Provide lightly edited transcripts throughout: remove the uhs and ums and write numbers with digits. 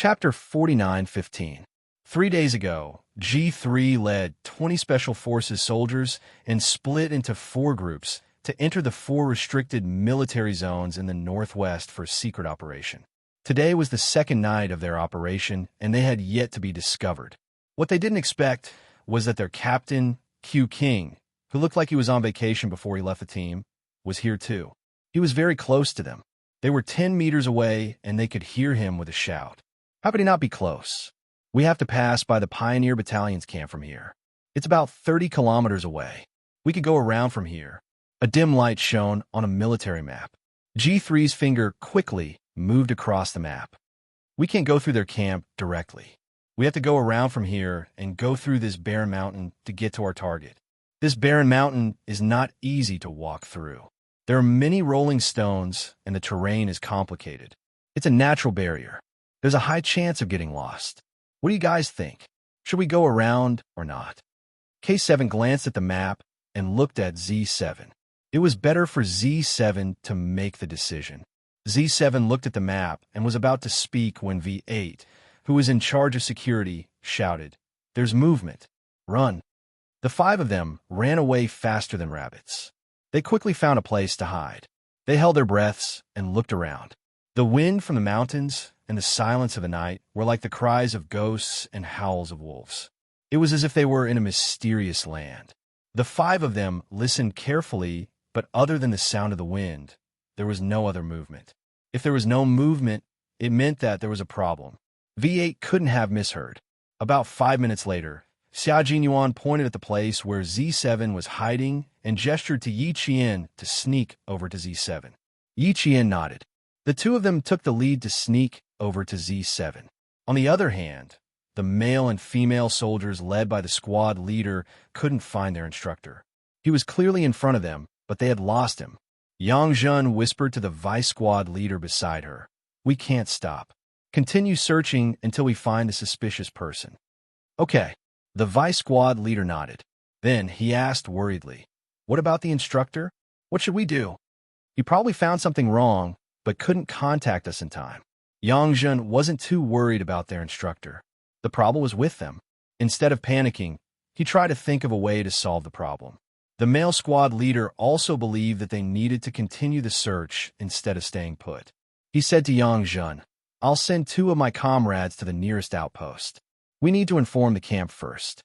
Chapter 49:15. 3 days ago, G3 led 20 Special Forces soldiers and split into 4 groups to enter the 4 restricted military zones in the northwest for a secret operation. Today was the second night of their operation, and they had yet to be discovered. What they didn't expect was that their captain, Q King, who looked like he was on vacation before he left the team, was here too. He was very close to them. They were 10 meters away, and they could hear him with a shout. How could he not be close? We have to pass by the Pioneer Battalion's camp from here. It's about 30 kilometers away. We could go around from here. A dim light shone on a military map. G3's finger quickly moved across the map. We can't go through their camp directly. We have to go around from here and go through this barren mountain to get to our target. This barren mountain is not easy to walk through. There are many rolling stones, and the terrain is complicated. It's a natural barrier. There's a high chance of getting lost. What do you guys think? Should we go around or not? K7 glanced at the map and looked at Z7. It was better for Z7 to make the decision. Z7 looked at the map and was about to speak when V8, who was in charge of security, shouted, "There's movement. Run." The 5 of them ran away faster than rabbits. They quickly found a place to hide. They held their breaths and looked around. The wind from the mountains and the silence of the night were like the cries of ghosts and howls of wolves. It was as if they were in a mysterious land. The 5 of them listened carefully, but other than the sound of the wind, there was no other movement. If there was no movement, it meant that there was a problem. V8 couldn't have misheard. About 5 minutes later, Xia Jinyuan pointed at the place where Z7 was hiding and gestured to Yi Qian to sneak over to Z7. Yi Qian nodded. The 2 of them took the lead to sneak over to Z7. On the other hand, the male and female soldiers led by the squad leader couldn't find their instructor. He was clearly in front of them, but they had lost him. Yang Zhen whispered to the vice squad leader beside her, "We can't stop. Continue searching until we find a suspicious person." "Okay." The vice squad leader nodded. Then he asked worriedly, "What about the instructor? What should we do?" "He probably found something wrong, but couldn't contact us in time." Yang Zhen wasn't too worried about their instructor. The problem was with them. Instead of panicking, he tried to think of a way to solve the problem. The male squad leader also believed that they needed to continue the search instead of staying put. He said to Yang Zhen, "I'll send 2 of my comrades to the nearest outpost. We need to inform the camp first."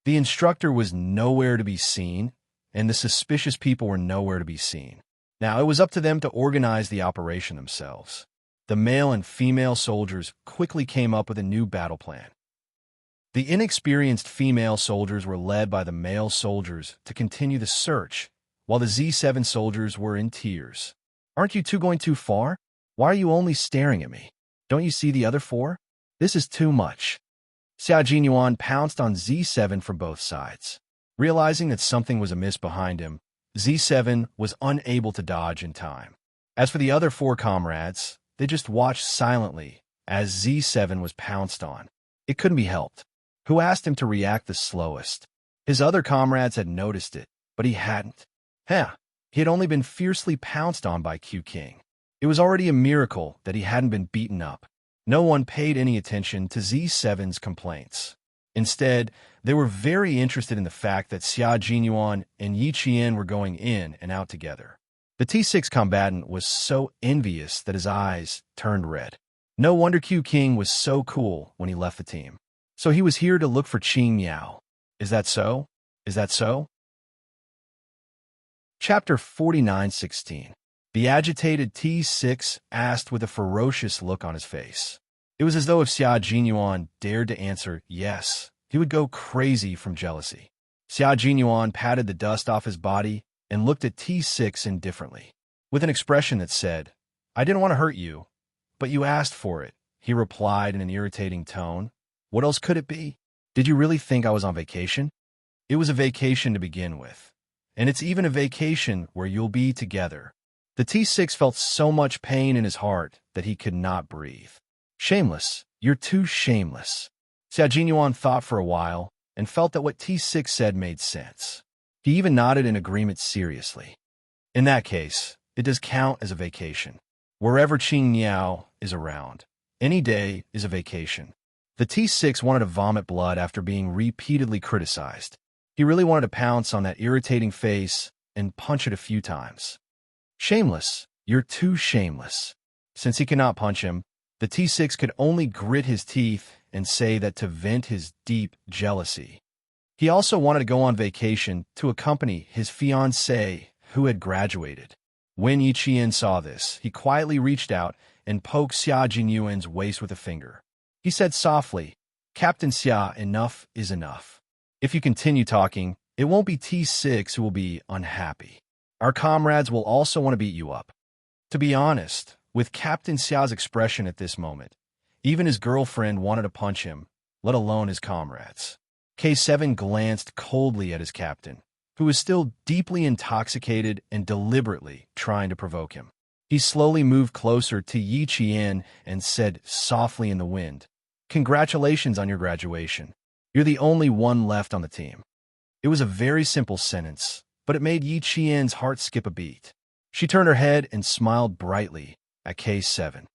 The instructor was nowhere to be seen, and the suspicious people were nowhere to be seen. Now it was up to them to organize the operation themselves. The male and female soldiers quickly came up with a new battle plan. The inexperienced female soldiers were led by the male soldiers to continue the search, while the Z7 soldiers were in tears. "Aren't you 2 going too far? Why are you only staring at me? Don't you see the other 4? This is too much." Xia Jinyuan pounced on Z7 from both sides. Realizing that something was amiss behind him, Z7 was unable to dodge in time. As for the other 4 comrades, they just watched silently as Z7 was pounced on. It couldn't be helped. Who asked him to react the slowest? His other comrades had noticed it, but he hadn't. He had only been fiercely pounced on by Q King. It was already a miracle that he hadn't been beaten up. No one paid any attention to Z7's complaints. Instead, they were very interested in the fact that Xia Jinyuan and Yi Qian were going in and out together. The T6 combatant was so envious that his eyes turned red. No wonder Q King was so cool when he left the team. So he was here to look for Qing Miao. Is that so? Is that so? Chapter 49:16. The agitated T6 asked with a ferocious look on his face. It was as though if Xia Jinyuan dared to answer yes, he would go crazy from jealousy. Xia Jinyuan patted the dust off his body and looked at T6 indifferently. With an expression that said, "I didn't want to hurt you, but you asked for it," he replied in an irritating tone. "What else could it be? Did you really think I was on vacation?" "It was a vacation to begin with, and it's even a vacation where you'll be together." The T6 felt so much pain in his heart that he could not breathe. "Shameless. You're too shameless." Xia Jinyuan thought for a while and felt that what T6 said made sense. He even nodded in agreement seriously. "In that case, it does count as a vacation. Wherever Qing Miao is around, Any day is a vacation. The T6 wanted to vomit blood after being repeatedly criticized. He really wanted to pounce on that irritating face and punch it a few times. Shameless. You're too shameless. Since he could not punch him, the T6 could only grit his teeth and say that to vent his deep jealousy. He also wanted to go on vacation to accompany his fiancée who had graduated. When Yiqian saw this, he quietly reached out and poked Xia Jinyuan's waist with a finger. He said softly, "Captain Xia, enough is enough. If you continue talking, it won't be T6 who will be unhappy. Our comrades will also want to beat you up." To be honest, with Captain Xia's expression at this moment, even his girlfriend wanted to punch him, let alone his comrades. K7 glanced coldly at his captain, who was still deeply intoxicated and deliberately trying to provoke him. He slowly moved closer to Yi Qian and said softly in the wind, "Congratulations on your graduation. You're the only one left on the team." It was a very simple sentence, but it made Yi Qian's heart skip a beat. She turned her head and smiled brightly at K7.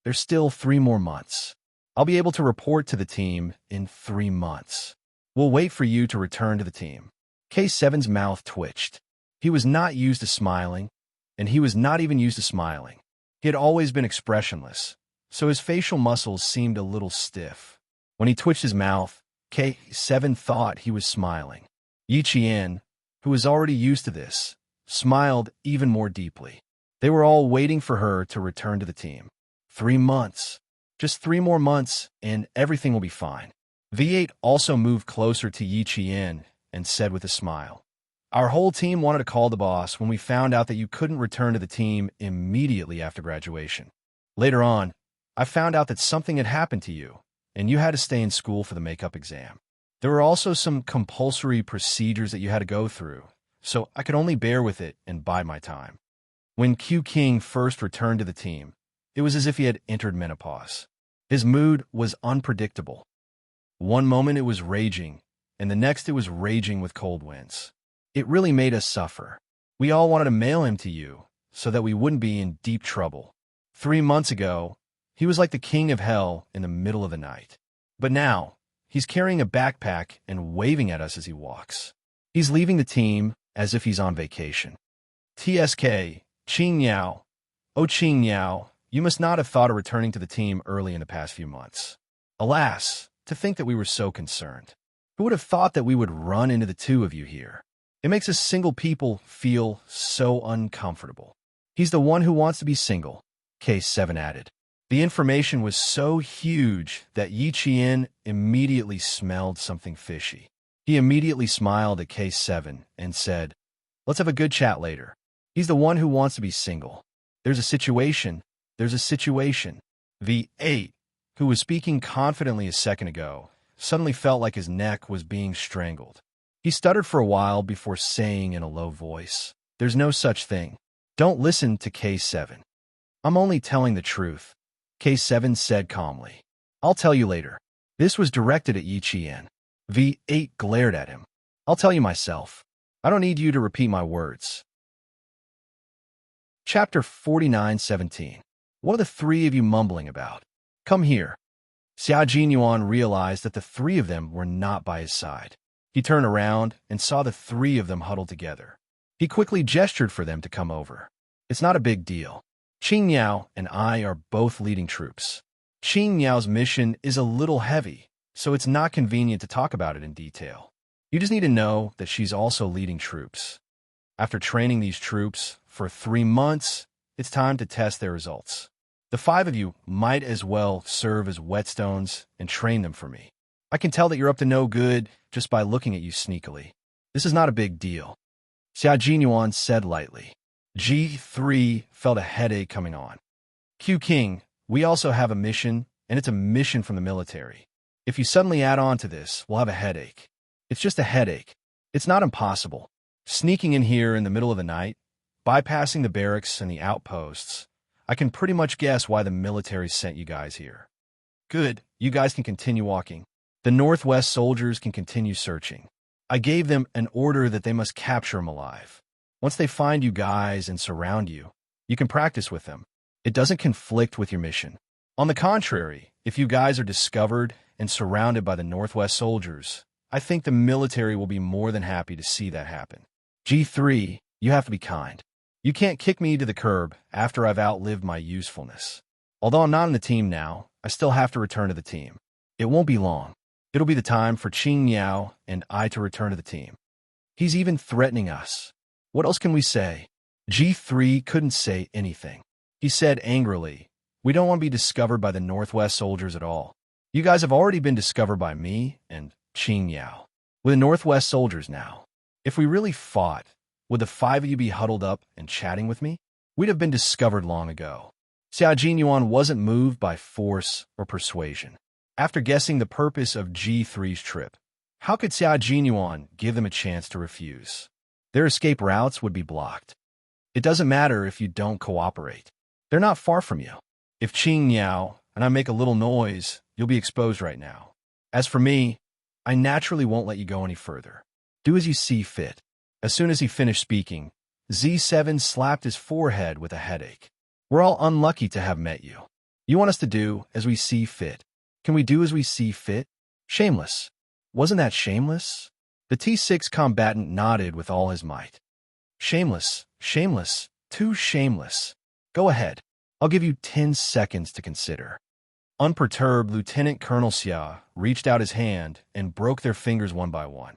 "There's still 3 more months. I'll be able to report to the team in 3 months. We'll wait for you to return to the team." K7's mouth twitched. He was not used to smiling, and he was not even used to smiling. He had always been expressionless, so his facial muscles seemed a little stiff. When he twitched his mouth, K7 thought he was smiling. Yi Qian, who was already used to this, smiled even more deeply. They were all waiting for her to return to the team. 3 months. Just 3 more months, and everything will be fine. V8 also moved closer to Yi Qian and said with a smile, "Our whole team wanted to call the boss when we found out that you couldn't return to the team immediately after graduation. Later on, I found out that something had happened to you, and you had to stay in school for the makeup exam. There were also some compulsory procedures that you had to go through, so I could only bear with it and bide my time." When Q King first returned to the team, it was as if he had entered menopause. His mood was unpredictable. One moment it was raging, and the next it was raging with cold winds. It really made us suffer. We all wanted to mail him to you so that we wouldn't be in deep trouble. 3 months ago, he was like the king of hell in the middle of the night. But now, he's carrying a backpack and waving at us as he walks. He's leaving the team as if he's on vacation. TSK, Qing Yao. Oh, Qing Yao, you must not have thought of returning to the team early in the past few months. Alas, to think that we were so concerned. Who would have thought that we would run into the 2 of you here? It makes us single people feel so uncomfortable. He's the one who wants to be single, K7 added. The information was so huge that Yi Qian immediately smelled something fishy. He immediately smiled at K7 and said, "Let's have a good chat later. He's the one who wants to be single. There's a situation. There's a situation." V8, who was speaking confidently a second ago, suddenly felt like his neck was being strangled. He stuttered for a while before saying in a low voice, "There's no such thing. Don't listen to K7. I'm only telling the truth," K7 said calmly. "I'll tell you later." This was directed at Yi Qian. V8 glared at him. "I'll tell you myself. I don't need you to repeat my words." Chapter 49:17. What are the 3 of you mumbling about? Come here. Xia Jinyuan realized that the 3 of them were not by his side. He turned around and saw the 3 of them huddled together. He quickly gestured for them to come over. "It's not a big deal. Qing Yao and I are both leading troops. Qing Yao's mission is a little heavy, so it's not convenient to talk about it in detail. You just need to know that she's also leading troops. After training these troops for 3 months, it's time to test their results. The 5 of you might as well serve as whetstones and train them for me. I can tell that you're up to no good just by looking at you sneakily. This is not a big deal." Xia Jinyuan said lightly. G3 felt a headache coming on. "Q King, we also have a mission, and it's a mission from the military. If you suddenly add on to this, we'll have a headache. It's just a headache. It's not impossible. Sneaking in here in the middle of the night, bypassing the barracks and the outposts, I can pretty much guess why the military sent you guys here. Good, you guys can continue walking. The Northwest soldiers can continue searching. I gave them an order that they must capture him alive. Once they find you guys and surround you, you can practice with them. It doesn't conflict with your mission. On the contrary, if you guys are discovered and surrounded by the Northwest soldiers, I think the military will be more than happy to see that happen. G3, you have to be kind. You can't kick me to the curb after I've outlived my usefulness. Although I'm not in the team now, I still have to return to the team. It won't be long. It'll be the time for Qing Miao and I to return to the team. He's even threatening us. What else can we say? G3 couldn't say anything. He said angrily, "We don't want to be discovered by the Northwest soldiers at all. You guys have already been discovered by me and Qing Miao. We're the Northwest soldiers now. If we really fought, would the five of you be huddled up and chatting with me? We'd have been discovered long ago." Xia Jinyuan wasn't moved by force or persuasion. After guessing the purpose of G3's trip, how could Xia Jinyuan give them a chance to refuse? Their escape routes would be blocked. It doesn't matter if you don't cooperate. They're not far from you. If Qing Miao and I make a little noise, you'll be exposed right now. As for me, I naturally won't let you go any further. Do as you see fit. As soon as he finished speaking, Z7 slapped his forehead with a headache. We're all unlucky to have met you. You want us to do as we see fit. Can we do as we see fit? Shameless. Wasn't that shameless? The T6 combatant nodded with all his might. Shameless, shameless, too shameless. Go ahead. I'll give you 10 seconds to consider. Unperturbed, Lieutenant Colonel Xia reached out his hand and broke their fingers one by one.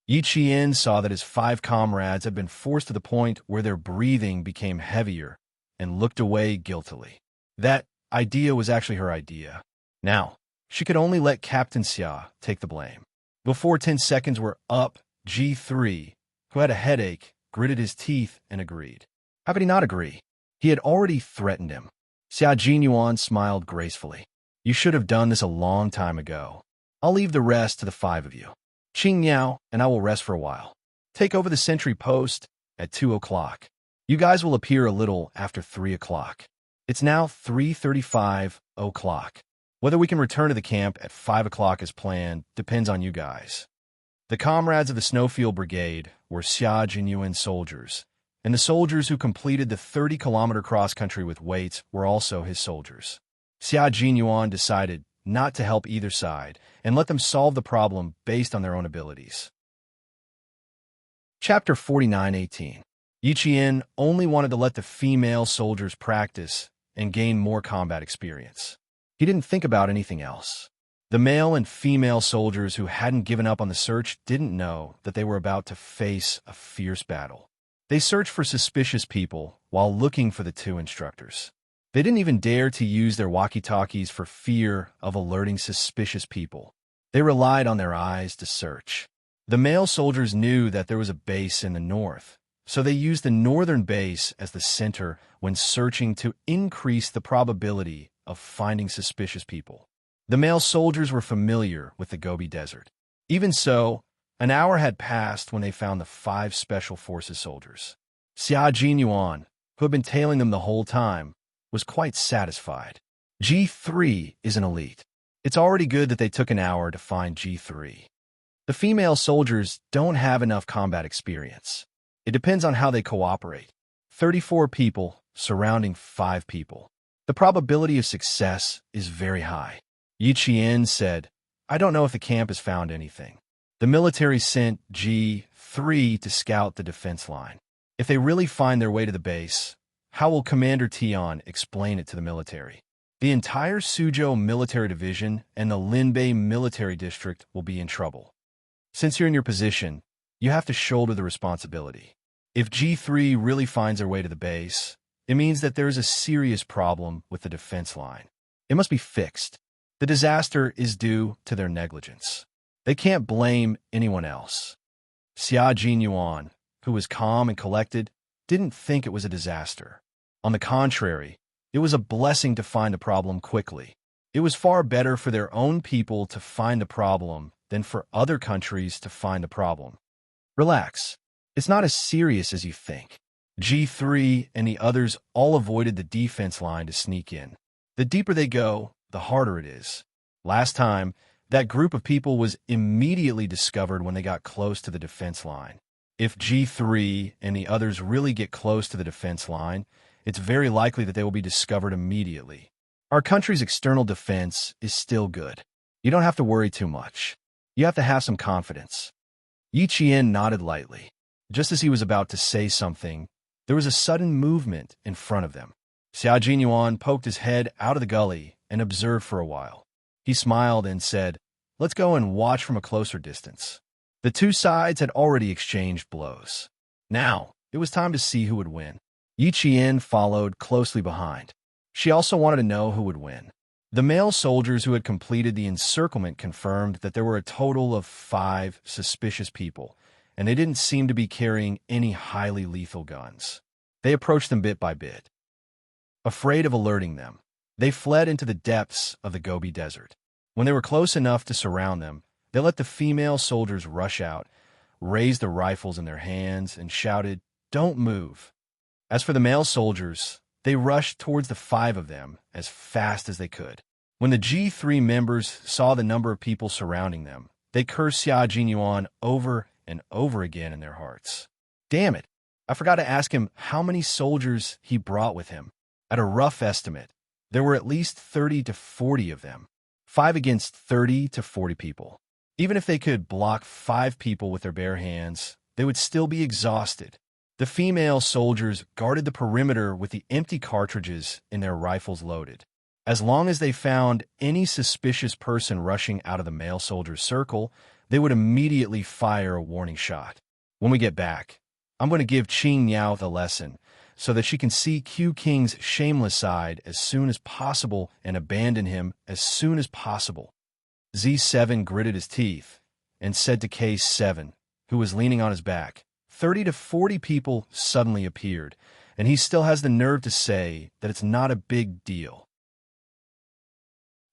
Yi Qian saw that his 5 comrades had been forced to the point where their breathing became heavier and looked away guiltily. That idea was actually her idea. Now, she could only let Captain Xia take the blame. Before 10 seconds were up, G3, who had a headache, gritted his teeth and agreed. How could he not agree? He had already threatened him. Xia Jinyuan smiled gracefully. You should have done this a long time ago. I'll leave the rest to the 5 of you. Qing Miao and I will rest for a while. Take over the sentry post at 2 o'clock. You guys will appear a little after 3 o'clock. It's now 3:35 o'clock. Whether we can return to the camp at 5 o'clock as planned depends on you guys. The comrades of the Snowfield Brigade were Xia Jinyuan soldiers, and the soldiers who completed the 30-kilometer cross-country with weights were also his soldiers. Xia Jinyuan decided not to help either side and let them solve the problem based on their own abilities. Chapter 49:18. Yi Qian only wanted to let the female soldiers practice and gain more combat experience. He didn't think about anything else. The male and female soldiers who hadn't given up on the search didn't know that they were about to face a fierce battle. They searched for suspicious people while looking for the 2 instructors. They didn't even dare to use their walkie-talkies for fear of alerting suspicious people. They relied on their eyes to search. The male soldiers knew that there was a base in the north, so they used the northern base as the center when searching to increase the probability of finding suspicious people. The male soldiers were familiar with the Gobi Desert. Even so, an hour had passed when they found the 5 Special Forces soldiers. Xia Jinyuan, who had been tailing them the whole time, was quite satisfied. G3 is an elite. It's already good that they took an hour to find G3. The female soldiers don't have enough combat experience. It depends on how they cooperate. 34 people surrounding 5 people. The probability of success is very high. Yi Qian said, I don't know if the camp has found anything. The military sent G3 to scout the defense line. If they really find their way to the base, how will Commander Tian explain it to the military? The entire Suzhou military division and the Linbei military district will be in trouble. Since you're in your position, you have to shoulder the responsibility. If G3 really finds their way to the base, it means that there is a serious problem with the defense line. It must be fixed. The disaster is due to their negligence. They can't blame anyone else. Xia Jinyuan, who was calm and collected, didn't think it was a disaster. On the contrary, it was a blessing to find the problem quickly. It was far better for their own people to find the problem than for other countries to find the problem. Relax. It's not as serious as you think. G3 and the others all avoided the defense line to sneak in. The deeper they go, the harder it is. Last time, that group of people was immediately discovered when they got close to the defense line. If G3 and the others really get close to the defense line, it's very likely that they will be discovered immediately. Our country's external defense is still good. You don't have to worry too much. You have to have some confidence." Yi Qian nodded lightly. Just as he was about to say something, there was a sudden movement in front of them. Xia Jinyuan poked his head out of the gully and observed for a while. He smiled and said, "Let's go and watch from a closer distance." The two sides had already exchanged blows. Now, it was time to see who would win. Yi Qian followed closely behind. She also wanted to know who would win. The male soldiers who had completed the encirclement confirmed that there were a total of 5 suspicious people, and they didn't seem to be carrying any highly lethal guns. They approached them bit by bit. Afraid of alerting them, they fled into the depths of the Gobi Desert. When they were close enough to surround them, they let the female soldiers rush out, raised the rifles in their hands, and shouted, "Don't move." As for the male soldiers, they rushed towards the 5 of them as fast as they could. When the G3 members saw the number of people surrounding them, they cursed Xia Jinyuan over and over again in their hearts. Damn it, I forgot to ask him how many soldiers he brought with him. At a rough estimate, there were at least 30 to 40 of them, 5 against 30 to 40 people. Even if they could block 5 people with their bare hands, they would still be exhausted. The female soldiers guarded the perimeter with the empty cartridges in their rifles loaded. As long as they found any suspicious person rushing out of the male soldier's circle, they would immediately fire a warning shot. When we get back, I'm going to give Qing Niao the lesson so that she can see Q King's shameless side as soon as possible and abandon him as soon as possible. Z7 gritted his teeth and said to K7, who was leaning on his back, 30 to 40 people suddenly appeared, and he still has the nerve to say that it's not a big deal.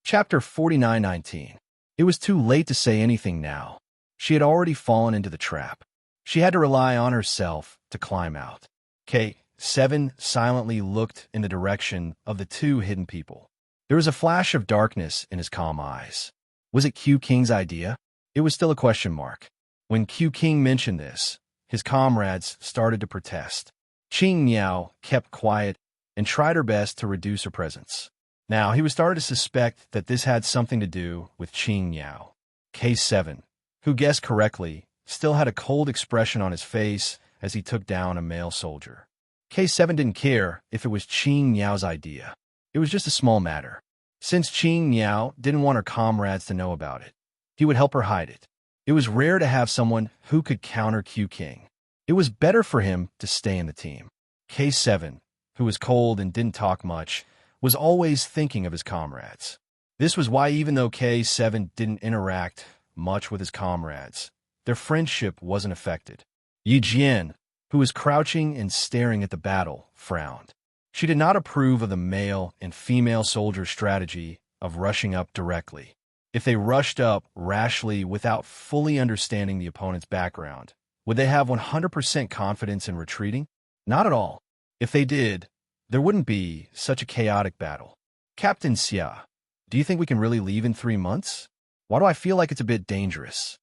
Chapter 49:19. It was too late to say anything now. She had already fallen into the trap. She had to rely on herself to climb out. K7 silently looked in the direction of the 2 hidden people. There was a flash of darkness in his calm eyes. Was it Q King's idea? It was still a question mark. When Q King mentioned this, his comrades started to protest. Qing Niao kept quiet and tried her best to reduce her presence. Now, he was starting to suspect that this had something to do with Qing Niao. K7, who guessed correctly, still had a cold expression on his face as he took down a male soldier. K7 didn't care if it was Qing Niao's idea. It was just a small matter. Since Qing Niao didn't want her comrades to know about it, he would help her hide it. It was rare to have someone who could counter Q King. It was better for him to stay in the team. K7, who was cold and didn't talk much, was always thinking of his comrades. This was why even though K7 didn't interact much with his comrades, their friendship wasn't affected. Yi Jian, who was crouching and staring at the battle, frowned. She did not approve of the male and female soldier strategy of rushing up directly. If they rushed up rashly without fully understanding the opponent's background, would they have 100% confidence in retreating? Not at all. If they did, there wouldn't be such a chaotic battle. Captain Xia, do you think we can really leave in 3 months? Why do I feel like it's a bit dangerous?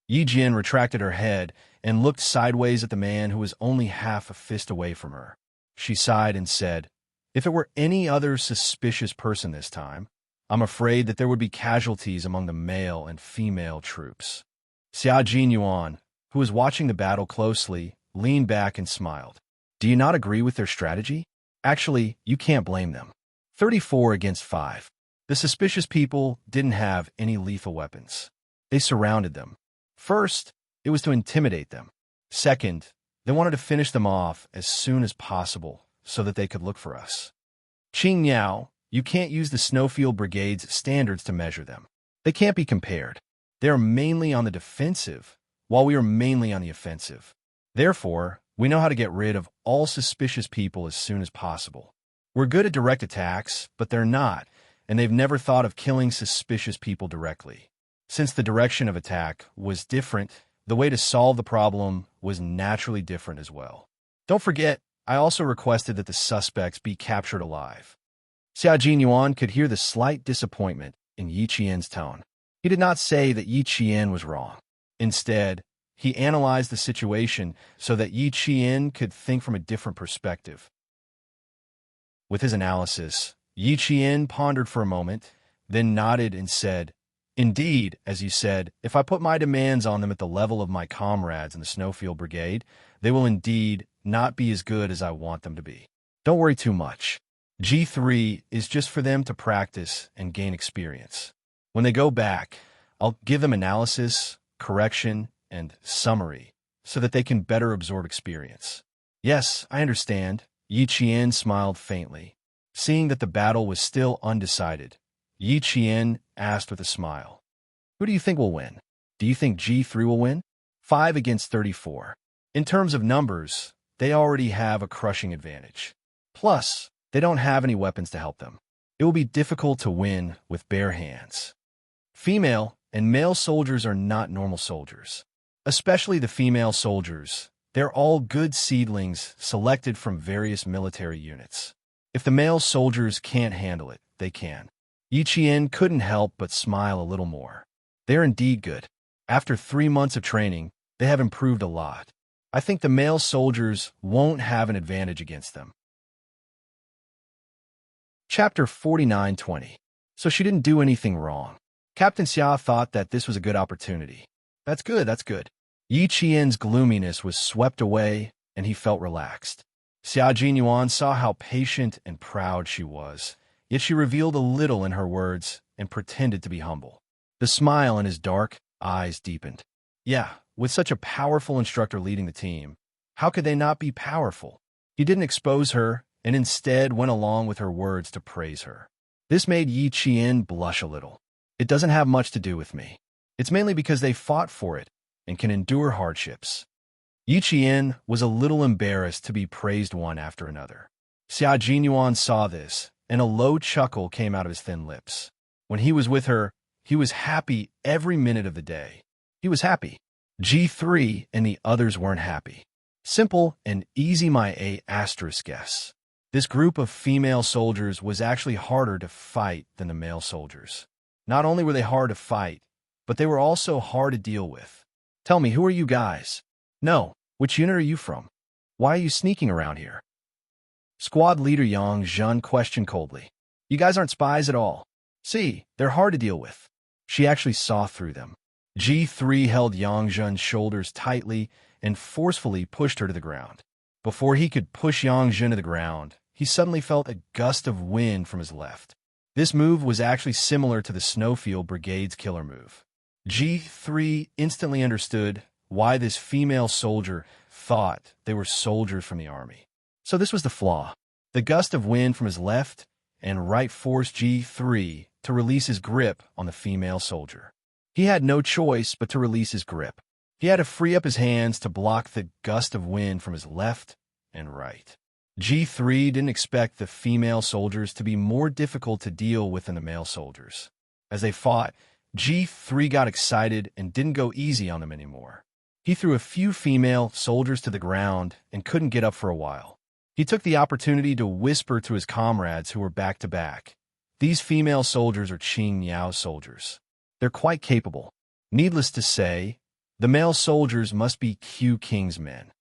Yi Jian retracted her head and looked sideways at the man who was only half a fist away from her. She sighed and said, "If it were any other suspicious person this time, I'm afraid that there would be casualties among the male and female troops." Xia Jinyuan, who was watching the battle closely, leaned back and smiled. "Do you not agree with their strategy? Actually, you can't blame them. 34 against 5. The suspicious people didn't have any lethal weapons. They surrounded them. First, it was to intimidate them. Second, they wanted to finish them off as soon as possible so that they could look for us. Qing Niao, you can't use the Snowfield Brigade's standards to measure them. They can't be compared. They are mainly on the defensive, while we are mainly on the offensive. Therefore, we know how to get rid of all suspicious people as soon as possible. We're good at direct attacks, but they're not, and they've never thought of killing suspicious people directly. Since the direction of attack was different, the way to solve the problem was naturally different as well. Don't forget, I also requested that the suspects be captured alive." Xia Jinyuan could hear the slight disappointment in Yi Qian's tone. He did not say that Yi Qian was wrong. Instead, he analyzed the situation so that Yi Qian could think from a different perspective. With his analysis, Yi Qian pondered for a moment, then nodded and said, "Indeed, as you said, if I put my demands on them at the level of my comrades in the Snowfield Brigade, they will indeed not be as good as I want them to be. Don't worry too much. G3 is just for them to practice and gain experience. When they go back, I'll give them analysis, correction, and summary so that they can better absorb experience." "Yes, I understand." Yi Qian smiled faintly. Seeing that the battle was still undecided, Yi Qian asked with a smile, "Who do you think will win? Do you think G3 will win?" 5 against 34. In terms of numbers, they already have a crushing advantage. Plus, they don't have any weapons to help them. It will be difficult to win with bare hands. Female and male soldiers are not normal soldiers. Especially the female soldiers. They're all good seedlings selected from various military units. If the male soldiers can't handle it, they can. Yi Qian couldn't help but smile a little more. They're indeed good. After 3 months of training, they have improved a lot. I think the male soldiers won't have an advantage against them. Chapter 49:20. So she didn't do anything wrong. Captain Xia thought that this was a good opportunity. That's good, that's good. Yi Qian's gloominess was swept away, and he felt relaxed. Xia Jinyuan saw how patient and proud she was, yet she revealed a little in her words and pretended to be humble. The smile in his dark eyes deepened. Yeah, with such a powerful instructor leading the team, how could they not be powerful? He didn't expose her, and instead went along with her words to praise her. This made Yi Qian blush a little. It doesn't have much to do with me. It's mainly because they fought for it and can endure hardships. Yi Qian was a little embarrassed to be praised one after another. Xia Jinyuan saw this, and a low chuckle came out of his thin lips. When he was with her, he was happy every minute of the day. He was happy. G3 and the others weren't happy. Simple and easy my A** guess. This group of female soldiers was actually harder to fight than the male soldiers. Not only were they hard to fight, but they were also hard to deal with. "Tell me, who are you guys?" "No, which unit are you from? Why are you sneaking around here?" Squad leader Yang Zhen questioned coldly. "You guys aren't spies at all. See, they're hard to deal with." She actually saw through them. G3 held Yang Zhen's shoulders tightly and forcefully pushed her to the ground. Before he could push Yang Zhen to the ground, he suddenly felt a gust of wind from his left. This move was actually similar to the Snowfield Brigade's killer move. G3 instantly understood why this female soldier thought they were soldiers from the army. So this was the flaw. The gust of wind from his left and right forced G3 to release his grip on the female soldier. He had no choice but to release his grip. He had to free up his hands to block the gust of wind from his left and right. G3 didn't expect the female soldiers to be more difficult to deal with than the male soldiers. As they fought, G3 got excited and didn't go easy on them anymore. He threw a few female soldiers to the ground and couldn't get up for a while. He took the opportunity to whisper to his comrades who were back to back. These female soldiers are Qing Yao soldiers. They're quite capable. Needless to say, the male soldiers must be Q King's men.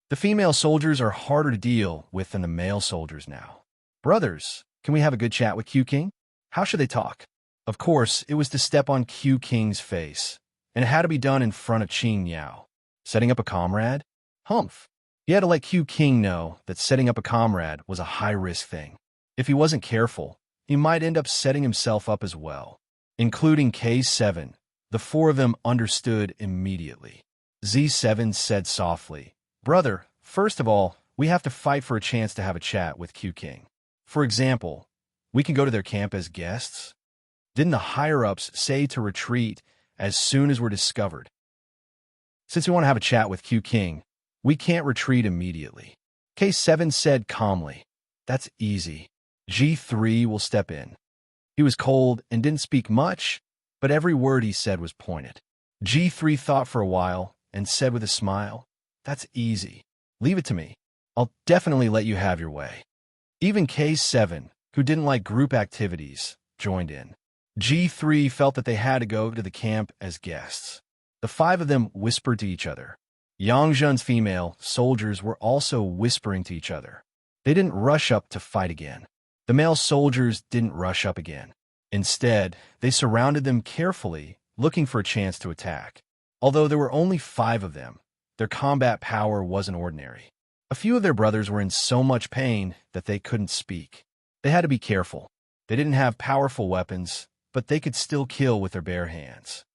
The female soldiers are harder to deal with than the male soldiers now. "Brothers, can we have a good chat with Q King?" How should they talk? Of course, it was to step on Q King's face, and it had to be done in front of Qing Yao. Setting up a comrade? Humph. He had to let Q King know that setting up a comrade was a high-risk thing. If he wasn't careful, he might end up setting himself up as well. Including K7, the four of them understood immediately. Z7 said softly, "Brother, first of all, we have to fight for a chance to have a chat with Q King. For example, we can go to their camp as guests. Didn't the higher-ups say to retreat as soon as we're discovered? Since we want to have a chat with Q King, we can't retreat immediately." K7 said calmly, "That's easy. G3 will step in." He was cold and didn't speak much, but every word he said was pointed. G3 thought for a while and said with a smile, "That's easy. Leave it to me. I'll definitely let you have your way." Even K7, who didn't like group activities, joined in. G3 felt that they had to go to the camp as guests. The 5 of them whispered to each other. Yang Zhen's female soldiers were also whispering to each other. They didn't rush up to fight again. The The male soldiers didn't rush up again. Instead, they surrounded them carefully, looking for a chance to attack. Although there were only 5 of them, their combat power wasn't ordinary. A few of their brothers were in so much pain that they couldn't speak. They had to be careful. They didn't have powerful weapons, but they could still kill with their bare hands.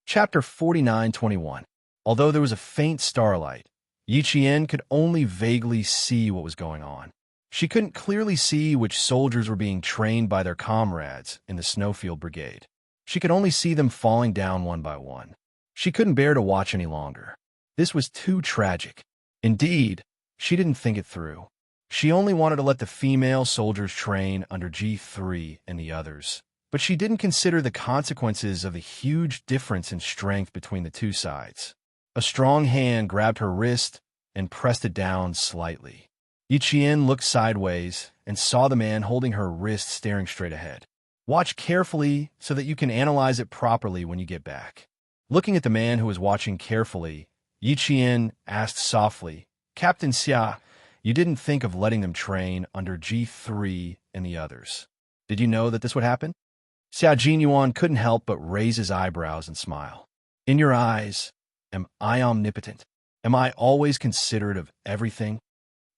Chapter 49:21. Although there was a faint starlight, Yi Qian could only vaguely see what was going on. She couldn't clearly see which soldiers were being trained by their comrades in the Snowfield Brigade. She could only see them falling down one by one. She couldn't bear to watch any longer. This was too tragic. Indeed, she didn't think it through. She only wanted to let the female soldiers train under G3 and the others, but she didn't consider the consequences of the huge difference in strength between the two sides. A strong hand grabbed her wrist and pressed it down slightly. Yi Qian looked sideways and saw the man holding her wrist staring straight ahead. Watch carefully so that you can analyze it properly when you get back. Looking at the man who was watching carefully, Yi Qian asked softly, "Captain Xia, you didn't think of letting them train under G3 and the others. Did you know that this would happen?" Xia Jinyuan couldn't help but raise his eyebrows and smile. "In your eyes, am I omnipotent? Am I always considerate of everything?"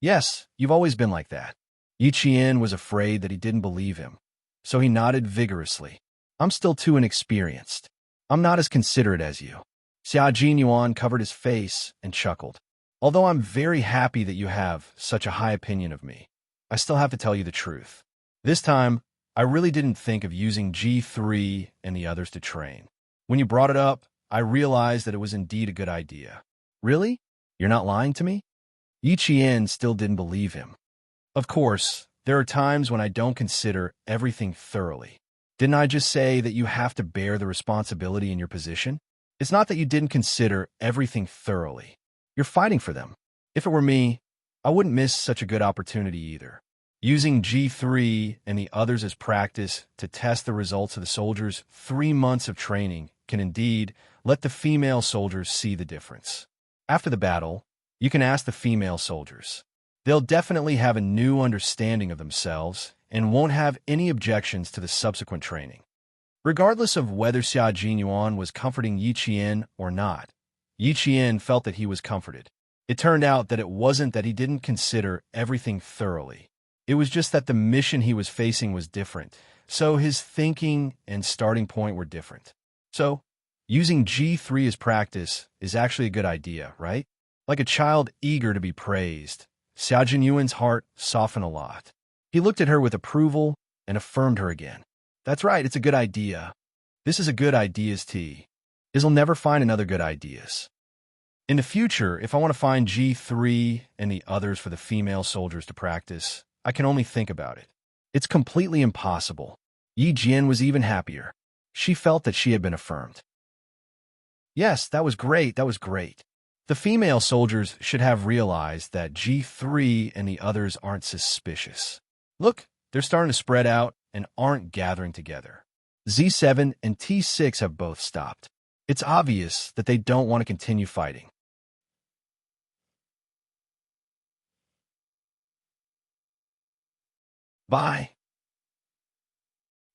"Yes, you've always been like that." Yi Qian was afraid that he didn't believe him, so he nodded vigorously. "I'm still too inexperienced. I'm not as considerate as you." Xia Jinyuan covered his face and chuckled. "Although I'm very happy that you have such a high opinion of me, I still have to tell you the truth. This time, I really didn't think of using G3 and the others to train. When you brought it up, I realized that it was indeed a good idea." "Really? You're not lying to me?" Yi Qian still didn't believe him. "Of course, there are times when I don't consider everything thoroughly. Didn't I just say that you have to bear the responsibility in your position? It's not that you didn't consider everything thoroughly. You're fighting for them. If it were me, I wouldn't miss such a good opportunity either. Using G3 and the others as practice to test the results of the soldiers' 3 months of training can indeed let the female soldiers see the difference. After the battle, you can ask the female soldiers. They'll definitely have a new understanding of themselves and won't have any objections to the subsequent training." Regardless of whether Xia Jinyuan was comforting Yi Qian or not, Yi Qian felt that he was comforted. It turned out that it wasn't that he didn't consider everything thoroughly. It was just that the mission he was facing was different, so his thinking and starting point were different. So, using G3 as practice is actually a good idea, right? Like a child eager to be praised, Xia Jinyuan's heart softened a lot. He looked at her with approval and affirmed her again. "That's right, it's a good idea. This is a good ideas tea. Is'll never find another good ideas. In the future, if I want to find G3 and the others for the female soldiers to practice, I can only think about it. It's completely impossible." Yi Jian was even happier. She felt that she had been affirmed. "Yes, that was great, that was great. The female soldiers should have realized that G3 and the others aren't suspicious. Look, they're starting to spread out and aren't gathering together. Z7 and T6 have both stopped. It's obvious that they don't want to continue fighting." Bye.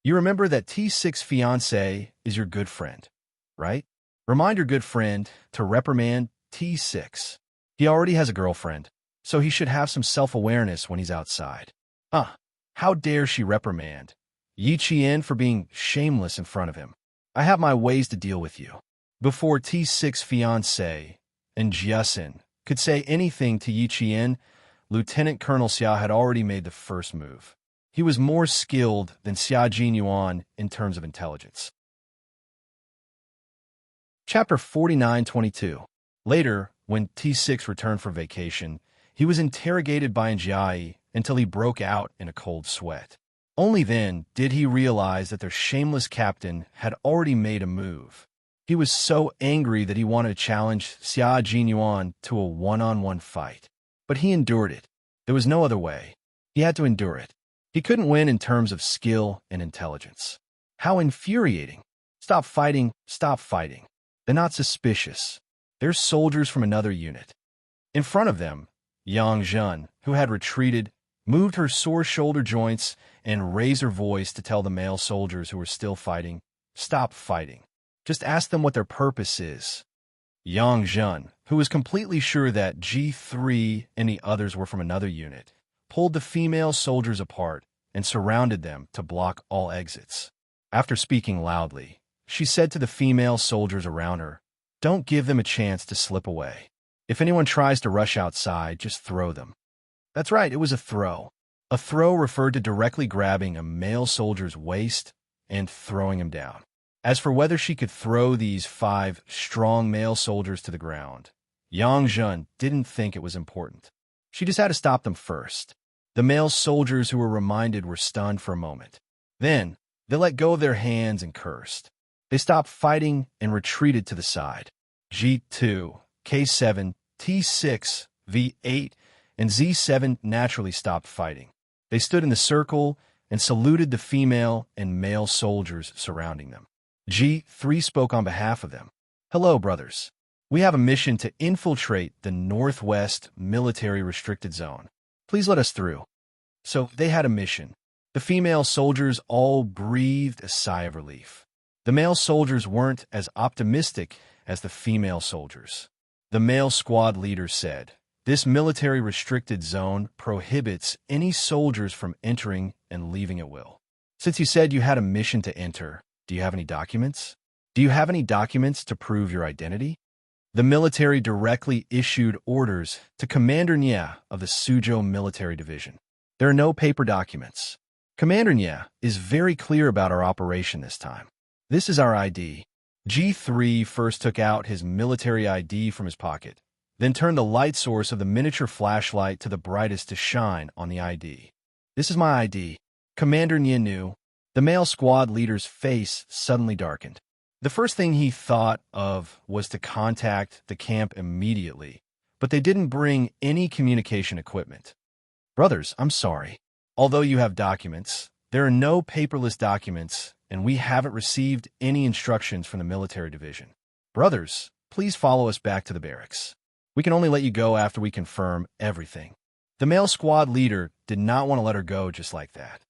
You remember that T6 fiancé is your good friend, right? Remind your good friend to reprimand T6. He already has a girlfriend, so he should have some self-awareness when he's outside. How dare she reprimand Yi Qian for being shameless in front of him? I have my ways to deal with you. Before T6 fiancé and Jiasin could say anything to Yi Qian, Lieutenant Colonel Xia had already made the first move. He was more skilled than Xia Jinyuan in terms of intelligence. Chapter 49:22. Later, when T6 returned from vacation, he was interrogated by Njai until he broke out in a cold sweat. Only then did he realize that their shameless captain had already made a move. He was so angry that he wanted to challenge Xia Jinyuan to a one-on-one fight. But he endured it. There was no other way. He had to endure it. He couldn't win in terms of skill and intelligence. How infuriating. Stop fighting, stop fighting. They're not suspicious. They're soldiers from another unit. In front of them, Yang Zhen, who had retreated, moved her sore shoulder joints, and raised her voice to tell the male soldiers who were still fighting, "Stop fighting. Just ask them what their purpose is." Yang Zhen, who was completely sure that G3 and the others were from another unit, pulled the female soldiers apart and surrounded them to block all exits. After speaking loudly, she said to the female soldiers around her, "Don't give them a chance to slip away. If anyone tries to rush outside, just throw them." That's right, it was a throw. A throw referred to directly grabbing a male soldier's waist and throwing him down. As for whether she could throw these 5 strong male soldiers to the ground, Yang Zhen didn't think it was important. She just had to stop them first. The male soldiers who were reminded were stunned for a moment. Then, they let go of their hands and cursed. They stopped fighting and retreated to the side. G2, K7, T6, V8, and Z7 naturally stopped fighting. They stood in the circle and saluted the female and male soldiers surrounding them. G3 spoke on behalf of them. "Hello, brothers. We have a mission to infiltrate the Northwest Military Restricted Zone. Please let us through." So they had a mission. The female soldiers all breathed a sigh of relief. The male soldiers weren't as optimistic as the female soldiers. The male squad leader said, "This military restricted zone prohibits any soldiers from entering and leaving at will. Since you said you had a mission to enter, do you have any documents? Do you have any documents to prove your identity?" The military directly issued orders to Commander Nye of the Suzhou Military Division. "There are no paper documents. Commander Nye is very clear about our operation this time. This is our ID." G3 first took out his military ID from his pocket, then turned the light source of the miniature flashlight to the brightest to shine on the ID. "This is my ID." Commander Nye knew. The male squad leader's face suddenly darkened. The first thing he thought of was to contact the camp immediately, but they didn't bring any communication equipment. "Brothers, I'm sorry. Although you have documents, there are no paperless documents, and we haven't received any instructions from the military division. Brothers, please follow us back to the barracks. We can only let you go after we confirm everything." The male squad leader did not want to let her go just like that.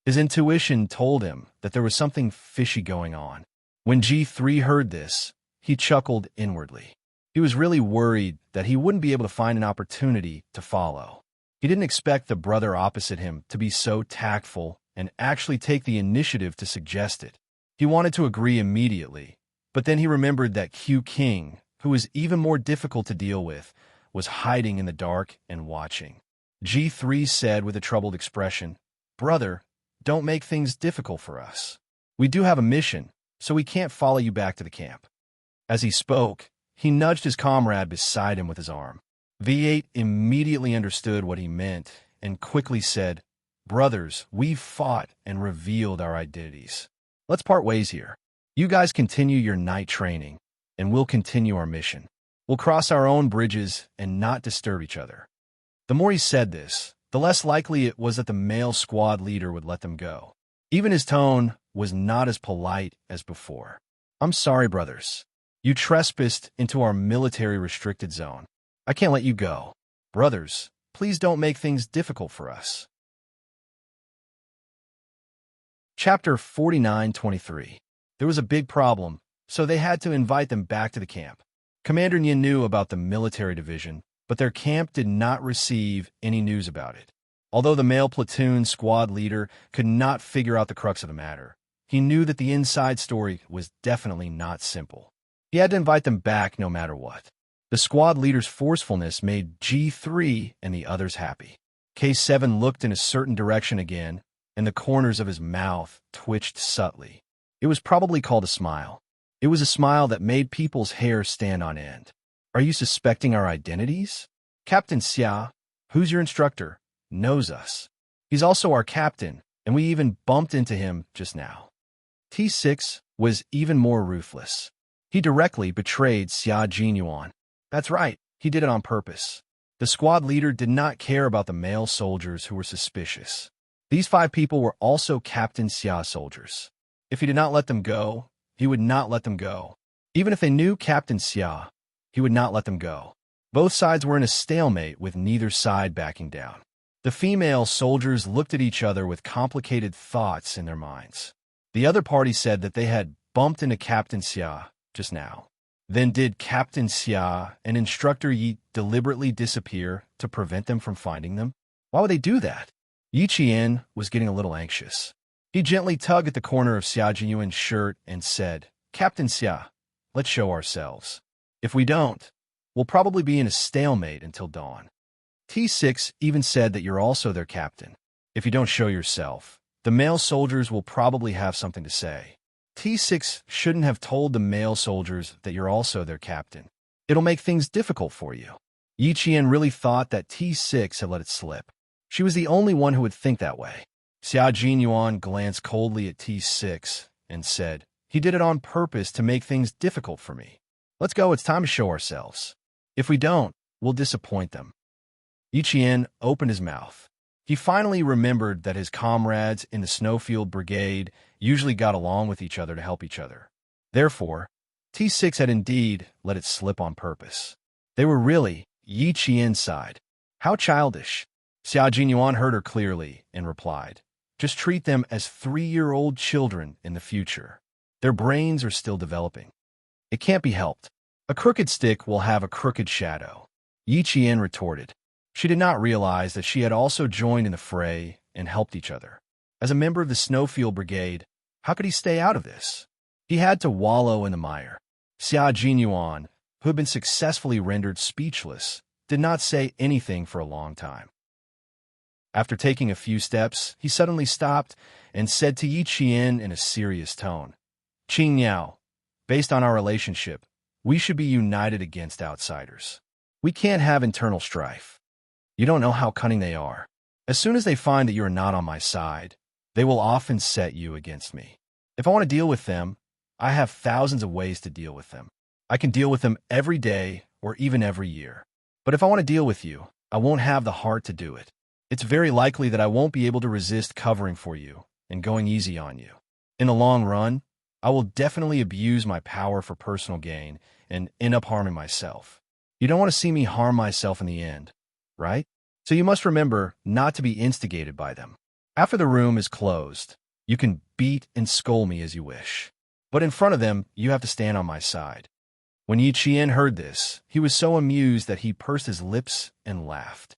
His intuition told him that there was something fishy going on. When G3 heard this, he chuckled inwardly. He was really worried that he wouldn't be able to find an opportunity to follow. He didn't expect the brother opposite him to be so tactful and actually take the initiative to suggest it. He wanted to agree immediately, but then he remembered that Q King, who was even more difficult to deal with, was hiding in the dark and watching. G3 said with a troubled expression, "Brother, don't make things difficult for us. We do have a mission, so we can't follow you back to the camp." As he spoke, he nudged his comrade beside him with his arm. V8 immediately understood what he meant and quickly said, "Brothers, we've fought and revealed our identities. Let's part ways here. You guys continue your night training, and we'll continue our mission. We'll cross our own bridges and not disturb each other." The more he said this, the less likely it was that the male squad leader would let them go. Even his tone was not as polite as before. "I'm sorry, brothers. You trespassed into our military restricted zone. I can't let you go. Brothers, please don't make things difficult for us." Chapter 49-23. There was a big problem, so they had to invite them back to the camp. Commander Nye knew about the military division, but their camp did not receive any news about it. Although the male platoon squad leader could not figure out the crux of the matter, he knew that the inside story was definitely not simple. He had to invite them back no matter what. The squad leader's forcefulness made G3 and the others happy. K7 looked in a certain direction again, and the corners of his mouth twitched subtly. It was probably called a smile. It was a smile that made people's hair stand on end. "Are you suspecting our identities? Captain Xia, who's your instructor, knows us. He's also our captain, and we even bumped into him just now." T6 was even more ruthless. He directly betrayed Xia Jinyuan. That's right, he did it on purpose. The squad leader did not care about the male soldiers who were suspicious. These 5 people were also Captain Xia soldiers. If he did not let them go, he would not let them go. Even if they knew Captain Xia, he would not let them go. Both sides were in a stalemate with neither side backing down. The female soldiers looked at each other with complicated thoughts in their minds. The other party said that they had bumped into Captain Xia just now. Then did Captain Xia and Instructor Yi deliberately disappear to prevent them from finding them? Why would they do that? Yi Qian was getting a little anxious. He gently tugged at the corner of Xia Jinyuan's shirt and said, "Captain Xia, let's show ourselves. If we don't, we'll probably be in a stalemate until dawn." T6 even said that you're also their captain. If you don't show yourself, the male soldiers will probably have something to say. T6 shouldn't have told the male soldiers that you're also their captain. It'll make things difficult for you. Yi Qian really thought that T6 had let it slip. She was the only one who would think that way. Xia Jinyuan glanced coldly at T6 and said, "He did it on purpose to make things difficult for me. Let's go, it's time to show ourselves. If we don't, we'll disappoint them." Yi Qian opened his mouth. He finally remembered that his comrades in the Snowfield Brigade usually got along with each other to help each other. Therefore, T6 had indeed let it slip on purpose. They were really Yi Qian's side. How childish. Xia Jinyuan heard her clearly and replied, "Just treat them as 3-year-old children in the future. Their brains are still developing. It can't be helped. A crooked stick will have a crooked shadow." Yi Qian retorted. She did not realize that she had also joined in the fray and helped each other. As a member of the Snowfield Brigade, how could he stay out of this? He had to wallow in the mire. Xia Jinyuan, who had been successfully rendered speechless, did not say anything for a long time. After taking a few steps, he suddenly stopped and said to Yi Qian in a serious tone, "Qing Niao, based on our relationship, we should be united against outsiders. We can't have internal strife. You don't know how cunning they are. As soon as they find that you are not on my side, they will often set you against me. If I want to deal with them, I have thousands of ways to deal with them. I can deal with them every day or even every year. But if I want to deal with you, I won't have the heart to do it. It's very likely that I won't be able to resist covering for you and going easy on you. In the long run, I will definitely abuse my power for personal gain and end up harming myself. You don't want to see me harm myself in the end, right? So you must remember not to be instigated by them. After the room is closed, you can beat and scold me as you wish. But in front of them, you have to stand on my side." When Yi Qian heard this, he was so amused that he pursed his lips and laughed.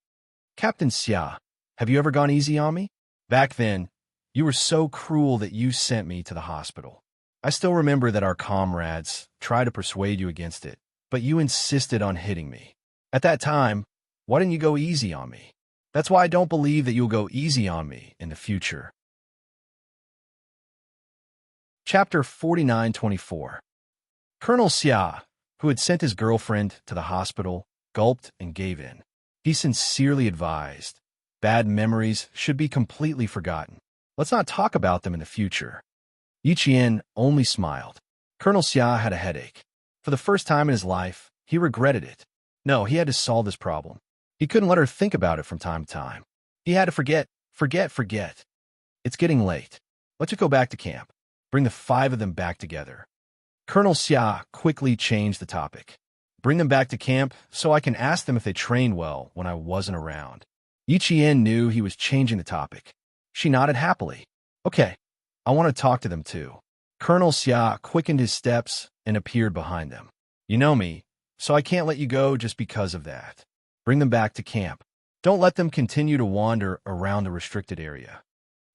"Captain Xia, have you ever gone easy on me? Back then, you were so cruel that you sent me to the hospital. I still remember that our comrades tried to persuade you against it, but you insisted on hitting me. At that time, why didn't you go easy on me? That's why I don't believe that you'll go easy on me in the future." Chapter 49-24. Colonel Xia, who had sent his girlfriend to the hospital, gulped and gave in. He sincerely advised, "Bad memories should be completely forgotten. Let's not talk about them in the future." Yi Qian only smiled. Colonel Xia had a headache. For the first time in his life, he regretted it. No, he had to solve this problem. He couldn't let her think about it from time to time. He had to forget. It's getting late. Let's just go back to camp. Bring the 5 of them back together. Colonel Xia quickly changed the topic. "Bring them back to camp so I can ask them if they trained well when I wasn't around." Yi Qian knew he was changing the topic. She nodded happily. "Okay, I want to talk to them too." Colonel Xia quickened his steps and appeared behind them. "You know me, so I can't let you go just because of that. Bring them back to camp. Don't let them continue to wander around the restricted area."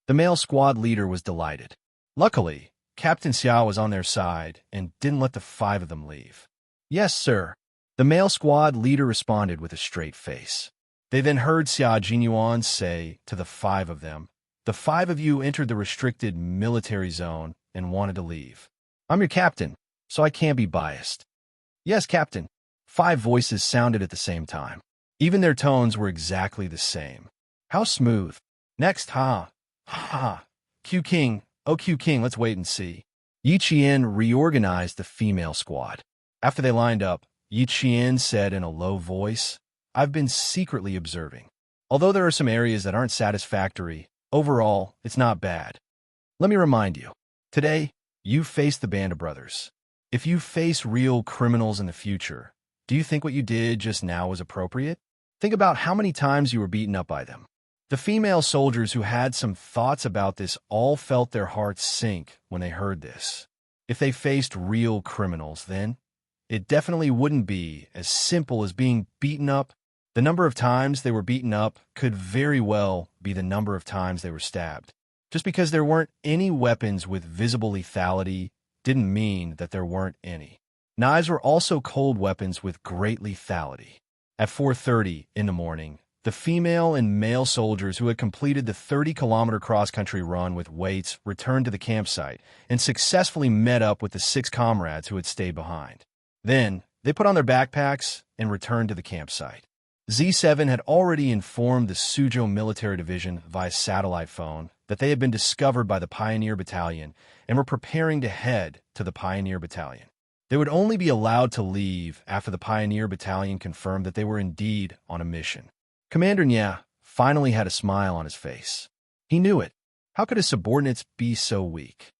The male squad leader was delighted. Luckily, Captain Xia was on their side and didn't let the 5 of them leave. "Yes, sir." The male squad leader responded with a straight face. They then heard Xia Jinyuan say to the 5 of them, "The 5 of you entered the restricted military zone and wanted to leave. I'm your captain, so I can't be biased." "Yes, Captain." 5 voices sounded at the same time. Even their tones were exactly the same. How smooth. "Next, ha. Q King, oh Q King, let's wait and see." Yi Qian reorganized the female squad. After they lined up, Yi Qian said in a low voice, "I've been secretly observing. Although there are some areas that aren't satisfactory, overall, it's not bad. Let me remind you, today, you faced the band of brothers. If you face real criminals in the future, do you think what you did just now was appropriate? Think about how many times you were beaten up by them. The female soldiers who had some thoughts about this all felt their hearts sink when they heard this. If they faced real criminals, then it definitely wouldn't be as simple as being beaten up. The number of times they were beaten up could very well be the number of times they were stabbed. Just because there weren't any weapons with visible lethality didn't mean that there weren't any. Knives were also cold weapons with great lethality. At 4:30 in the morning, the female and male soldiers who had completed the 30-kilometer cross-country run with weights returned to the campsite and successfully met up with the 6 comrades who had stayed behind. Then, they put on their backpacks and returned to the campsite. Z7 had already informed the Suzhou Military Division via satellite phone that they had been discovered by the Pioneer Battalion and were preparing to head to the Pioneer Battalion. They would only be allowed to leave after the Pioneer Battalion confirmed that they were indeed on a mission. Commander Nya finally had a smile on his face. He knew it. How could his subordinates be so weak?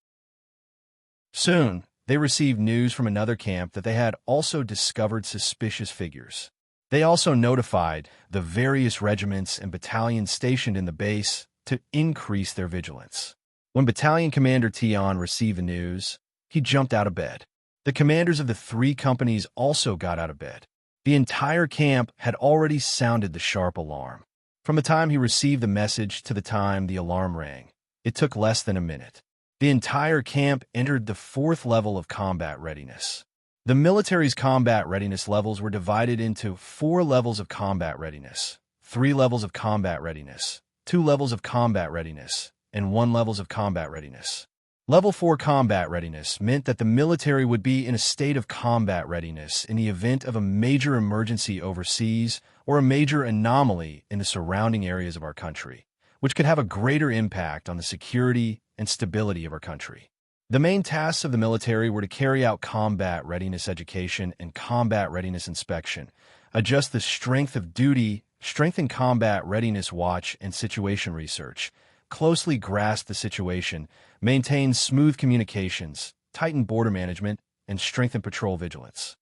Soon, they received news from another camp that they had also discovered suspicious figures. They also notified the various regiments and battalions stationed in the base to increase their vigilance. When Battalion Commander Tian received the news, he jumped out of bed. The commanders of the 3 companies also got out of bed. The entire camp had already sounded the sharp alarm. From the time he received the message to the time the alarm rang, it took less than a minute. The entire camp entered the 4th level of combat readiness. The military's combat readiness levels were divided into 4 levels of combat readiness, 3 levels of combat readiness, 2 levels of combat readiness, and 1 levels of combat readiness. Level 4 combat readiness meant that the military would be in a state of combat readiness in the event of a major emergency overseas or a major anomaly in the surrounding areas of our country, which could have a greater impact on the security and stability of our country. The main tasks of the military were to carry out combat readiness education and combat readiness inspection, adjust the strength of duty, strengthen combat readiness watch and situation research, closely grasp the situation, maintain smooth communications, tighten border management, and strengthen patrol vigilance.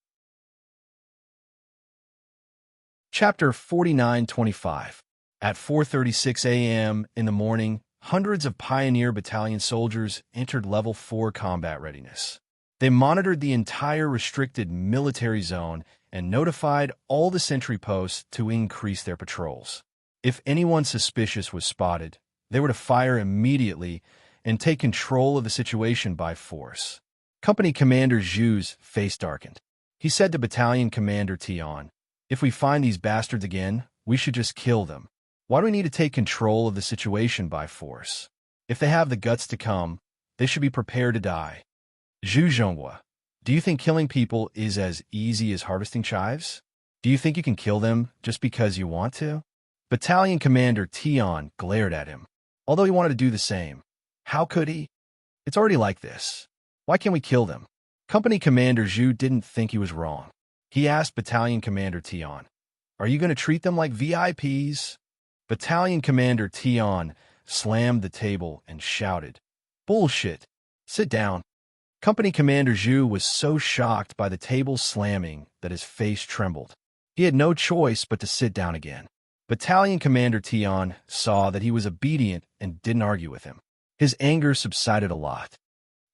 Chapter 49-25. At 4:36 a.m. in the morning, hundreds of Pioneer Battalion soldiers entered Level 4 combat readiness. They monitored the entire restricted military zone and notified all the sentry posts to increase their patrols. If anyone suspicious was spotted, they were to fire immediately and take control of the situation by force. Company Commander Zhu's face darkened. He said to Battalion Commander Tian, "If we find these bastards again, we should just kill them. Why do we need to take control of the situation by force? If they have the guts to come, they should be prepared to die." Zhu Zhonghua, do you think killing people is as easy as harvesting chives? Do you think you can kill them just because you want to? Battalion Commander Tian glared at him. Although he wanted to do the same. How could he? It's already like this. Why can't we kill them? Company Commander Zhu didn't think he was wrong. He asked Battalion Commander Tian, "Are you going to treat them like VIPs?" Battalion Commander Tian slammed the table and shouted, "Bullshit! Sit down." Company Commander Zhu was so shocked by the table slamming that his face trembled. He had no choice but to sit down again. Battalion Commander Tian saw that he was obedient and didn't argue with him. His anger subsided a lot.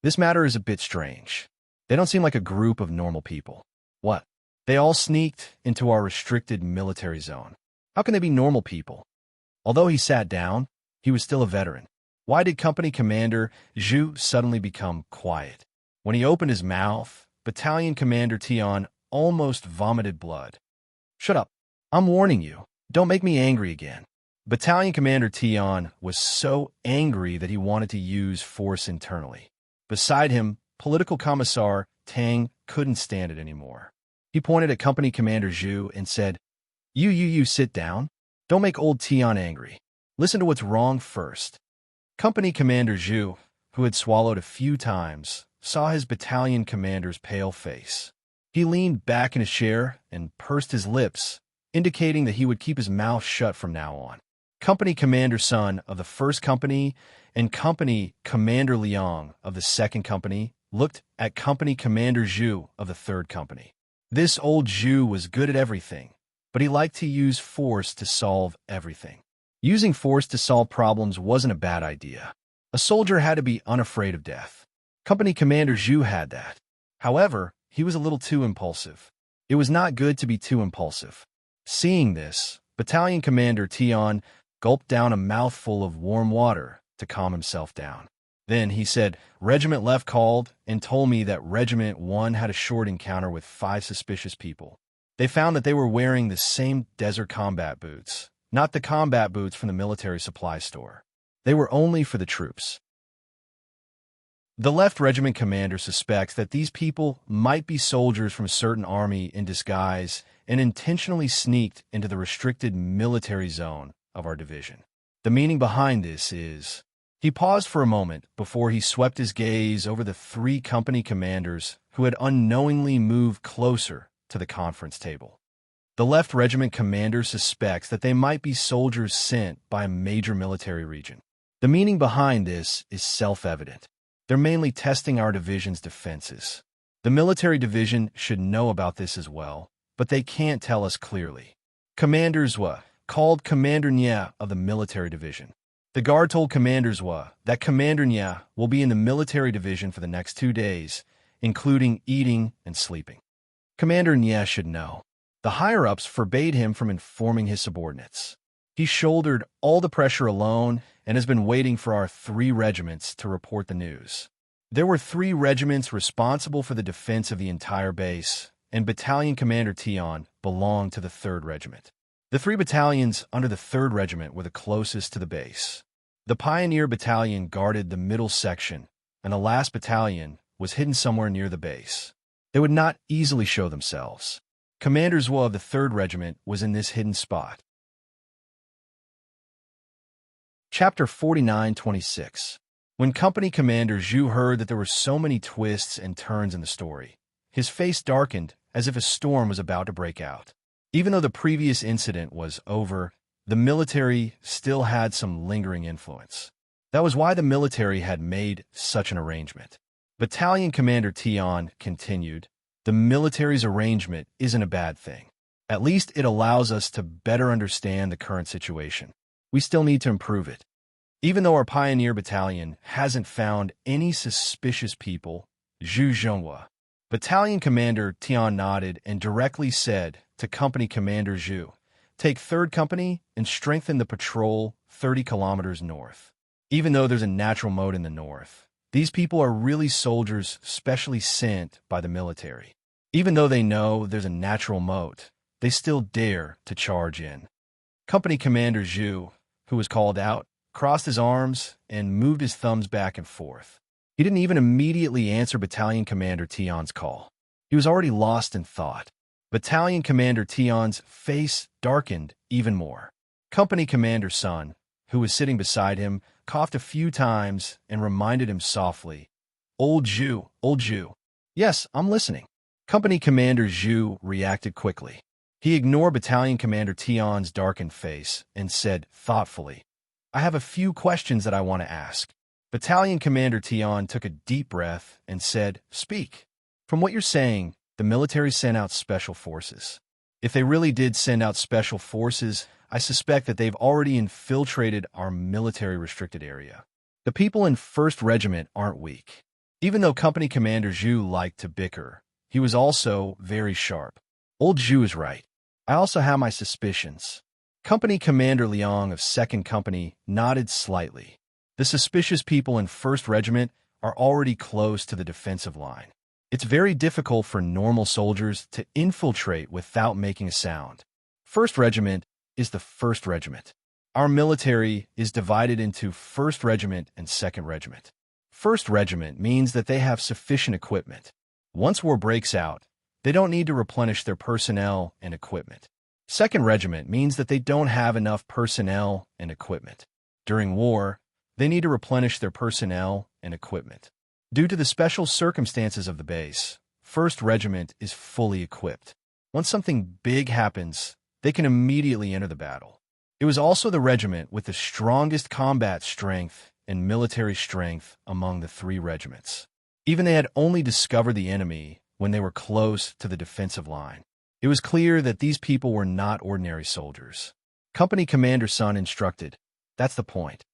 This matter is a bit strange. They don't seem like a group of normal people. What? They all sneaked into our restricted military zone. How can they be normal people? Although he sat down, he was still a veteran. Why did Company Commander Zhu suddenly become quiet? When he opened his mouth, Battalion Commander Tian almost vomited blood. "Shut up. I'm warning you. Don't make me angry again." Battalion Commander Tian was so angry that he wanted to use force internally. Beside him, Political Commissar Tang couldn't stand it anymore. He pointed at Company Commander Zhu and said, You sit down. Don't make old Tian angry. Listen to what's wrong first." Company Commander Zhu, who had swallowed a few times, saw his battalion commander's pale face. He leaned back in his chair and pursed his lips, indicating that he would keep his mouth shut from now on. Company Commander Sun of the 1st Company and Company Commander Liang of the 2nd Company looked at Company Commander Zhu of the 3rd Company. This old Zhu was good at everything, but he liked to use force to solve everything. Using force to solve problems wasn't a bad idea. A soldier had to be unafraid of death. Company Commander Zhu had that. However, he was a little too impulsive. It was not good to be too impulsive. Seeing this, Battalion Commander Tian gulped down a mouthful of warm water to calm himself down. Then he said, Regiment Left called and told me that Regiment 1 had a short encounter with 5 suspicious people. They found that they were wearing the same desert combat boots, not the combat boots from the military supply store. They were only for the troops. The Left Regiment commander suspects that these people might be soldiers from a certain army in disguise and intentionally sneaked into the restricted military zone of our division. The meaning behind this is... He paused for a moment before he swept his gaze over the 3 company commanders who had unknowingly moved closer to the conference table. The Left Regiment commander suspects that they might be soldiers sent by a major military region. The meaning behind this is self-evident. They're mainly testing our division's defenses. The military division should know about this as well, but they can't tell us clearly. Commander Zhua called Commander Nya of the military division. The guard told Commander Zhua that Commander Nya will be in the military division for the next 2 days, including eating and sleeping. Commander Nya should know. The higher-ups forbade him from informing his subordinates. He shouldered all the pressure alone and has been waiting for our 3 regiments to report the news. There were 3 regiments responsible for the defense of the entire base, and Battalion Commander Tian belonged to the 3rd Regiment. The 3 battalions under the 3rd Regiment were the closest to the base. The Pioneer Battalion guarded the middle section, and the last battalion was hidden somewhere near the base. They would not easily show themselves. Commander Zhua of the 3rd Regiment was in this hidden spot. Chapter 49-26. When Company Commander Zhu heard that there were so many twists and turns in the story, his face darkened as if a storm was about to break out. Even though the previous incident was over, the military still had some lingering influence. That was why the military had made such an arrangement. Battalion Commander Tian continued, the military's arrangement isn't a bad thing. At least it allows us to better understand the current situation. We still need to improve it. Even though our Pioneer Battalion hasn't found any suspicious people, Zhu Zhonghua. Battalion Commander Tian nodded and directly said to Company Commander Zhu, take 3rd Company and strengthen the patrol 30 kilometers north. Even though there's a natural moat in the north, these people are really soldiers specially sent by the military. Even though they know there's a natural moat, they still dare to charge in. Company Commander Zhu, who was called out, crossed his arms and moved his thumbs back and forth. He didn't even immediately answer Battalion Commander Tian's call. He was already lost in thought. Battalion Commander Tian's face darkened even more. Company Commander Sun, who was sitting beside him, coughed a few times and reminded him softly, Old Zhu, old Zhu. Yes, I'm listening. Company Commander Zhu reacted quickly. He ignored Battalion Commander Tian's darkened face and said thoughtfully, I have a few questions that I want to ask. Battalion Commander Tian took a deep breath and said, speak. From what you're saying, the military sent out special forces. If they really did send out special forces, I suspect that they've already infiltrated our military restricted area. The people in 1st Regiment aren't weak. Even though Company Commander Zhu liked to bicker, he was also very sharp. Old Zhu is right. I also have my suspicions. Company Commander Liang of 2nd Company nodded slightly. The suspicious people in 1st Regiment are already close to the defensive line. It's very difficult for normal soldiers to infiltrate without making a sound. 1st Regiment is the 1st Regiment. Our military is divided into 1st Regiment and 2nd Regiment. 1st Regiment means that they have sufficient equipment. Once war breaks out, they don't need to replenish their personnel and equipment. 2nd Regiment means that they don't have enough personnel and equipment. During war, they need to replenish their personnel and equipment. Due to the special circumstances of the base, 1st Regiment is fully equipped. Once something big happens, they can immediately enter the battle. It was also the regiment with the strongest combat strength and military strength among the 3 regiments. Even they had only discovered the enemy when they were close to the defensive line. It was clear that these people were not ordinary soldiers. Company Commander Sun instructed. That's the point.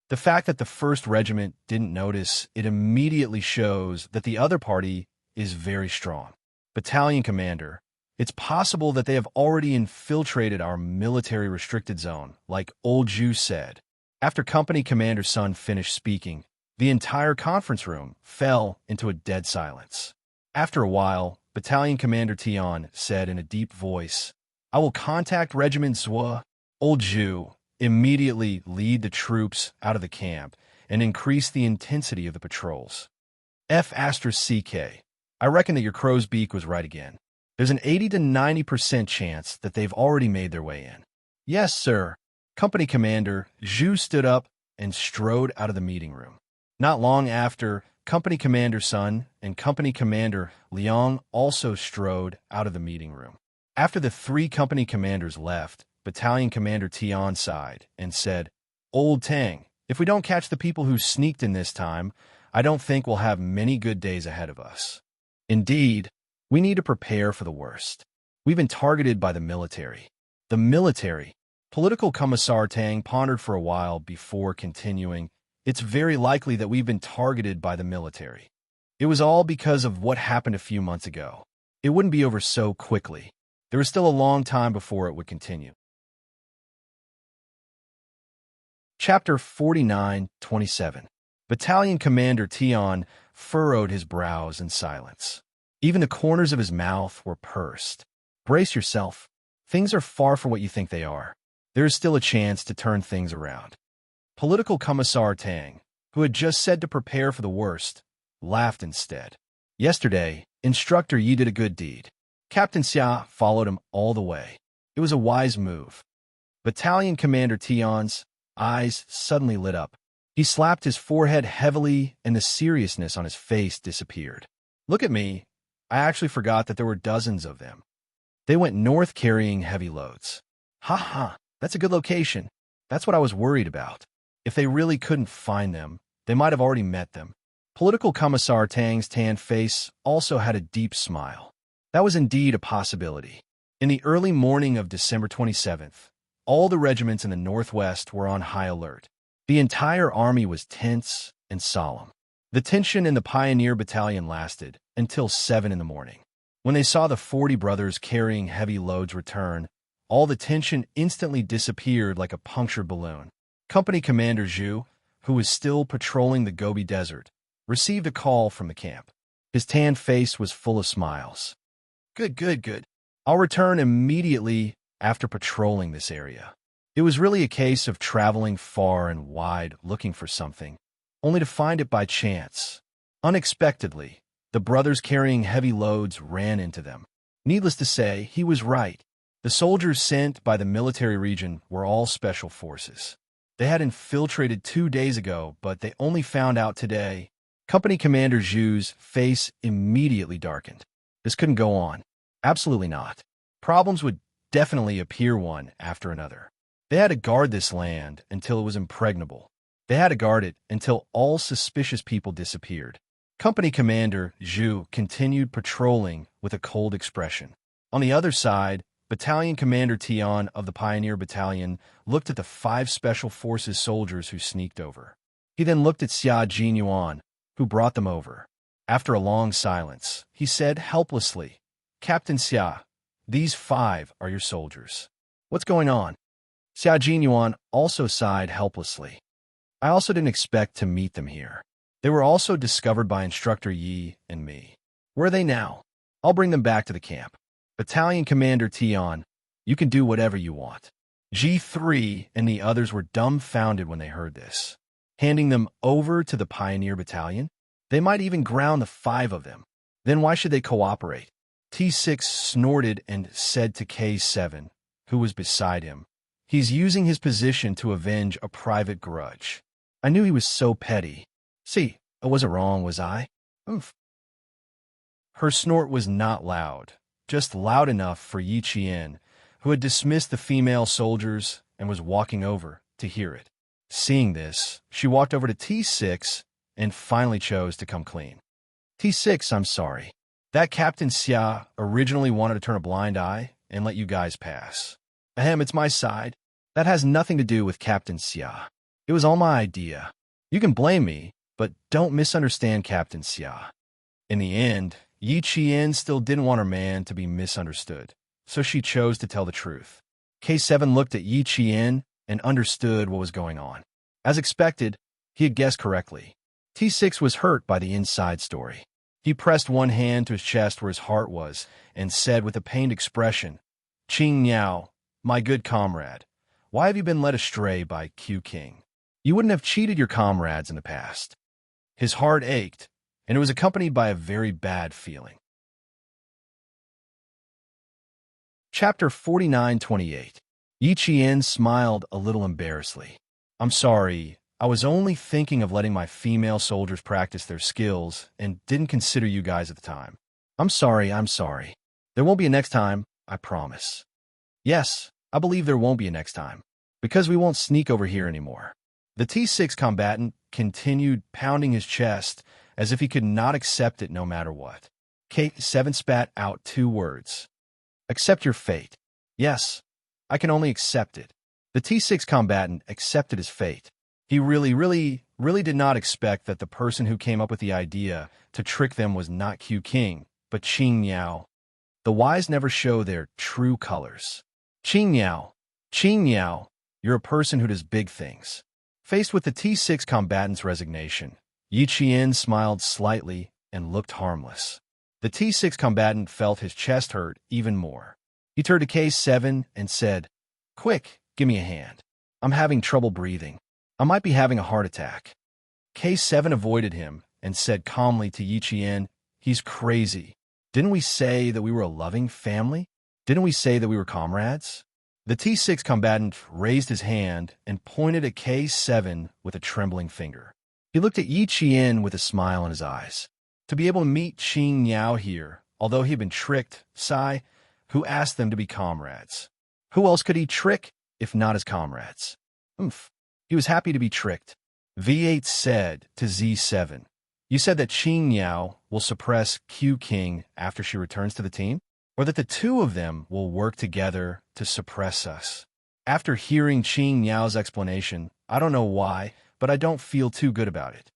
The fact that the 1st Regiment didn't notice it immediately shows that the other party is very strong. Battalion Commander, it's possible that they have already infiltrated our military restricted zone, like Old Jew said. After Company Commander Sun finished speaking, the entire conference room fell into a dead silence. After a while, Battalion Commander Tian said in a deep voice, I will contact Regiment Zhua. Old Jew, immediately lead the troops out of the camp and increase the intensity of the patrols. F*CK, I reckon that your crow's beak was right again. There's an 80 to 90% chance that they've already made their way in. Yes, sir. Company Commander Zhu stood up and strode out of the meeting room. Not long after, Company Commander Sun and Company Commander Liang also strode out of the meeting room. After the 3 company commanders left, Battalion Commander Tian sighed and said, Old Tang, if we don't catch the people who sneaked in this time, I don't think we'll have many good days ahead of us. Indeed, we need to prepare for the worst. We've been targeted by the military. The military? Political Commissar Tang pondered for a while before continuing, It's very likely that we've been targeted by the military. It was all because of what happened a few months ago. It wouldn't be over so quickly. There was still a long time before it would continue. Chapter 49-27. Battalion Commander Tian furrowed his brows in silence. Even the corners of his mouth were pursed. Brace yourself. Things are far from what you think they are. There is still a chance to turn things around. Political Commissar Tang, who had just said to prepare for the worst, laughed instead. Yesterday, Instructor Yi did a good deed. Captain Xia followed him all the way. It was a wise move. Battalion Commander Tian's eyes suddenly lit up. He slapped his forehead heavily, and the seriousness on his face disappeared. Look at me. I actually forgot that there were dozens of them. They went north carrying heavy loads. Ha ha, that's a good location. That's what I was worried about. If they really couldn't find them, they might have already met them. Political Commissar Tang's tanned face also had a deep smile. That was indeed a possibility. In the early morning of December 27th, all the regiments in the Northwest were on high alert. The entire army was tense and solemn. The tension in the Pioneer Battalion lasted until 7 in the morning. When they saw the 40 brothers carrying heavy loads return, all the tension instantly disappeared like a punctured balloon. Company Commander Zhu, who was still patrolling the Gobi Desert, received a call from the camp. His tanned face was full of smiles. Good. I'll return immediately after patrolling this area. It was really a case of traveling far and wide looking for something, only to find it by chance. Unexpectedly, the brothers carrying heavy loads ran into them. Needless to say, he was right. The soldiers sent by the military region were all special forces. They had infiltrated 2 days ago, but they only found out today. Company Commander Zhu's face immediately darkened. This couldn't go on. Absolutely not. Problems would definitely appear one after another. They had to guard this land until it was impregnable. They had to guard it until all suspicious people disappeared. Company Commander Zhu continued patrolling with a cold expression. On the other side, Battalion Commander Tian of the Pioneer Battalion looked at the 5 Special Forces soldiers who sneaked over. He then looked at Xia Jinyuan, who brought them over. After a long silence, he said helplessly, Captain Xia, these 5 are your soldiers. What's going on? Xia Jinyuan also sighed helplessly. I also didn't expect to meet them here. They were also discovered by Instructor Yi and me. Where are they now? I'll bring them back to the camp. Battalion Commander Tian, you can do whatever you want. G3 and the others were dumbfounded when they heard this. Handing them over to the Pioneer Battalion? They might even ground the 5 of them. Then why should they cooperate? T6 snorted and said to K7, who was beside him, he's using his position to avenge a private grudge. I knew he was so petty. See, I wasn't wrong, was I? Oomph. Her snort was not loud, just loud enough for Yi Qian, who had dismissed the female soldiers and was walking over to hear it. Seeing this, she walked over to T6 and finally chose to come clean. T6, I'm sorry. That Captain Xia originally wanted to turn a blind eye and let you guys pass. Ahem, it's my side. That has nothing to do with Captain Xia. It was all my idea. You can blame me, but don't misunderstand Captain Xia. In the end, Yi Qian still didn't want her man to be misunderstood, so she chose to tell the truth. K7 looked at Yi Qian and understood what was going on. As expected, he had guessed correctly. T6 was hurt by the inside story. He pressed one hand to his chest where his heart was and said with a pained expression, "Qing Niao, my good comrade, why have you been led astray by Q King? You wouldn't have cheated your comrades in the past." His heart ached, and it was accompanied by a very bad feeling. Chapter 49-28. Yi Qian smiled a little embarrassedly. "I'm sorry, I was only thinking of letting my female soldiers practice their skills and didn't consider you guys at the time. I'm sorry. There won't be a next time, I promise." "Yes, I believe there won't be a next time, because we won't sneak over here anymore." The T6 combatant continued pounding his chest as if he could not accept it no matter what. K7 spat out 2 words. "Accept your fate." "Yes, I can only accept it." The T6 combatant accepted his fate. He really did not expect that the person who came up with the idea to trick them was not Q King, but Qing Niao. The wise never show their true colors. Qing Niao, you're a person who does big things. Faced with the T6 combatant's resignation, Yi Qian smiled slightly and looked harmless. The T6 combatant felt his chest hurt even more. He turned to K7 and said, "Quick, give me a hand. I'm having trouble breathing. I might be having a heart attack." K7 avoided him and said calmly to Yi Qian, "He's crazy. Didn't we say that we were a loving family? Didn't we say that we were comrades?" The T6 combatant raised his hand and pointed at K7 with a trembling finger. He looked at Yi Qian with a smile in his eyes. To be able to meet Qing Niao here, although he had been tricked, who asked them to be comrades. Who else could he trick if not his comrades? He was happy to be tricked. V8 said to Z7, "You said that Qing Niao will suppress Q King after she returns to the team? Or that the two of them will work together to suppress us?" After hearing Qing Niao's explanation, I don't know why, but I don't feel too good about it.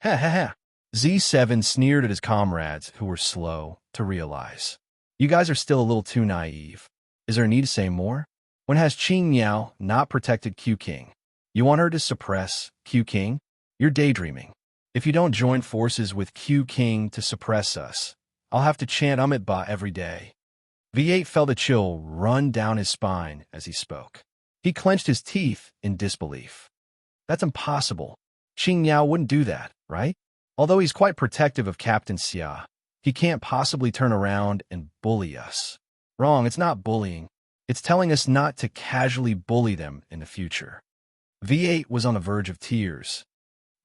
Ha ha ha. Z7 sneered at his comrades, who were slow to realize. "You guys are still a little too naive. Is there a need to say more? When has Qing Niao not protected Q King? You want her to suppress Q King? You're daydreaming. If you don't join forces with Q King to suppress us, I'll have to chant Ba every day." V8 felt a chill run down his spine as he spoke. He clenched his teeth in disbelief. That's impossible. Qing Niao wouldn't do that, right? Although he's quite protective of Captain Xia, he can't possibly turn around and bully us. Wrong, it's not bullying. It's telling us not to casually bully them in the future. V8 was on the verge of tears.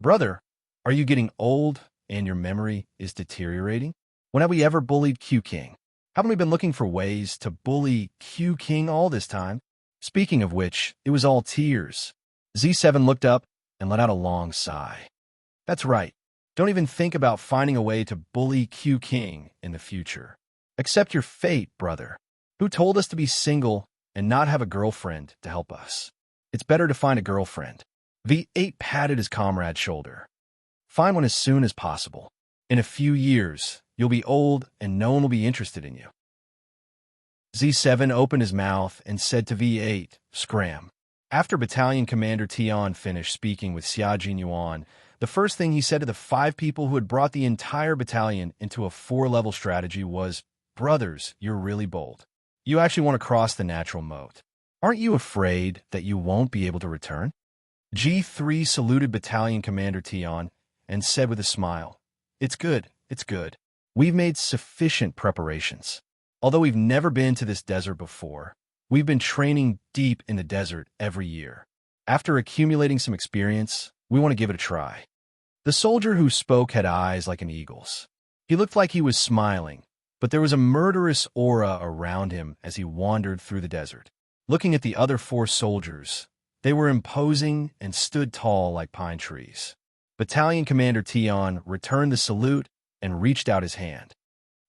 "Brother, are you getting old and your memory is deteriorating? When have we ever bullied Q King? Haven't we been looking for ways to bully Q King all this time?" Speaking of which, it was all tears. Z7 looked up and let out a long sigh. "That's right. Don't even think about finding a way to bully Q King in the future. Accept your fate, brother. Who told us to be single and not have a girlfriend to help us? It's better to find a girlfriend." V8 patted his comrade's shoulder. "Find one as soon as possible. In a few years, you'll be old and no one will be interested in you." Z7 opened his mouth and said to V8, "Scram." After Battalion Commander Tian finished speaking with Xia Jinyuan, the first thing he said to the 5 people who had brought the entire battalion into a 4-level strategy was, "Brothers, you're really bold. You actually want to cross the natural moat. Aren't you afraid that you won't be able to return?" G3 saluted Battalion Commander Tian and said with a smile, It's good. We've made sufficient preparations. Although we've never been to this desert before, we've been training deep in the desert every year. After accumulating some experience, we want to give it a try." The soldier who spoke had eyes like an eagle's. He looked like he was smiling, but there was a murderous aura around him as he wandered through the desert. Looking at the other 4 soldiers, they were imposing and stood tall like pine trees. Battalion Commander Tian returned the salute and reached out his hand.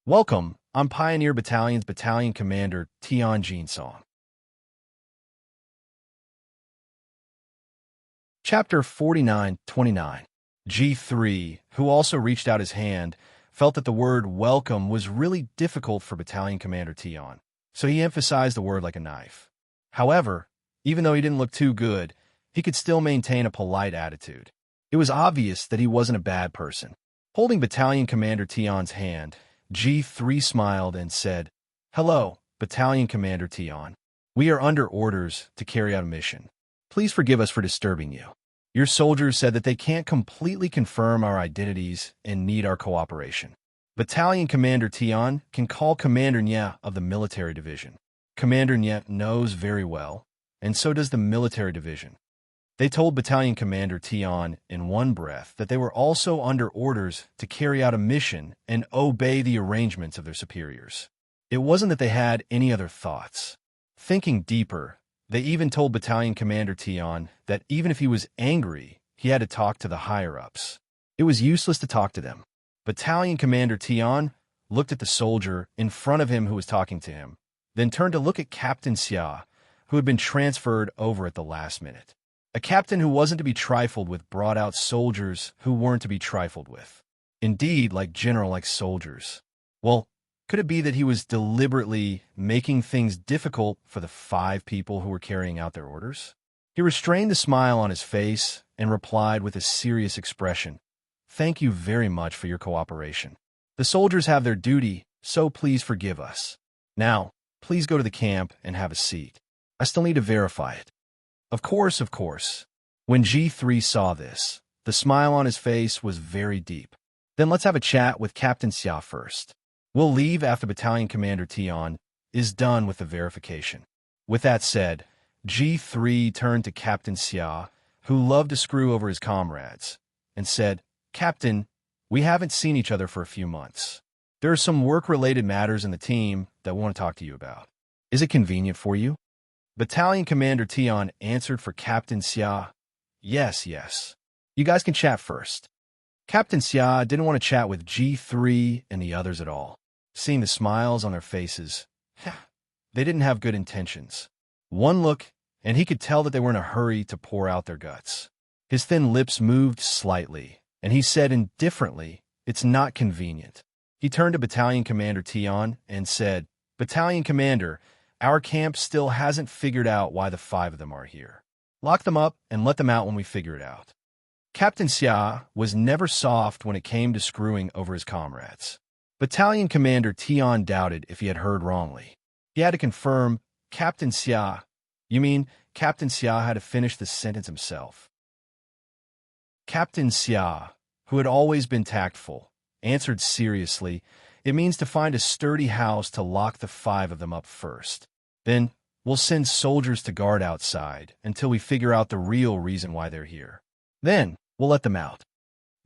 "Welcome, I'm Pioneer Battalion's Battalion Commander Tian Jinsong." Chapter 49-29. G3, who also reached out his hand, felt that the word welcome was really difficult for Battalion Commander Tion, so he emphasized the word like a knife. However, even though he didn't look too good, he could still maintain a polite attitude. It was obvious that he wasn't a bad person. Holding Battalion Commander Tion's hand, G3 smiled and said, "Hello, Battalion Commander Tion. We are under orders to carry out a mission. Please forgive us for disturbing you. Your soldiers said that they can't completely confirm our identities and need our cooperation. Battalion Commander Tion can call Commander Nye of the Military Division. Commander Nye knows very well, and so does the Military Division." They told Battalion Commander Tion in one breath that they were also under orders to carry out a mission and obey the arrangements of their superiors. It wasn't that they had any other thoughts. Thinking deeper, they even told Battalion Commander Tion that even if he was angry, he had to talk to the higher-ups. It was useless to talk to them. Battalion Commander Tion looked at the soldier in front of him who was talking to him, then turned to look at Captain Xia, who had been transferred over at the last minute. A captain who wasn't to be trifled with brought out soldiers who weren't to be trifled with. Indeed, like soldiers. Well, could it be that he was deliberately making things difficult for the 5 people who were carrying out their orders? He restrained the smile on his face and replied with a serious expression, "Thank you very much for your cooperation. The soldiers have their duty, so please forgive us. Now, please go to the camp and have a seat. I still need to verify it." Of course. When G3 saw this, the smile on his face was very deep. "Then let's have a chat with Captain Xia first. We'll leave after Battalion Commander Tion is done with the verification." With that said, G3 turned to Captain Xia, who loved to screw over his comrades, and said, "Captain, we haven't seen each other for a few months. There are some work-related matters in the team that we want to talk to you about. Is it convenient for you?" Battalion Commander Tion answered for Captain Xia, Yes. You guys can chat first." Captain Xia didn't want to chat with G3 and the others at all. Seeing the smiles on their faces, they didn't have good intentions. One look, and he could tell that they were in a hurry to pour out their guts. His thin lips moved slightly, and he said indifferently, "It's not convenient." He turned to Battalion Commander Tion and said, "Battalion Commander, our camp still hasn't figured out why the 5 of them are here. Lock them up and let them out when we figure it out." Captain Xia was never soft when it came to screwing over his comrades. Battalion Commander Tion doubted if he had heard wrongly. He had to confirm, "Captain Xia, you mean Captain Xia had to finish the sentence himself?" Captain Xia, who had always been tactful, answered seriously, "It means to find a sturdy house to lock the 5 of them up first. Then we'll send soldiers to guard outside until we figure out the real reason why they're here. Then we'll let them out."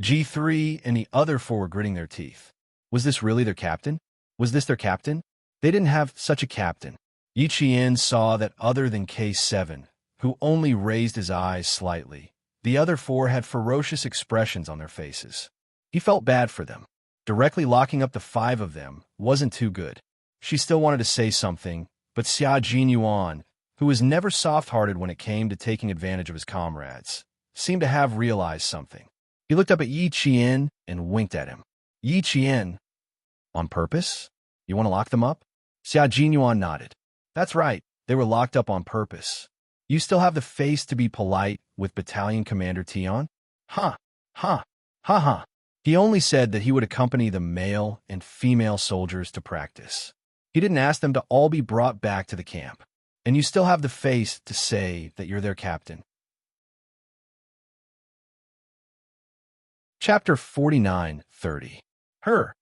G3 and the other 4 were gritting their teeth. Was this really their captain? Was this their captain? They didn't have such a captain. Yi Qian saw that other than K7, who only raised his eyes slightly, the other 4 had ferocious expressions on their faces. He felt bad for them. Directly locking up the 5 of them wasn't too good. She still wanted to say something, but Xia Jinyuan, who was never soft-hearted when it came to taking advantage of his comrades, seemed to have realized something. He looked up at Yi Qian and winked at him. "Yi Qian, on purpose? You want to lock them up?" Xia Jinyuan nodded. "That's right, they were locked up on purpose. You still have the face to be polite with Battalion Commander Tion?" Ha. He only said that he would accompany the male and female soldiers to practice. He didn't ask them to all be brought back to the camp. And you still have the face to say that you're their captain. Chapter 49-30. Her.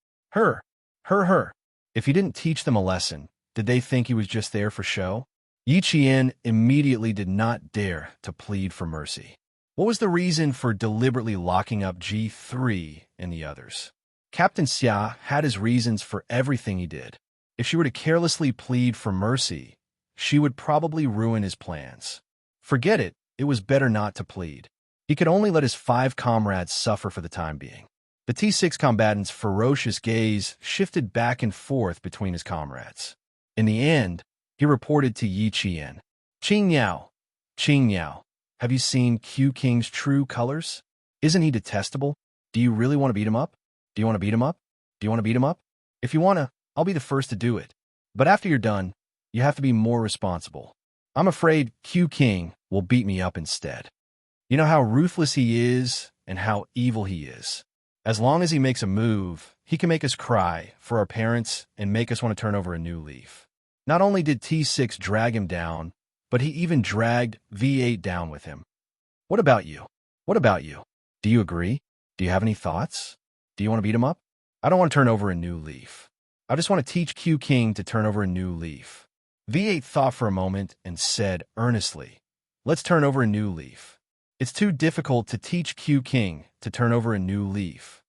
If he didn't teach them a lesson, did they think he was just there for show? Yi Qian immediately did not dare to plead for mercy. What was the reason for deliberately locking up G3 and the others? Captain Xia had his reasons for everything he did. If she were to carelessly plead for mercy, she would probably ruin his plans. Forget it, it was better not to plead. He could only let his 5 comrades suffer for the time being. The T6 combatant's ferocious gaze shifted back and forth between his comrades. In the end, he reported to Yi Qian, Qing Yao, Have you seen Q King's true colors? Isn't he detestable? Do you really want to beat him up? Do you want to beat him up? Do you want to beat him up? If you want to, I'll be the first to do it. But after you're done, you have to be more responsible. I'm afraid Q King will beat me up instead. You know how ruthless he is and how evil he is. As long as he makes a move, he can make us cry for our parents and make us want to turn over a new leaf. Not only did T6 drag him down, but he even dragged V8 down with him. What about you? What about you? Do you agree? Do you have any thoughts? Do you want to beat him up? I don't want to turn over a new leaf. I just want to teach Q King to turn over a new leaf. V8 thought for a moment and said earnestly, "Let's turn over a new leaf." It's too difficult to teach Q King to turn over a new leaf.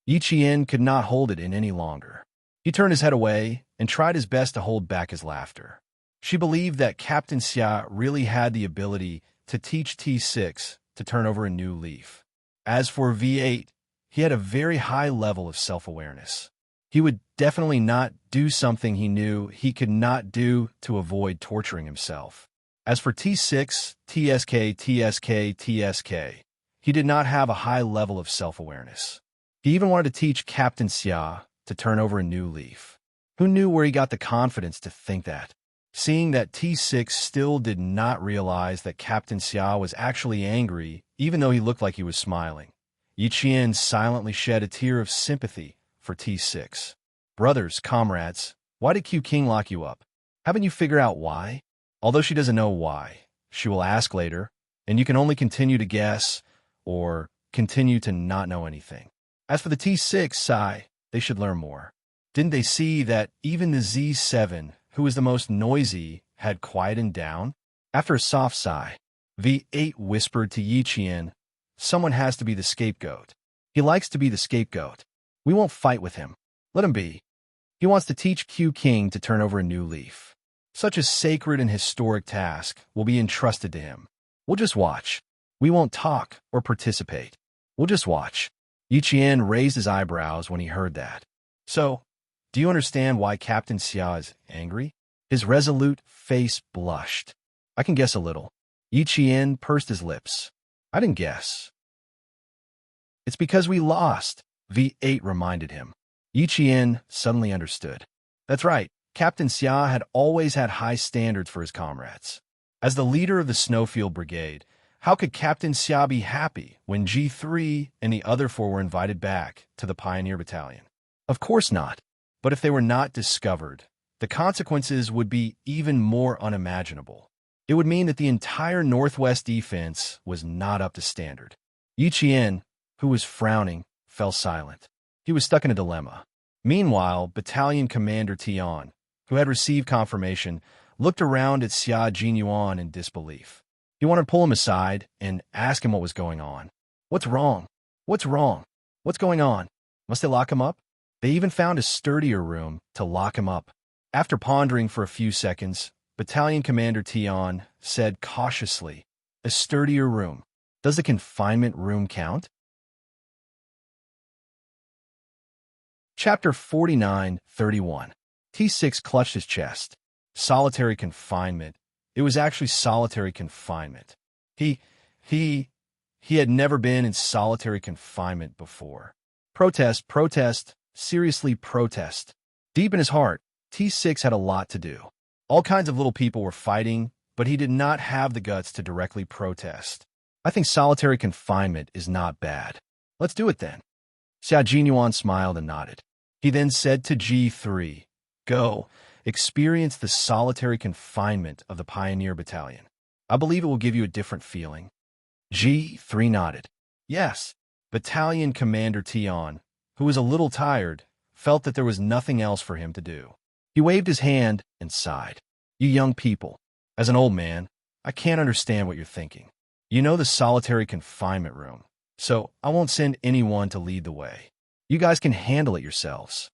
Yichien could not hold it in any longer. He turned his head away and tried his best to hold back his laughter. She believed that Captain Xia really had the ability to teach T6 to turn over a new leaf. As for V8, he had a very high level of self-awareness. He would definitely not do something he knew he could not do to avoid torturing himself. As for T6, TSK, he did not have a high level of self-awareness. He even wanted to teach Captain Xia to turn over a new leaf. Who knew where he got the confidence to think that? Seeing that T6 still did not realize that Captain Xia was actually angry, even though he looked like he was smiling, Yichien silently shed a tear of sympathy for T6. Brothers, comrades, why did Q King lock you up? Haven't you figured out why? Although she doesn't know why, she will ask later, and you can only continue to guess or continue to not know anything. As for the T6 Psy, they should learn more. Didn't they see that even the Z7, who was the most noisy, had quietened down? After a soft sigh, V8 whispered to Yichien, "Someone has to be the scapegoat. He likes to be the scapegoat. We won't fight with him. Let him be. He wants to teach Q King to turn over a new leaf. Such a sacred and historic task will be entrusted to him. We'll just watch. We won't talk or participate. We'll just watch." Yichien raised his eyebrows when he heard that. So, do you understand why Captain Xia is angry? His resolute face blushed. I can guess a little. Yichien pursed his lips. I didn't guess. It's because we lost, V8 reminded him. Yichien suddenly understood. That's right. Captain Xia had always had high standards for his comrades. As the leader of the Snowfield Brigade, how could Captain Xia be happy when G3 and the other four were invited back to the Pioneer Battalion? Of course not. But if they were not discovered, the consequences would be even more unimaginable. It would mean that the entire Northwest defense was not up to standard. Yichien, who was frowning, fell silent. He was stuck in a dilemma. Meanwhile, Battalion Commander Tian, who had received confirmation, looked around at Xia Jinyuan in disbelief. He wanted to pull him aside and ask him what was going on. What's wrong? What's wrong? What's going on? Must they lock him up? They even found a sturdier room to lock him up. After pondering for a few seconds, Battalion Commander Tian said cautiously, "A sturdier room. Does the confinement room count?" Chapter 49:31. T6 clutched his chest. Solitary confinement. It was actually solitary confinement. He had never been in solitary confinement before. Protest, seriously protest. Deep in his heart, T6 had a lot to do. All kinds of little people were fighting, but he did not have the guts to directly protest. I think solitary confinement is not bad. Let's do it then. Xia Jinyuan smiled and nodded. He then said to G3, "Go, experience the solitary confinement of the Pioneer Battalion. I believe it will give you a different feeling." G3 nodded. Yes. Battalion Commander Tian, who was a little tired, felt that there was nothing else for him to do. He waved his hand and sighed. "You young people, as an old man, I can't understand what you're thinking. You know the solitary confinement room, so I won't send anyone to lead the way. You guys can handle it yourselves."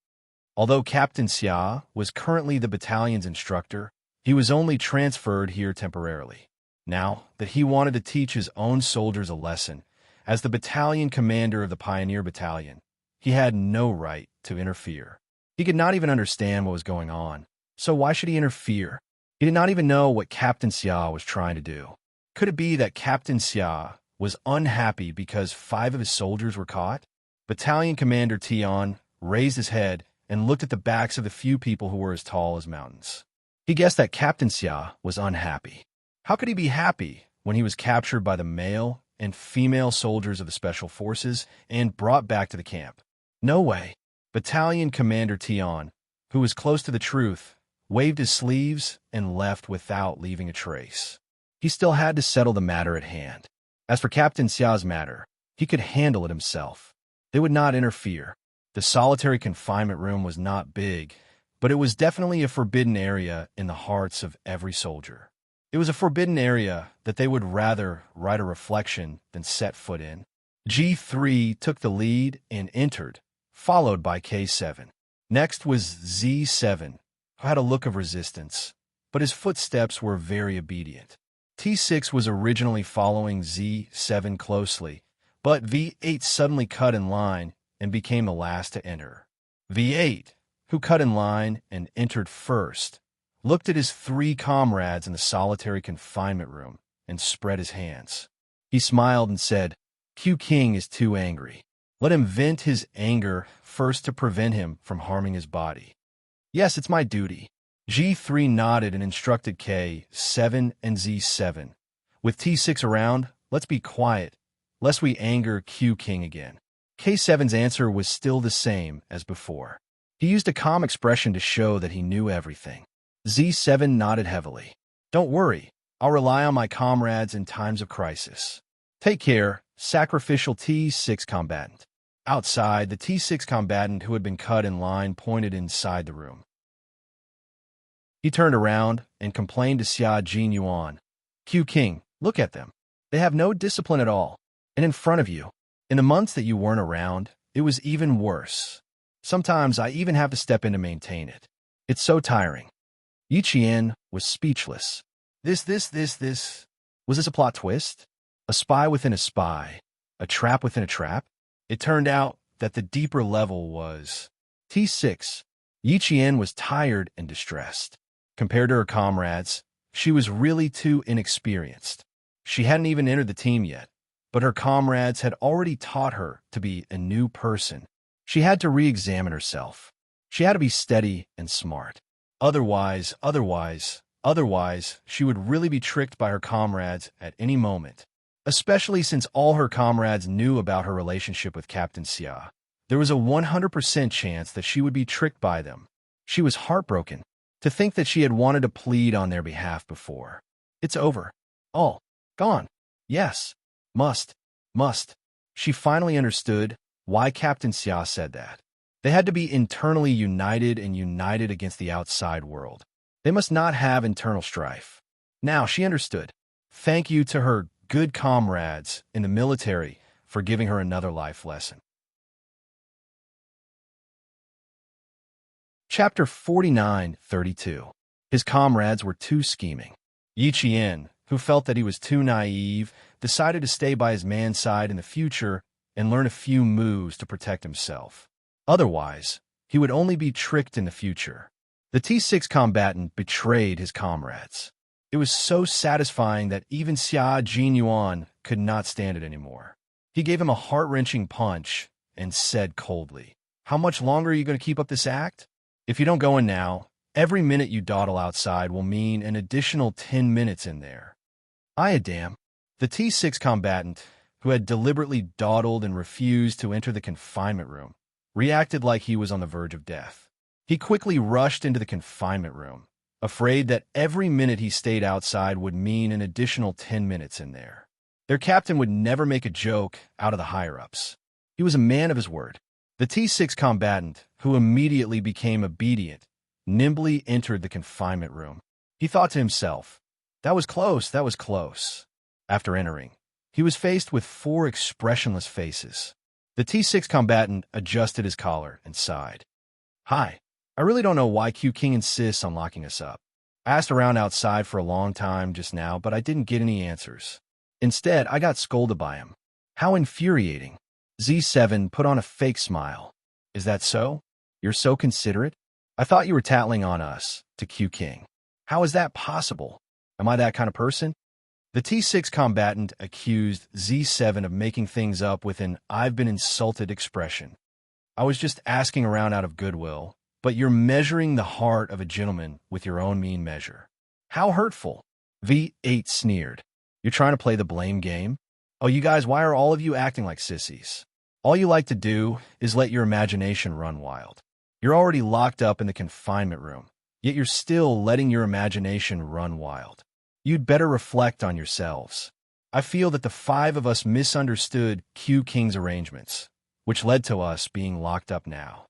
Although Captain Xia was currently the battalion's instructor, he was only transferred here temporarily. Now that he wanted to teach his own soldiers a lesson, as the battalion commander of the Pioneer Battalion, he had no right to interfere. He could not even understand what was going on, so why should he interfere? He did not even know what Captain Xia was trying to do. Could it be that Captain Xia was unhappy because 5 of his soldiers were caught? Battalion Commander Tian raised his head and looked at the backs of the few people who were as tall as mountains. He guessed that Captain Xia was unhappy. How could he be happy when he was captured by the male and female soldiers of the Special Forces and brought back to the camp? No way. Battalion Commander Tian, who was close to the truth, waved his sleeves and left without leaving a trace. He still had to settle the matter at hand. As for Captain Xia's matter, he could handle it himself. They would not interfere. The solitary confinement room was not big, but it was definitely a forbidden area in the hearts of every soldier. It was a forbidden area that they would rather write a reflection than set foot in. G3 took the lead and entered, followed by K7. Next was Z7, who had a look of resistance, but his footsteps were very obedient. T6 was originally following Z7 closely, but V8 suddenly cut in line and became the last to enter. V8, who cut in line and entered first, looked at his 3 comrades in the solitary confinement room and spread his hands. He smiled and said, "Q King is too angry. Let him vent his anger first to prevent him from harming his body." "Yes, it's my duty." G3 nodded and instructed K7 and Z7. "With T6 around, let's be quiet, lest we anger Q King again." K7's answer was still the same as before. He used a calm expression to show that he knew everything. Z7 nodded heavily. "Don't worry, I'll rely on my comrades in times of crisis." "Take care, sacrificial T6 combatant." Outside, the T6 combatant who had been cut in line pointed inside the room. He turned around and complained to Xia Jinyuan. "Q King, look at them. They have no discipline at all. And in front of you, in the months that you weren't around, it was even worse. Sometimes I even have to step in to maintain it. It's so tiring." Yi Qian was speechless. Was this a plot twist? A spy within a spy? A trap within a trap? It turned out that the deeper level was T6. Yi Qian was tired and distressed. Compared to her comrades, she was really too inexperienced. She hadn't even entered the team yet, but her comrades had already taught her to be a new person. She had to re-examine herself. She had to be steady and smart. Otherwise, she would really be tricked by her comrades at any moment, especially since all her comrades knew about her relationship with Captain Xia. There was a 100% chance that she would be tricked by them. She was heartbroken to think that she had wanted to plead on their behalf before. It's over. All. Gone. Yes. Must. She finally understood why Captain Xia said that. They had to be internally united and united against the outside world. They must not have internal strife. Now she understood. Thank you to her good comrades in the military for giving her another life lesson. Chapter 49-32. His comrades were too scheming. Yi Qian, who felt that he was too naive, decided to stay by his man's side in the future and learn a few moves to protect himself. Otherwise, he would only be tricked in the future. The T6 combatant betrayed his comrades. It was so satisfying that even Xia Jinyuan could not stand it anymore. He gave him a heart-wrenching punch and said coldly, "How much longer are you going to keep up this act? If you don't go in now, every minute you dawdle outside will mean an additional 10 minutes in there." Damn. The T6 combatant, who had deliberately dawdled and refused to enter the confinement room, reacted like he was on the verge of death. He quickly rushed into the confinement room, afraid that every minute he stayed outside would mean an additional 10 minutes in there. Their captain would never make a joke out of the higher-ups. He was a man of his word. The T6 combatant, who immediately became obedient, nimbly entered the confinement room. He thought to himself, that was close. After entering, he was faced with 4 expressionless faces. The T6 combatant adjusted his collar and sighed. "Hi, I really don't know why Q King insists on locking us up. I asked around outside for a long time just now, but I didn't get any answers. Instead, I got scolded by him. How infuriating." Z7 put on a fake smile. "Is that so? You're so considerate? I thought you were tattling on us," to Q King. "How is that possible? Am I that kind of person?" The T6 combatant accused Z7 of making things up with an "I've been insulted" expression. "I was just asking around out of goodwill, but you're measuring the heart of a gentleman with your own mean measure. How hurtful." V8 sneered. "You're trying to play the blame game? Oh, you guys, why are all of you acting like sissies? All you like to do is let your imagination run wild. You're already locked up in the confinement room, yet you're still letting your imagination run wild. You'd better reflect on yourselves. I feel that the five of us misunderstood Q King's arrangements, which led to us being locked up now.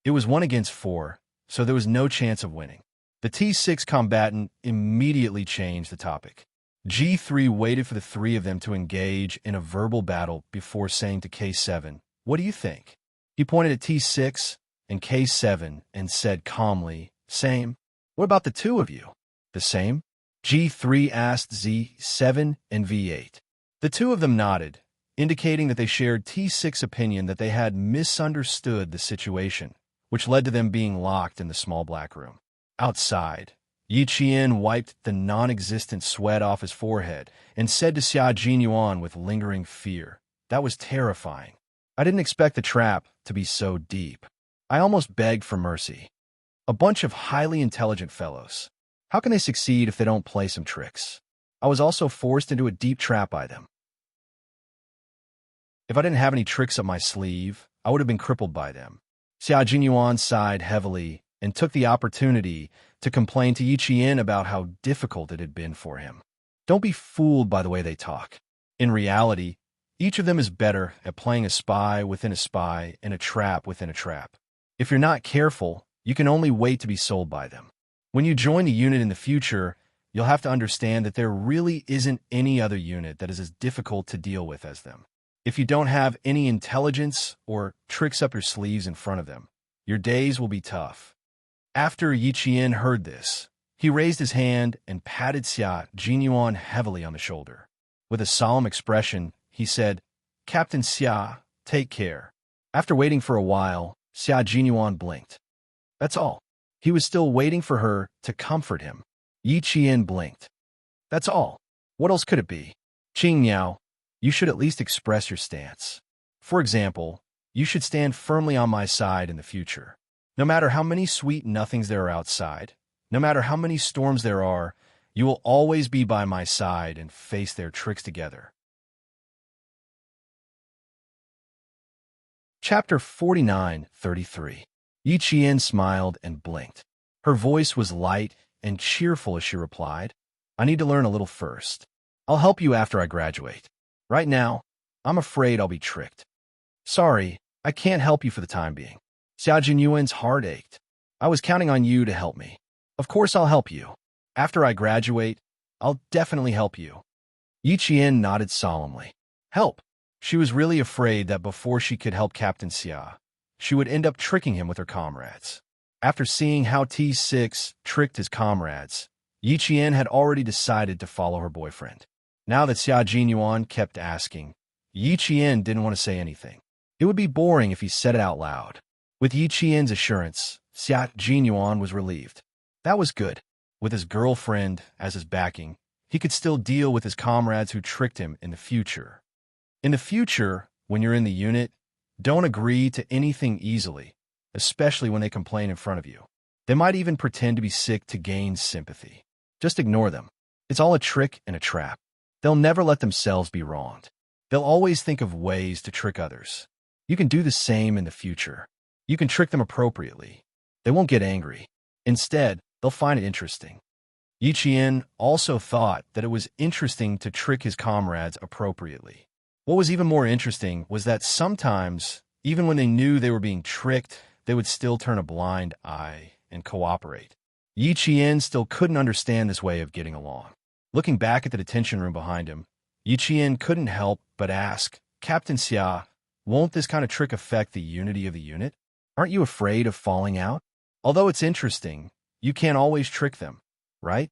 It was 1 against 4, so there was no chance of winning." The T6 combatant immediately changed the topic. G3 waited for the three of them to engage in a verbal battle before saying to K7, "What do you think?" He pointed at T6 and K7 and said calmly, "Same." "What about the two of you?" "The same?" G3 asked Z7 and V8. The two of them nodded, indicating that they shared T6's opinion that they had misunderstood the situation, which led to them being locked in the small black room. Outside, Yi Qian wiped the non-existent sweat off his forehead and said to Xia Jinyuan with lingering fear, "That was terrifying. I didn't expect the trap to be so deep. I almost begged for mercy. A bunch of highly intelligent fellows. How can they succeed if they don't play some tricks? I was also forced into a deep trap by them. If I didn't have any tricks up my sleeve, I would have been crippled by them." Xia Jinyuan sighed heavily and took the opportunity to complain to Yi Qian about how difficult it had been for him. Don't be fooled by the way they talk. In reality, each of them is better at playing a spy within a spy and a trap within a trap. If you're not careful, you can only wait to be sold by them. When you join a unit in the future, you'll have to understand that there really isn't any other unit that is as difficult to deal with as them. If you don't have any intelligence or tricks up your sleeves in front of them, your days will be tough. After Yi Qian heard this, he raised his hand and patted Xia Jinyuan heavily on the shoulder. With a solemn expression, he said, "Captain Xia, take care." After waiting for a while, Xia Jinyuan blinked. That's all. He was still waiting for her to comfort him. Yi Qian blinked. That's all. What else could it be? "Qing Miao, you should at least express your stance. For example, you should stand firmly on my side in the future. No matter how many sweet nothings there are outside, no matter how many storms there are, you will always be by my side and face their tricks together." Chapter 49:33. Yi Qian smiled and blinked. Her voice was light and cheerful as she replied, "I need to learn a little first. I'll help you after I graduate. Right now, I'm afraid I'll be tricked. Sorry, I can't help you for the time being." Xia Jinyuan's heart ached. "I was counting on you to help me. Of course I'll help you. After I graduate, I'll definitely help you." Yi Qian nodded solemnly. Help! She was really afraid that before she could help Captain Xia, she would end up tricking him with her comrades. After seeing how T6 tricked his comrades, Yi Qian had already decided to follow her boyfriend. Now that Xia Jinyuan kept asking, Yi Qian didn't want to say anything. It would be boring if he said it out loud. With Yi Qian's assurance, Xia Jinyuan was relieved. That was good. With his girlfriend as his backing, he could still deal with his comrades who tricked him in the future. In the future, when you're in the unit, don't agree to anything easily, especially when they complain in front of you. They might even pretend to be sick to gain sympathy. Just ignore them. It's all a trick and a trap. They'll never let themselves be wronged. They'll always think of ways to trick others. You can do the same in the future. You can trick them appropriately. They won't get angry. Instead, they'll find it interesting. Yi Qian also thought that it was interesting to trick his comrades appropriately. What was even more interesting was that sometimes, even when they knew they were being tricked, they would still turn a blind eye and cooperate. Yi Qian still couldn't understand this way of getting along. Looking back at the detention room behind him, Yi Qian couldn't help but ask, "Captain Xia, won't this kind of trick affect the unity of the unit? Aren't you afraid of falling out? Although it's interesting, you can't always trick them, right?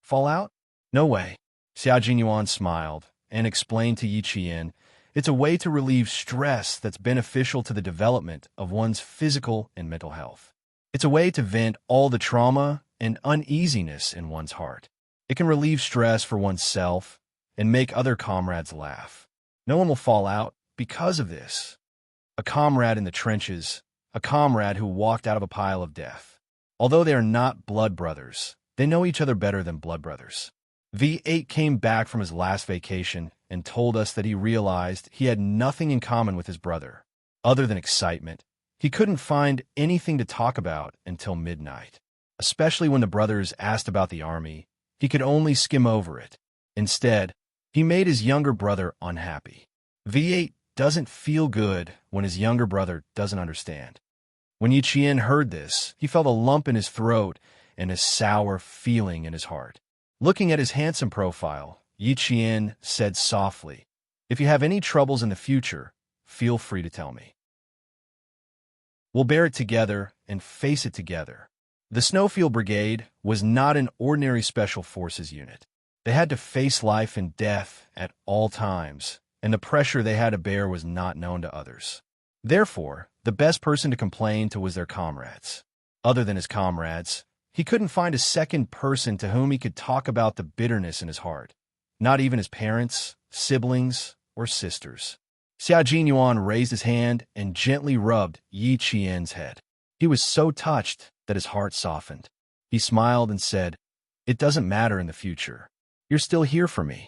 Fall out? No way." Xia Jinyuan smiled and explained to Yi Qian, "It's a way to relieve stress that's beneficial to the development of one's physical and mental health. It's a way to vent all the trauma and uneasiness in one's heart. It can relieve stress for oneself and make other comrades laugh. No one will fall out because of this. A comrade in the trenches, a comrade who walked out of a pile of death. Although they are not blood brothers, they know each other better than blood brothers. V8 came back from his last vacation and told us that he realized he had nothing in common with his brother, other than excitement. He couldn't find anything to talk about until midnight. Especially when the brothers asked about the army, he could only skim over it. Instead, he made his younger brother unhappy. V8 doesn't feel good when his younger brother doesn't understand. When Yichien heard this, he felt a lump in his throat and a sour feeling in his heart. Looking at his handsome profile, Yichien said softly, "If you have any troubles in the future, feel free to tell me. We'll bear it together and face it together." The Snowfield Brigade was not an ordinary special forces unit. They had to face life and death at all times, and the pressure they had to bear was not known to others. Therefore, the best person to complain to was their comrades. Other than his comrades, he couldn't find a second person to whom he could talk about the bitterness in his heart. Not even his parents, siblings, or sisters. Xia Jinyuan raised his hand and gently rubbed Yi Qian's head. He was so touched that his heart softened. He smiled and said, "It doesn't matter in the future. You're still here for me.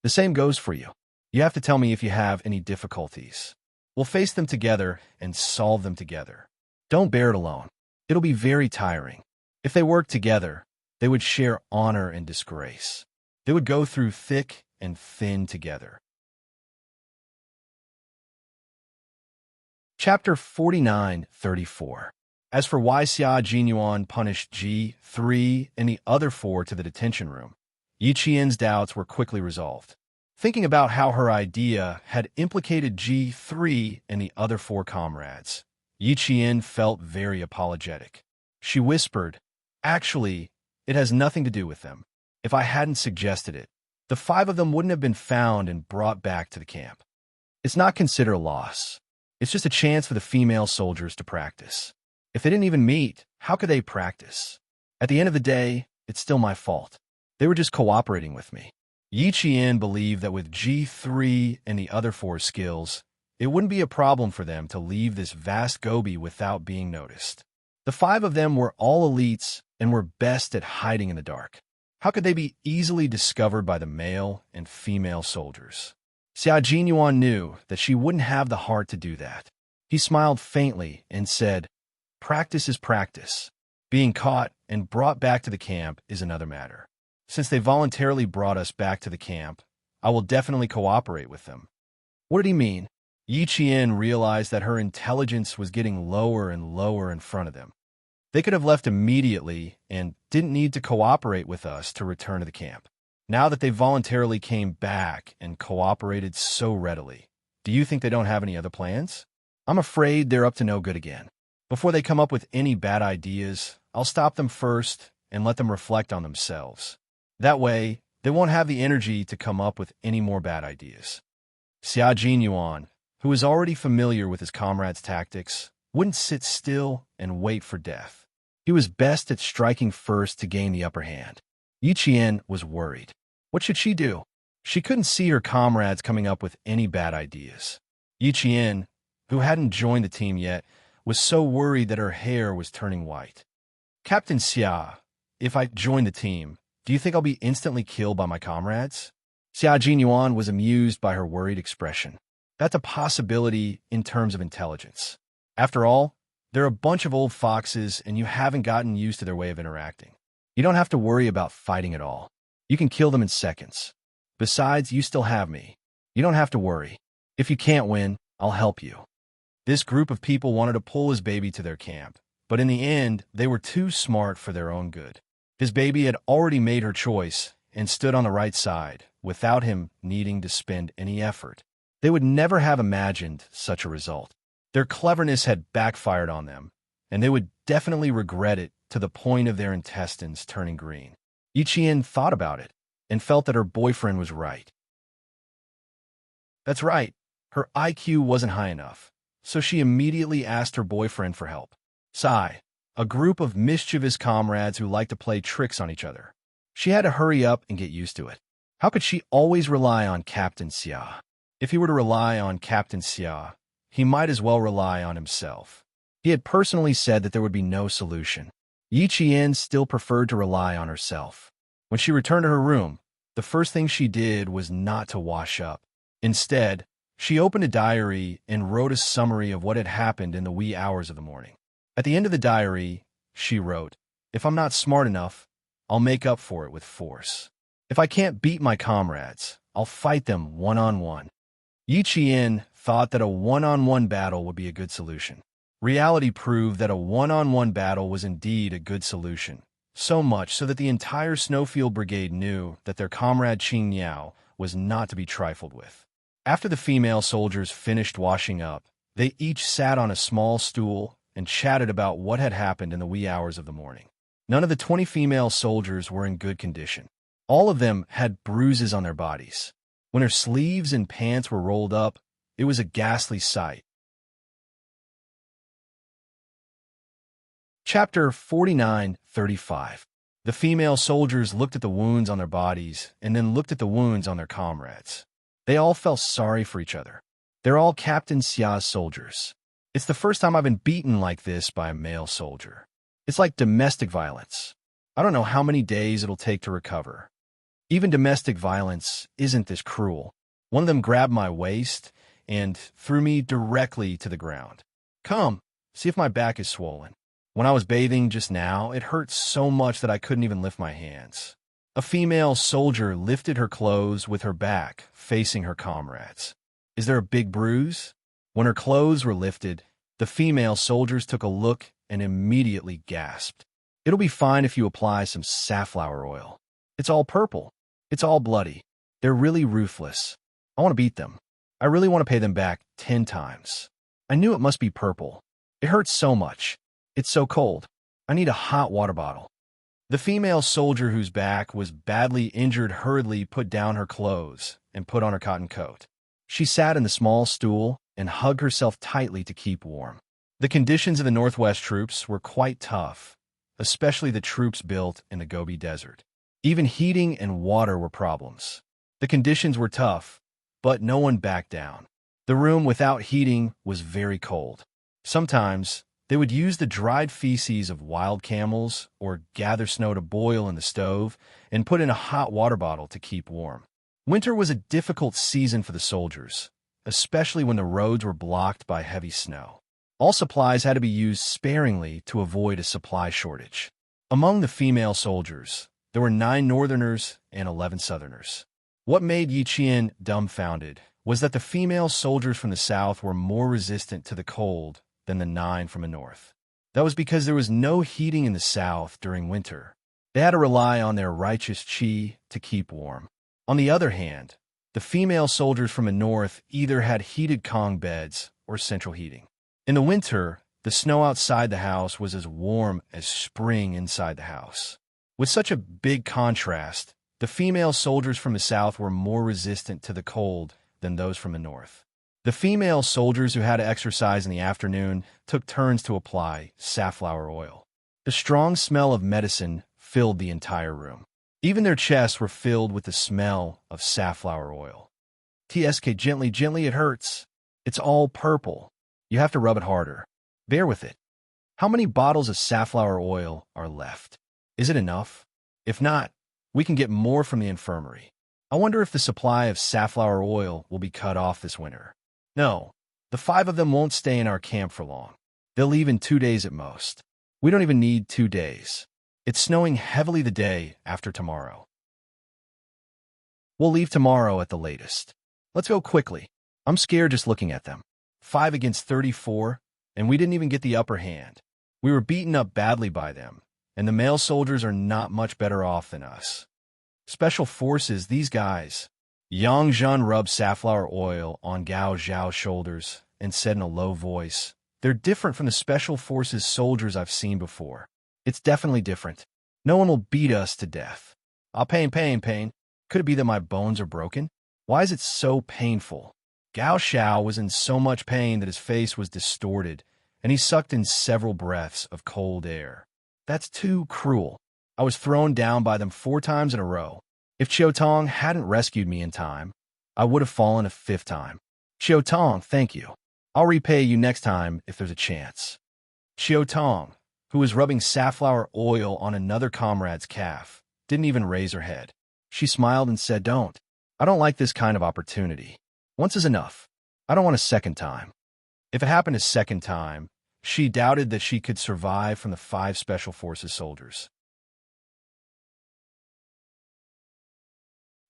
The same goes for you. You have to tell me if you have any difficulties. We'll face them together and solve them together. Don't bear it alone. It'll be very tiring. If they worked together, they would share honor and disgrace. They would go through thick and thin together." Chapter 49-34. As for why Xia Jinyuan punished G3 and the other 4 to the detention room, Yi Qian's doubts were quickly resolved. Thinking about how her idea had implicated G3 and the other 4 comrades, Yi Qian felt very apologetic. She whispered, "Actually, it has nothing to do with them. If I hadn't suggested it, the 5 of them wouldn't have been found and brought back to the camp. It's not considered a loss. It's just a chance for the female soldiers to practice. If they didn't even meet, how could they practice? At the end of the day, it's still my fault. They were just cooperating with me." Yi Qian believed that with G3 and the other 4 skills, it wouldn't be a problem for them to leave this vast Gobi without being noticed. The 5 of them were all elites and were best at hiding in the dark. How could they be easily discovered by the male and female soldiers? Xia Jinyuan knew that she wouldn't have the heart to do that. He smiled faintly and said, "Practice is practice. Being caught and brought back to the camp is another matter. Since they voluntarily brought us back to the camp, I will definitely cooperate with them." What did he mean? Yi Qian realized that her intelligence was getting lower and lower in front of them. They could have left immediately and didn't need to cooperate with us to return to the camp. Now that they voluntarily came back and cooperated so readily, do you think they don't have any other plans? I'm afraid they're up to no good again. Before they come up with any bad ideas, I'll stop them first and let them reflect on themselves. That way, they won't have the energy to come up with any more bad ideas. Xia Jinyuan, who was already familiar with his comrades' tactics, wouldn't sit still and wait for death. He was best at striking first to gain the upper hand. Yi Qian was worried. What should she do? She couldn't see her comrades coming up with any bad ideas. Yi Qian, who hadn't joined the team yet, was so worried that her hair was turning white. "Captain Xia, if I join the team, do you think I'll be instantly killed by my comrades?" Xia Jinyuan was amused by her worried expression. That's a possibility in terms of intelligence. After all, they're a bunch of old foxes and you haven't gotten used to their way of interacting. You don't have to worry about fighting at all. You can kill them in seconds. Besides, you still have me. You don't have to worry. If you can't win, I'll help you. This group of people wanted to pull his baby to their camp, but in the end, they were too smart for their own good. His baby had already made her choice and stood on the right side without him needing to spend any effort. They would never have imagined such a result. Their cleverness had backfired on them, and they would definitely regret it to the point of their intestines turning green. Yi Qian thought about it and felt that her boyfriend was right. That's right, her IQ wasn't high enough, so she immediately asked her boyfriend for help. Sai, a group of mischievous comrades who liked to play tricks on each other. She had to hurry up and get used to it. How could she always rely on Captain Xia? If he were to rely on Captain Xia, he might as well rely on himself. He had personally said that there would be no solution. Yi Qian still preferred to rely on herself. When she returned to her room, the first thing she did was not to wash up. Instead, she opened a diary and wrote a summary of what had happened in the wee hours of the morning. At the end of the diary, she wrote, "If I'm not smart enough, I'll make up for it with force. If I can't beat my comrades, I'll fight them one-on-one." Yi Qian thought that a one-on-one battle would be a good solution. Reality proved that a one-on-one battle was indeed a good solution, so much so that the entire Snowfield Brigade knew that their comrade Qing Niao was not to be trifled with. After the female soldiers finished washing up, they each sat on a small stool and chatted about what had happened in the wee hours of the morning. None of the 20 female soldiers were in good condition. All of them had bruises on their bodies. When her sleeves and pants were rolled up, it was a ghastly sight. Chapter 49-35. The female soldiers looked at the wounds on their bodies and then looked at the wounds on their comrades. They all felt sorry for each other. They're all Captain Xia's soldiers. It's the first time I've been beaten like this by a male soldier. It's like domestic violence. I don't know how many days it'll take to recover. Even domestic violence isn't this cruel. One of them grabbed my waist and threw me directly to the ground. "Come, see if my back is swollen. When I was bathing just now, it hurt so much that I couldn't even lift my hands." A female soldier lifted her clothes with her back facing her comrades. "Is there a big bruise?" When her clothes were lifted, the female soldiers took a look and immediately gasped. "It'll be fine if you apply some safflower oil. It's all purple. It's all bloody. They're really ruthless. I want to beat them. I really want to pay them back 10 times. I knew it must be purple. It hurts so much. It's so cold. I need a hot water bottle." The female soldier whose back was badly injured hurriedly put down her clothes and put on her cotton coat. She sat in the small stool and hugged herself tightly to keep warm. The conditions of the Northwest troops were quite tough, especially the troops built in the Gobi Desert. Even heating and water were problems. The conditions were tough, but no one backed down. The room without heating was very cold. Sometimes, they would use the dried feces of wild camels or gather snow to boil in the stove and put in a hot water bottle to keep warm. Winter was a difficult season for the soldiers, especially when the roads were blocked by heavy snow. All supplies had to be used sparingly to avoid a supply shortage. Among the female soldiers, there were 9 Northerners and 11 Southerners. What made Yi Qian dumbfounded was that the female soldiers from the South were more resistant to the cold than the 9 from the North. That was because there was no heating in the South during winter. They had to rely on their righteous qi to keep warm. On the other hand, the female soldiers from the North either had heated Kong beds or central heating. In the winter, the snow outside the house was as warm as spring inside the house. With such a big contrast, the female soldiers from the South were more resistant to the cold than those from the North. The female soldiers who had to exercise in the afternoon took turns to apply safflower oil. The strong smell of medicine filled the entire room. Even their chests were filled with the smell of safflower oil. "TSK, gently, gently, it hurts. It's all purple. You have to rub it harder. Bear with it. How many bottles of safflower oil are left? Is it enough? If not, we can get more from the infirmary. I wonder if the supply of safflower oil will be cut off this winter." "No, the 5 of them won't stay in our camp for long. They'll leave in 2 days at most. We don't even need 2 days. It's snowing heavily the day after tomorrow. We'll leave tomorrow at the latest. Let's go quickly. I'm scared just looking at them. 5 against 34, and we didn't even get the upper hand. We were beaten up badly by them, and the male soldiers are not much better off than us. Special forces, these guys." Yang Zhan rubbed safflower oil on Gao Zhao's shoulders and said in a low voice, "They're different from the Special Forces soldiers I've seen before. It's definitely different. No one will beat us to death." Pain. Could it be that my bones are broken? Why is it so painful?" Gao Xiao was in so much pain that his face was distorted, and he sucked in several breaths of cold air. "That's too cruel. I was thrown down by them 4 times in a row. If Chiao Tong hadn't rescued me in time, I would have fallen a fifth time. Chiao Tong, thank you. I'll repay you next time if there's a chance. Chiao Tong, who was rubbing safflower oil on another comrade's calf, didn't even raise her head. She smiled and said, "Don't. I don't like this kind of opportunity. Once is enough. I don't want a second time." If it happened a second time, she doubted that she could survive from the 5 Special Forces soldiers.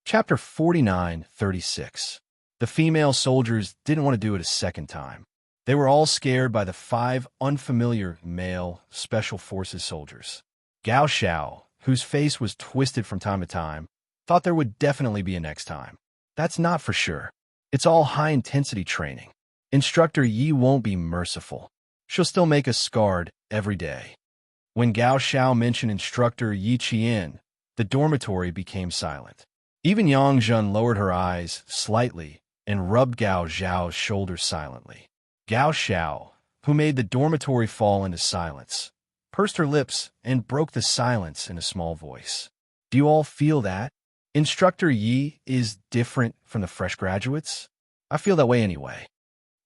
Chapter 49:36. The female soldiers didn't want to do it a second time. They were all scared by the 5 unfamiliar male Special Forces soldiers. Gao Xiao, whose face was twisted from time to time, thought there would definitely be a next time. That's not for sure. It's all high-intensity training. Instructor Yi won't be merciful. She'll still make us scarred every day. When Gao Xiao mentioned Instructor Yi Qian, the dormitory became silent. Even Yang Zhen lowered her eyes slightly and rubbed Gao Xiao's shoulders silently. Gao Xiao, who made the dormitory fall into silence, pursed her lips and broke the silence in a small voice. Do you all feel that? Instructor Yi is different from the fresh graduates? I feel that way anyway.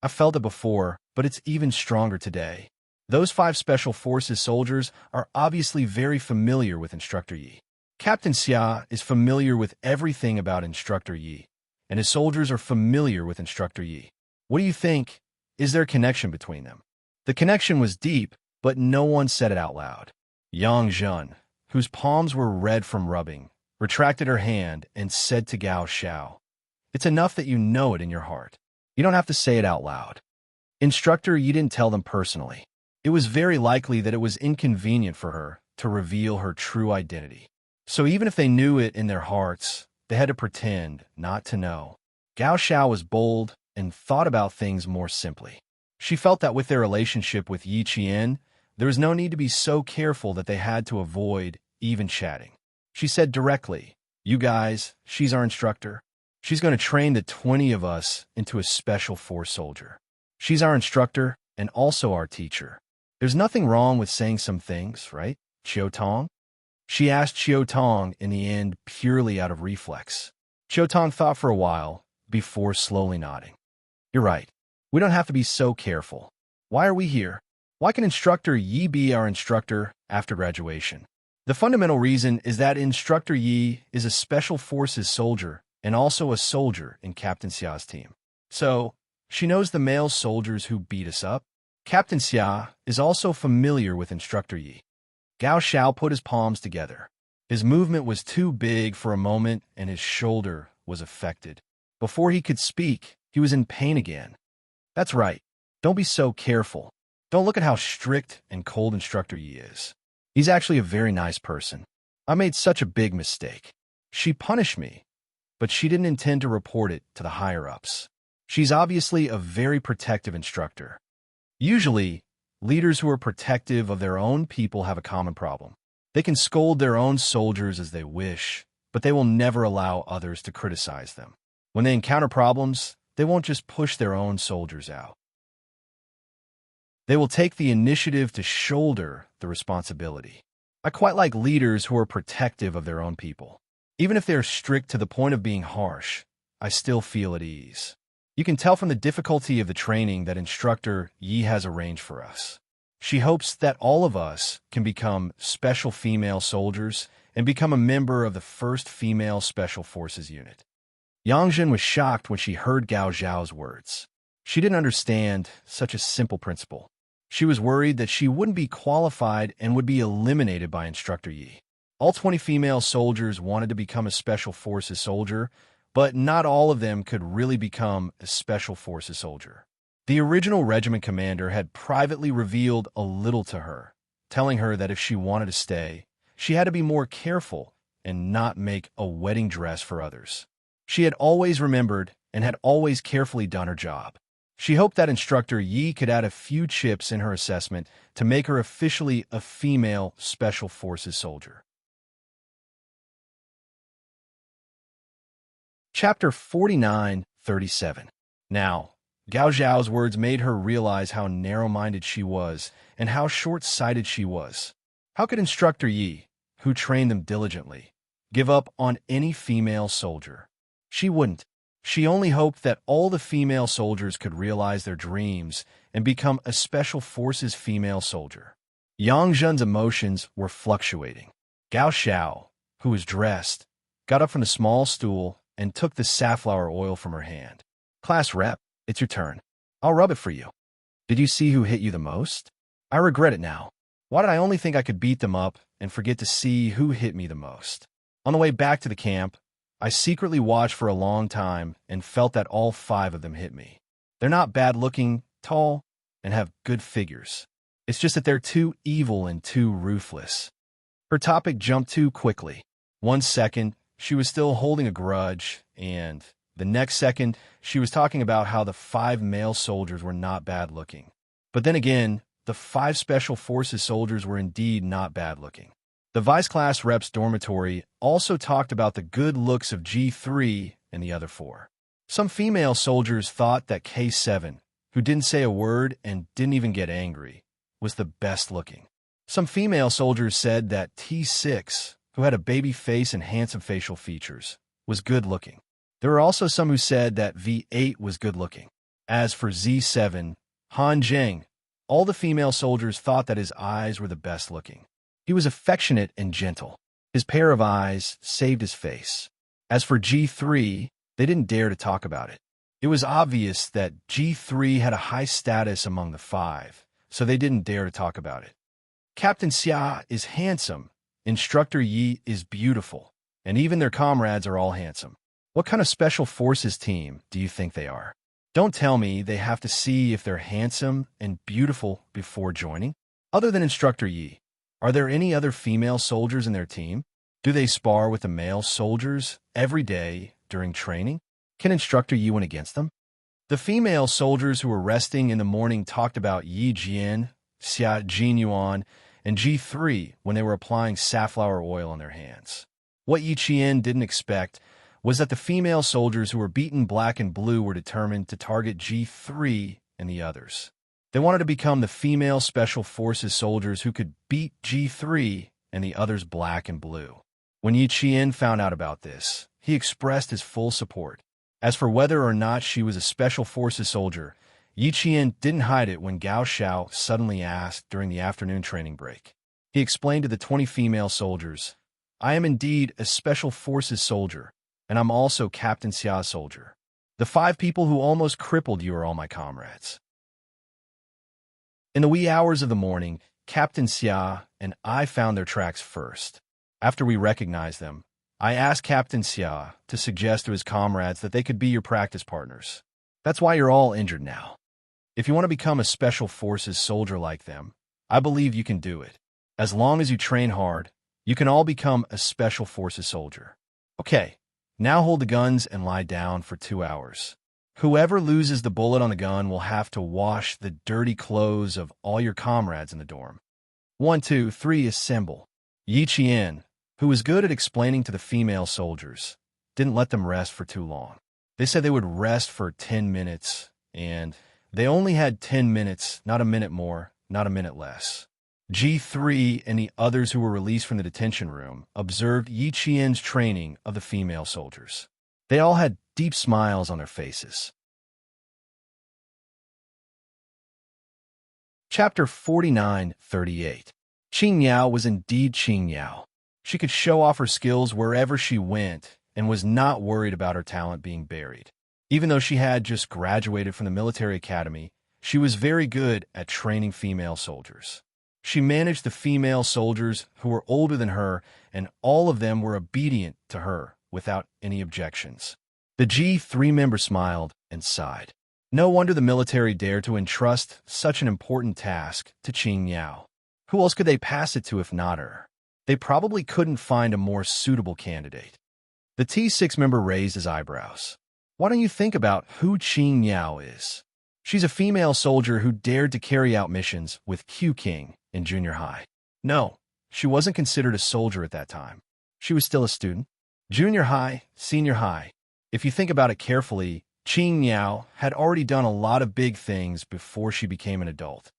I felt it before, but it's even stronger today. Those 5 Special Forces soldiers are obviously very familiar with Instructor Yi. Captain Xia is familiar with everything about Instructor Yi, and his soldiers are familiar with Instructor Yi. What do you think? Is there a connection between them? The connection was deep, but no one said it out loud. Yang Zhen, whose palms were red from rubbing, retracted her hand and said to Gao Xiao, "It's enough that you know it in your heart. You don't have to say it out loud." Instructor Yi didn't tell them personally. It was very likely that it was inconvenient for her to reveal her true identity. So even if they knew it in their hearts, they had to pretend not to know. Gao Xiao was bold and thought about things more simply. She felt that with their relationship with Yi Qian, there was no need to be so careful that they had to avoid even chatting. She said directly, "You guys, she's our instructor. She's going to train the 20 of us into a Special Force soldier. She's our instructor and also our teacher. There's nothing wrong with saying some things, right, Chiao Tong?" She asked Chiao Tong in the end purely out of reflex. Chiao Tong thought for a while before slowly nodding. "You're right. We don't have to be so careful. Why are we here? Why can Instructor Yi be our instructor after graduation? The fundamental reason is that Instructor Yi is a Special Forces soldier and also a soldier in Captain Xia's team. So, she knows the male soldiers who beat us up. Captain Xia is also familiar with Instructor Yi." Gao Xiao put his palms together. His movement was too big for a moment and his shoulder was affected. Before he could speak, he was in pain again. "That's right. Don't be so careful. Don't look at how strict and cold Instructor Yi is. He's actually a very nice person. I made such a big mistake. She punished me, but she didn't intend to report it to the higher-ups. She's obviously a very protective instructor. Usually, leaders who are protective of their own people have a common problem. They can scold their own soldiers as they wish, but they will never allow others to criticize them. When they encounter problems, they won't just push their own soldiers out. They will take the initiative to shoulder the responsibility. I quite like leaders who are protective of their own people. Even if they're strict to the point of being harsh, I still feel at ease. You can tell from the difficulty of the training that Instructor Yi has arranged for us. She hopes that all of us can become special female soldiers and become a member of the 1st Female Special Forces Unit." Yang Zhen was shocked when she heard Gao Xiao's words. She didn't understand such a simple principle. She was worried that she wouldn't be qualified and would be eliminated by Instructor Yi. All 20 female soldiers wanted to become a Special Forces soldier, but not all of them could really become a Special Forces soldier. The original regiment commander had privately revealed a little to her, telling her that if she wanted to stay, she had to be more careful and not make a wedding dress for others. She had always remembered and had always carefully done her job. She hoped that Instructor Yi could add a few chips in her assessment to make her officially a female Special Forces soldier. Chapter 49:37. Now, Gao Zhao's words made her realize how narrow-minded she was and how short-sighted she was. How could Instructor Yi, who trained them diligently, give up on any female soldier. She wouldn't. She only hoped that all the female soldiers could realize their dreams and become a special forces female soldier. Yang Zhen's emotions were fluctuating. Gao Xiao, who was dressed, got up from the small stool and took the safflower oil from her hand. Class rep, it's your turn. I'll rub it for you. Did you see who hit you the most? I regret it now. Why did I only think I could beat them up and forget to see who hit me the most? On the way back to the camp, I secretly watched for a long time and felt that all 5 of them hit me. They're not bad-looking, tall, and have good figures. It's just that they're too evil and too ruthless. Her topic jumped too quickly. 1 second, she was still holding a grudge, and the next second, she was talking about how the 5 male soldiers were not bad-looking. But then again, the 5 Special Forces soldiers were indeed not bad-looking. The Vice Class Rep's dormitory also talked about the good looks of G3 and the other 4. Some female soldiers thought that K7, who didn't say a word and didn't even get angry, was the best-looking. Some female soldiers said that T6, who had a baby face and handsome facial features, was good-looking. There were also some who said that V8 was good-looking. As for Z7, Han Zheng, all the female soldiers thought that his eyes were the best-looking. He was affectionate and gentle. His pair of eyes saved his face. As for G3, they didn't dare to talk about it. It was obvious that G3 had a high status among the 5, so they didn't dare to talk about it. Captain Xia is handsome, Instructor Yi is beautiful, and even their comrades are all handsome. What kind of special forces team do you think they are? Don't tell me they have to see if they're handsome and beautiful before joining. Other than Instructor Yi, are there any other female soldiers in their team? Do they spar with the male soldiers every day during training? Can Instructor Yi win against them? The female soldiers who were resting in the morning talked about Yi Jian, Xia Jinyuan, and G3 when they were applying safflower oil on their hands. What Yi Qian didn't expect was that the female soldiers who were beaten black and blue were determined to target G3 and the others. They wanted to become the female Special Forces soldiers who could beat G3 and the others black and blue. When Yi Qian found out about this, he expressed his full support. As for whether or not she was a Special Forces soldier, Yi Qian didn't hide it when Gao Xiao suddenly asked during the afternoon training break. He explained to the 20 female soldiers, "I am indeed a Special Forces soldier, and I'm also Captain Xia's soldier. The 5 people who almost crippled you are all my comrades." In the wee hours of the morning, Captain Xia and I found their tracks first. After we recognized them, I asked Captain Xia to suggest to his comrades that they could be your practice partners. That's why you're all injured now. If you want to become a Special Forces soldier like them, I believe you can do it. As long as you train hard, you can all become a Special Forces soldier. Okay, now hold the guns and lie down for 2 hours. Whoever loses the bullet on the gun will have to wash the dirty clothes of all your comrades in the dorm. 1, 2, 3, assemble. Yi Qian, who was good at explaining to the female soldiers, didn't let them rest for too long. They said they would rest for 10 minutes, and they only had 10 minutes, not a minute more, not a minute less. G3 and the others who were released from the detention room observed Yi Qian's training of the female soldiers. They all had deep smiles on their faces. Chapter 49-38. Qing Yao was indeed Qing Yao. She could show off her skills wherever she went and was not worried about her talent being buried. Even though she had just graduated from the military academy, she was very good at training female soldiers. She managed the female soldiers who were older than her, and all of them were obedient to her without any objections. The G3 member smiled and sighed. No wonder the military dared to entrust such an important task to Qing Yao. Who else could they pass it to if not her? They probably couldn't find a more suitable candidate. The T6 member raised his eyebrows. Why don't you think about who Qing Yao is? She's a female soldier who dared to carry out missions with Q King in junior high. No, she wasn't considered a soldier at that time. She was still a student. Junior high, senior high. If you think about it carefully, Qing Yao had already done a lot of big things before she became an adult.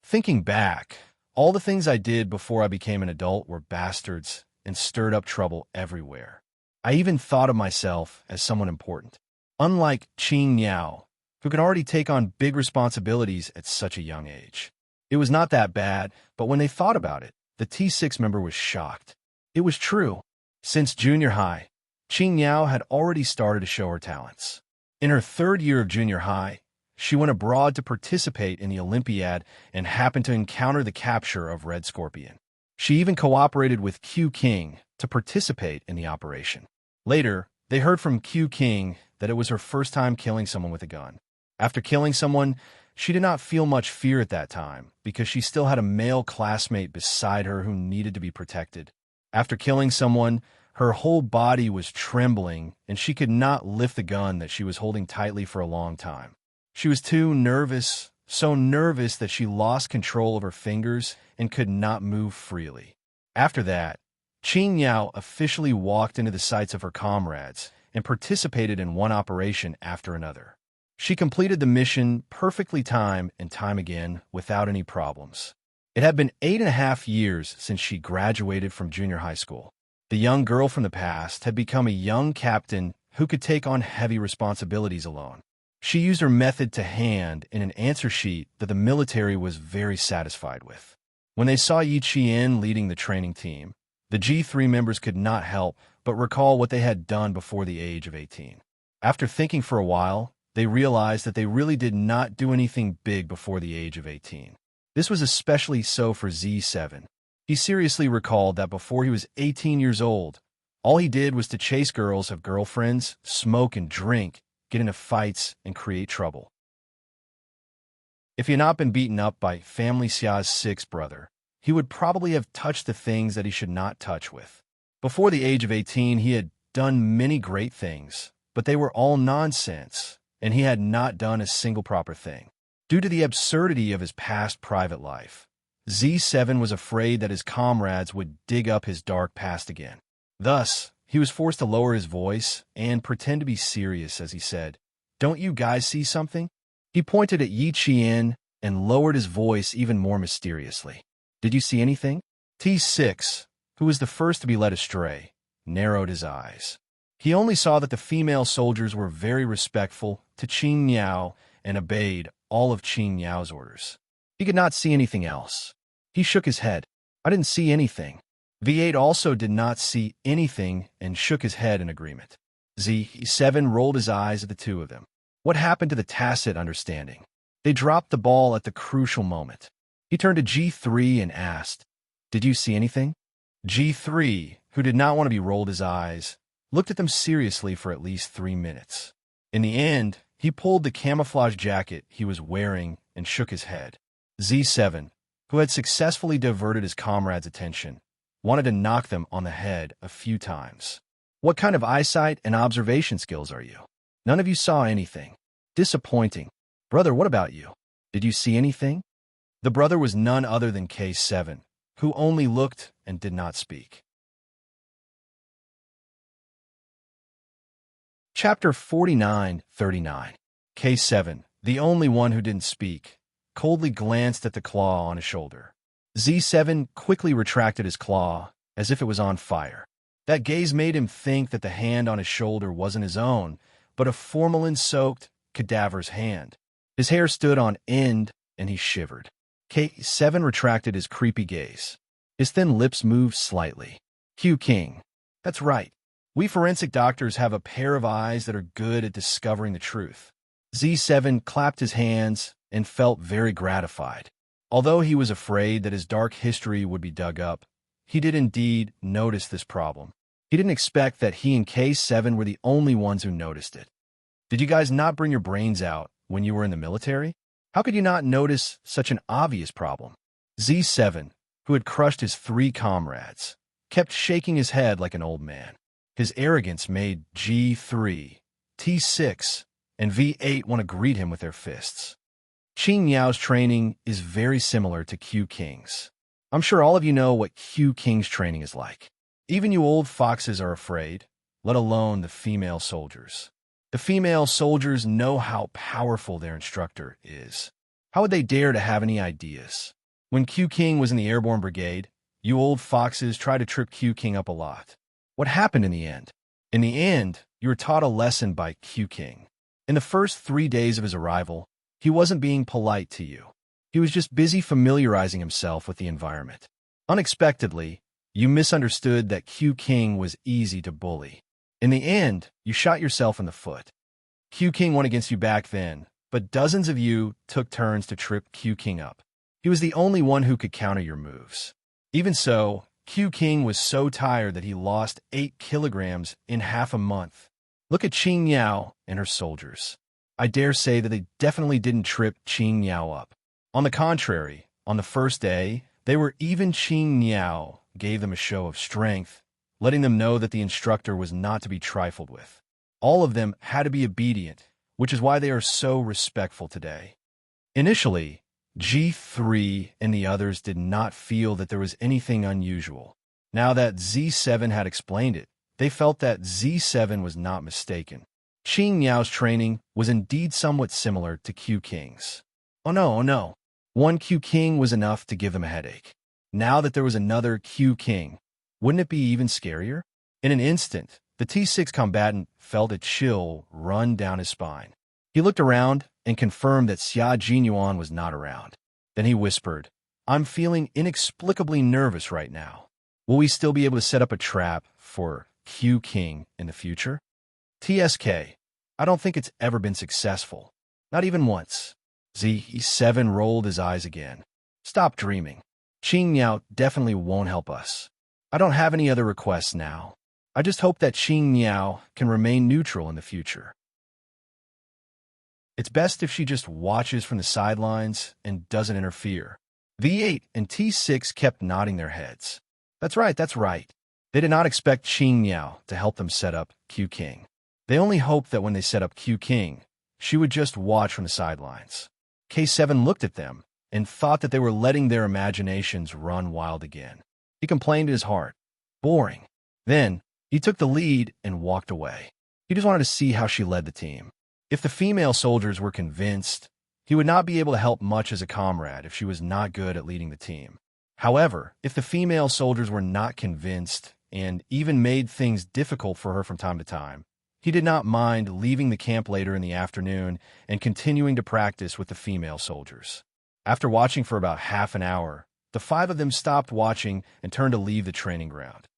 Thinking back, all the things I did before I became an adult were bastards and stirred up trouble everywhere. I even thought of myself as someone important. Unlike Qing Niao, who could already take on big responsibilities at such a young age. It was not that bad, but when they thought about it, the T6 member was shocked. It was true. Since junior high, Qing Niao had already started to show her talents. In her third year of junior high, she went abroad to participate in the Olympiad and happened to encounter the capture of Red Scorpion. She even cooperated with Q King to participate in the operation. Later, they heard from Q King that it was her first time killing someone with a gun. After killing someone, she did not feel much fear at that time because she still had a male classmate beside her who needed to be protected. After killing someone, her whole body was trembling and she could not lift the gun that she was holding tightly for a long time. She was too nervous, so nervous that she lost control of her fingers and could not move freely. After that, Qing Yao officially walked into the sights of her comrades and participated in one operation after another. She completed the mission perfectly time and time again without any problems. It had been 8.5 years since she graduated from junior high school. The young girl from the past had become a young captain who could take on heavy responsibilities alone. She used her method to hand in an answer sheet that the military was very satisfied with. When they saw Yi Qian leading the training team, the G3 members could not help but recall what they had done before the age of 18. After thinking for a while, they realized that they really did not do anything big before the age of 18. This was especially so for Z7. He seriously recalled that before he was 18 years old, all he did was to chase girls, have girlfriends, smoke and drink, get into fights, and create trouble. If he had not been beaten up by Family Xia's sixth brother, he would probably have touched the things that he should not touch with. Before the age of 18, he had done many great things, but they were all nonsense, and he had not done a single proper thing. Due to the absurdity of his past private life, Z7 was afraid that his comrades would dig up his dark past again. Thus, he was forced to lower his voice and pretend to be serious as he said, "Don't you guys see something?" He pointed at Yi Qian and lowered his voice even more mysteriously. "Did you see anything?" T6, who was the first to be led astray, narrowed his eyes. He only saw that the female soldiers were very respectful to Qing Niao and obeyed all of Qing Niao's orders. He could not see anything else. He shook his head. "I didn't see anything." V8 also did not see anything and shook his head in agreement. Z7 rolled his eyes at the two of them. What happened to the tacit understanding? They dropped the ball at the crucial moment. He turned to G3 and asked, "Did you see anything?" G3, who did not want to be rolled his eyes, looked at them seriously for at least 3 minutes. In the end, he pulled the camouflage jacket he was wearing and shook his head. Z7, who had successfully diverted his comrades' attention, wanted to knock them on the head a few times. "What kind of eyesight and observation skills are you? None of you saw anything. Disappointing. Brother, what about you? Did you see anything?" The brother was none other than K7, who only looked and did not speak. Chapter 49-39. K7, the only one who didn't speak, coldly glanced at the claw on his shoulder. Z7 quickly retracted his claw, as if it was on fire. That gaze made him think that the hand on his shoulder wasn't his own, but a formalin-soaked cadaver's hand. His hair stood on end, and he shivered. K7 retracted his creepy gaze. His thin lips moved slightly. "Q King. That's right. We forensic doctors have a pair of eyes that are good at discovering the truth." Z7 clapped his hands and felt very gratified. Although he was afraid that his dark history would be dug up, he did indeed notice this problem. He didn't expect that he and K7 were the only ones who noticed it. "Did you guys not bring your brains out when you were in the military? How could you not notice such an obvious problem?" Z7, who had crushed his 3 comrades, kept shaking his head like an old man. His arrogance made G3, T6, and V8 want to greet him with their fists. Qing Yao's training is very similar to Q King's. I'm sure all of you know what Q King's training is like. Even you old foxes are afraid, let alone the female soldiers. The female soldiers know how powerful their instructor is. How would they dare to have any ideas? When Q King was in the Airborne Brigade, You old foxes try to trip Q King up a lot. What happened in the end? In the end, you were taught a lesson by Q King. In the first 3 days of his arrival, he wasn't being polite to you. He was just busy familiarizing himself with the environment. Unexpectedly, you misunderstood that Q King was easy to bully. In the end, you shot yourself in the foot. Q King won against you back then, but dozens of you took turns to trip Q King up. He was the only one who could counter your moves. Even so, Q King was so tired that he lost 8 kilograms in half a month. Look at Qing Yao and her soldiers. I dare say that they definitely didn't trip Qing Yao up. On the contrary, on the first day, they were even Qing Yao gave them a show of strength, letting them know that the instructor was not to be trifled with. All of them had to be obedient, which is why they are so respectful today. Initially, G3 and the others did not feel that there was anything unusual. Now that Z7 had explained it, they felt that Z7 was not mistaken. Qing Yao's training was indeed somewhat similar to Q King's. Oh no. One Q King was enough to give them a headache. Now that there was another Q King, wouldn't it be even scarier? In an instant, the T6 combatant felt a chill run down his spine. He looked around and confirmed that Xia Jinyuan was not around. Then he whispered, "I'm feeling inexplicably nervous right now. Will we still be able to set up a trap for Q King in the future?" TSK, I don't think it's ever been successful. Not even once. Z7 rolled his eyes again. Stop dreaming. Qing Yao definitely won't help us. I don't have any other requests now. I just hope that Qing Yao can remain neutral in the future. It's best if she just watches from the sidelines and doesn't interfere. V8 and T6 kept nodding their heads. That's right. They did not expect Qing Yao to help them set up Q King. They only hoped that when they set up Q King, she would just watch from the sidelines. K7 looked at them and thought that they were letting their imaginations run wild again. He complained in his heart. Boring. Then, he took the lead and walked away. He just wanted to see how she led the team. If the female soldiers were convinced, he would not be able to help much as a comrade if she was not good at leading the team. However, if the female soldiers were not convinced and even made things difficult for her from time to time, he did not mind leaving the camp later in the afternoon and continuing to practice with the female soldiers. After watching for about half an hour, the 5 of them stopped watching and turned to leave the training ground.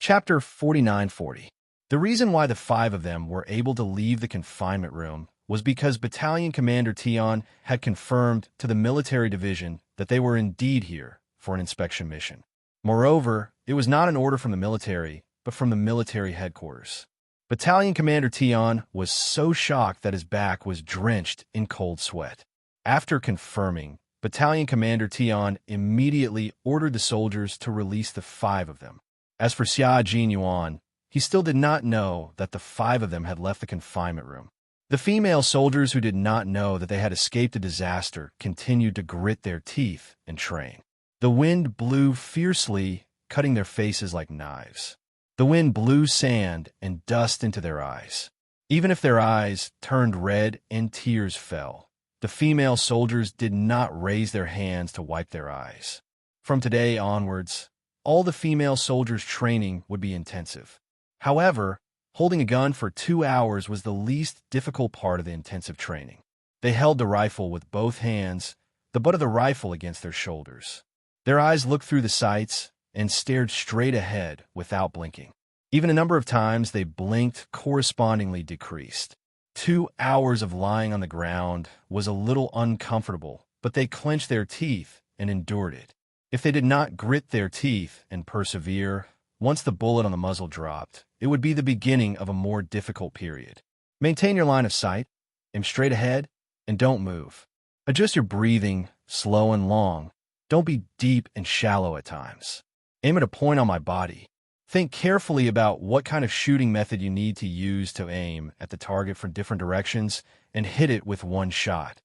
Chapter 4940. The reason why the 5 of them were able to leave the confinement room was because Battalion Commander Tion had confirmed to the military division that they were indeed here for an inspection mission. Moreover, it was not an order from the military, but from the military headquarters. Battalion Commander Tion was so shocked that his back was drenched in cold sweat. After confirming, Battalion Commander Tion immediately ordered the soldiers to release the 5 of them. As for Xia Jinyuan, he still did not know that the 5 of them had left the confinement room. The female soldiers who did not know that they had escaped a disaster continued to grit their teeth and train. The wind blew fiercely, cutting their faces like knives. The wind blew sand and dust into their eyes. Even if their eyes turned red and tears fell, the female soldiers did not raise their hands to wipe their eyes. From today onwards, all the female soldiers' training would be intensive. However, holding a gun for 2 hours was the least difficult part of the intensive training. They held the rifle with both hands, the butt of the rifle against their shoulders. Their eyes looked through the sights and stared straight ahead without blinking. Even a number of times they blinked correspondingly decreased. 2 hours of lying on the ground was a little uncomfortable, but they clenched their teeth and endured it. If they did not grit their teeth and persevere, once the bullet on the muzzle dropped, it would be the beginning of a more difficult period. Maintain your line of sight, aim straight ahead, and don't move. Adjust your breathing, slow and long. Don't be deep and shallow at times. Aim at a point on my body. Think carefully about what kind of shooting method you need to use to aim at the target from different directions and hit it with one shot.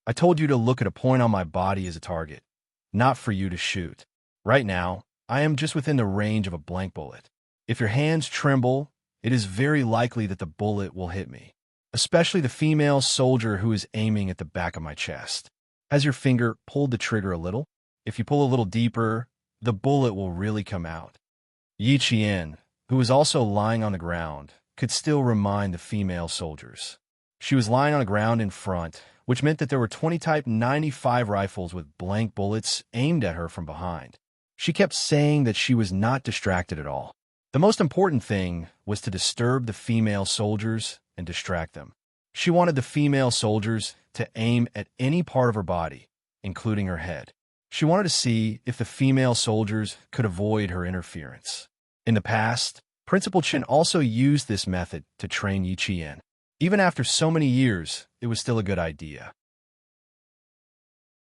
I told you to look at a point on my body as a target, not for you to shoot. Right now, I am just within the range of a blank bullet. If your hands tremble, it is very likely that the bullet will hit me, especially the female soldier who is aiming at the back of my chest. Has your finger pulled the trigger a little? If you pull a little deeper, the bullet will really come out. Yi Qian, who was also lying on the ground, could still remind the female soldiers. She was lying on the ground in front, which meant that there were 20 Type 95 rifles with blank bullets aimed at her from behind. She kept saying that she was not distracted at all. The most important thing was to disturb the female soldiers and distract them. She wanted the female soldiers to aim at any part of her body, including her head. She wanted to see if the female soldiers could avoid her interference. In the past, Principal Chen also used this method to train Yi Qian. Even after so many years, it was still a good idea,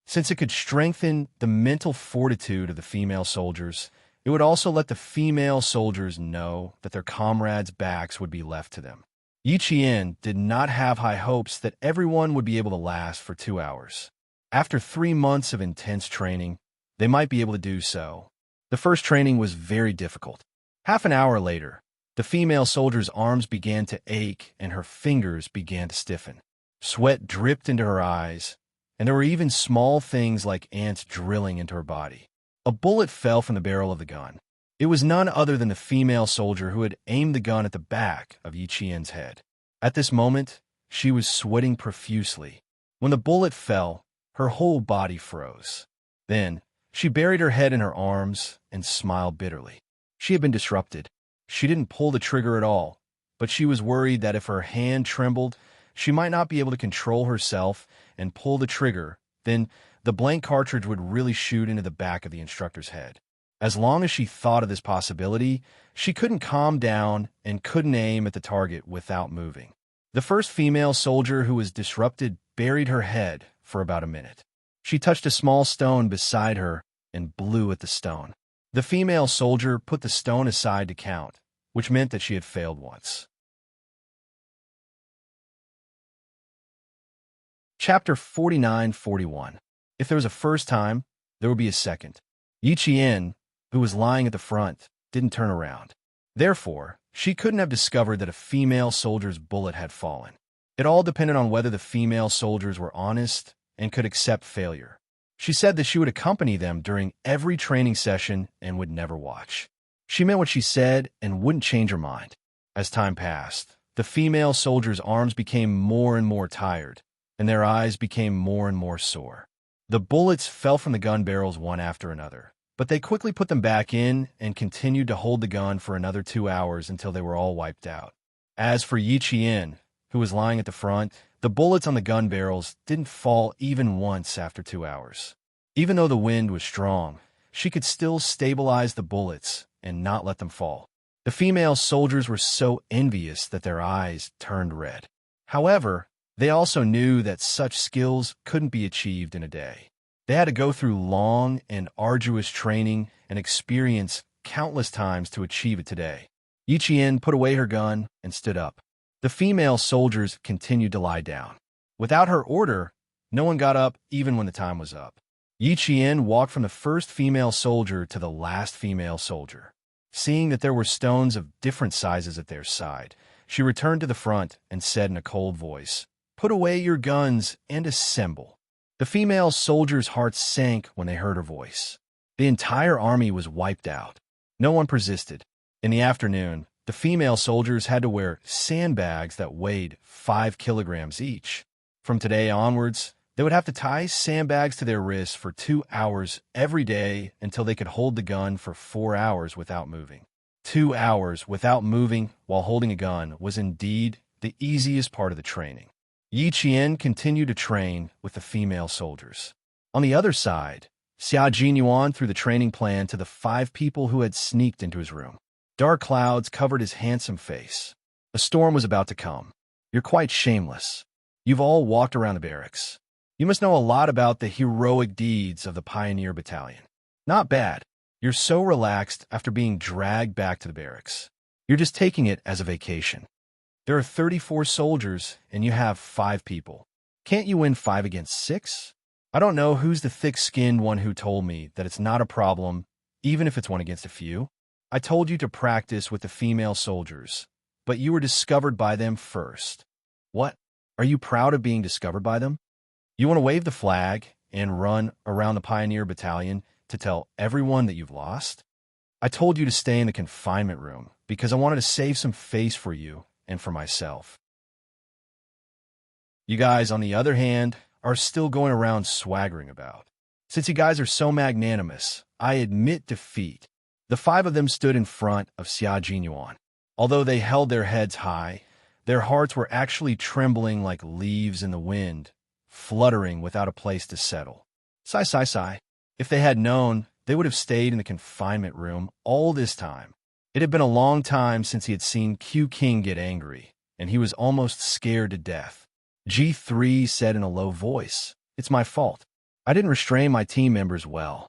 since it could strengthen the mental fortitude of the female soldiers. It would also let the female soldiers know that their comrades' backs would be left to them. Yi Qian did not have high hopes that everyone would be able to last for 2 hours. After 3 months of intense training, they might be able to do so. The first training was very difficult. Half an hour later, the female soldier's arms began to ache and her fingers began to stiffen. Sweat dripped into her eyes, and there were even small things like ants drilling into her body. A bullet fell from the barrel of the gun. It was none other than the female soldier who had aimed the gun at the back of Yi Qian's head. At this moment, she was sweating profusely. When the bullet fell, her whole body froze. Then, she buried her head in her arms and smiled bitterly. She had been disrupted. She didn't pull the trigger at all, but she was worried that if her hand trembled, she might not be able to control herself and pull the trigger. Then the blank cartridge would really shoot into the back of the instructor's head. As long as she thought of this possibility, she couldn't calm down and couldn't aim at the target without moving. The first female soldier who was disrupted buried her head for about a minute. She touched a small stone beside her and blew at the stone. The female soldier put the stone aside to count, which meant that she had failed once. Chapter 49-41. If there was a first time, there would be a second. Yi Qian, who was lying at the front, didn't turn around. Therefore, she couldn't have discovered that a female soldier's bullet had fallen. It all depended on whether the female soldiers were honest and could accept failure. She said that she would accompany them during every training session and would never watch. She meant what she said and wouldn't change her mind. As time passed, the female soldiers' arms became more and more tired, and their eyes became more and more sore. The bullets fell from the gun barrels one after another, but they quickly put them back in and continued to hold the gun for another 2 hours until they were all wiped out. As for Yi Qian, who was lying at the front, the bullets on the gun barrels didn't fall even once after 2 hours. Even though the wind was strong, she could still stabilize the bullets and not let them fall. The female soldiers were so envious that their eyes turned red. However, they also knew that such skills couldn't be achieved in a day. They had to go through long and arduous training and experience countless times to achieve it today. Yi Qian put away her gun and stood up. The female soldiers continued to lie down. Without her order, no one got up even when the time was up. Yi Qian walked from the first female soldier to the last female soldier. Seeing that there were stones of different sizes at their side, she returned to the front and said in a cold voice, "Put away your guns and assemble." The female soldiers' hearts sank when they heard her voice. The entire army was wiped out. No one persisted. In the afternoon, the female soldiers had to wear sandbags that weighed 5 kilograms each. From today onwards, they would have to tie sandbags to their wrists for 2 hours every day until they could hold the gun for 4 hours without moving. 2 hours without moving while holding a gun was indeed the easiest part of the training. Yi Qian continued to train with the female soldiers. On the other side, Xia Jinyuan threw the training plan to the 5 people who had sneaked into his room. Dark clouds covered his handsome face. A storm was about to come. You're quite shameless. You've all walked around the barracks. You must know a lot about the heroic deeds of the Pioneer Battalion. Not bad. You're so relaxed after being dragged back to the barracks. You're just taking it as a vacation. There are 34 soldiers, and you have 5 people. Can't you win 5 against 6? I don't know who's the thick-skinned one who told me that it's not a problem, even if it's 1 against a few. I told you to practice with the female soldiers, but you were discovered by them first. What? Are you proud of being discovered by them? You want to wave the flag and run around the Pioneer Battalion to tell everyone that you've lost? I told you to stay in the confinement room because I wanted to save some face for you and for myself. You guys, on the other hand, are still going around swaggering about. Since you guys are so magnanimous, I admit defeat. The 5 of them stood in front of Xia Jinyuan. Although they held their heads high, their hearts were actually trembling like leaves in the wind, fluttering without a place to settle. Sigh, sigh, sigh. If they had known, they would have stayed in the confinement room all this time. It had been a long time since he had seen Q King get angry, and he was almost scared to death. G3 said in a low voice, "It's my fault. I didn't restrain my team members well.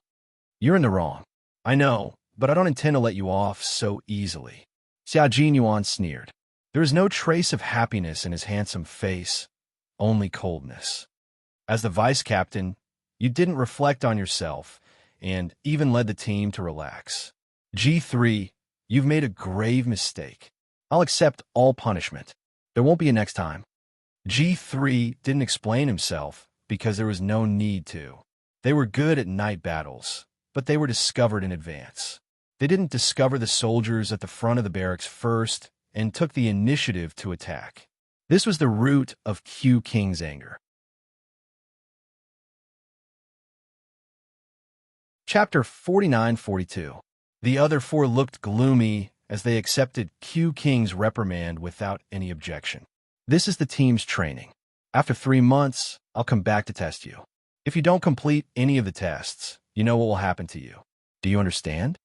You're in the wrong. I know, but I don't intend to let you off so easily." Xia Jinyuan sneered. There was no trace of happiness in his handsome face, only coldness. As the vice captain, you didn't reflect on yourself and even led the team to relax. G3, you've made a grave mistake. I'll accept all punishment. There won't be a next time. G3 didn't explain himself because there was no need to. They were good at night battles, but they were discovered in advance. They didn't discover the soldiers at the front of the barracks first and took the initiative to attack. This was the root of Q King's anger. Chapter 49-42. The other 4 looked gloomy as they accepted Q King's reprimand without any objection. This is the team's training. After 3 months, I'll come back to test you. If you don't complete any of the tests, you know what will happen to you. Do you understand?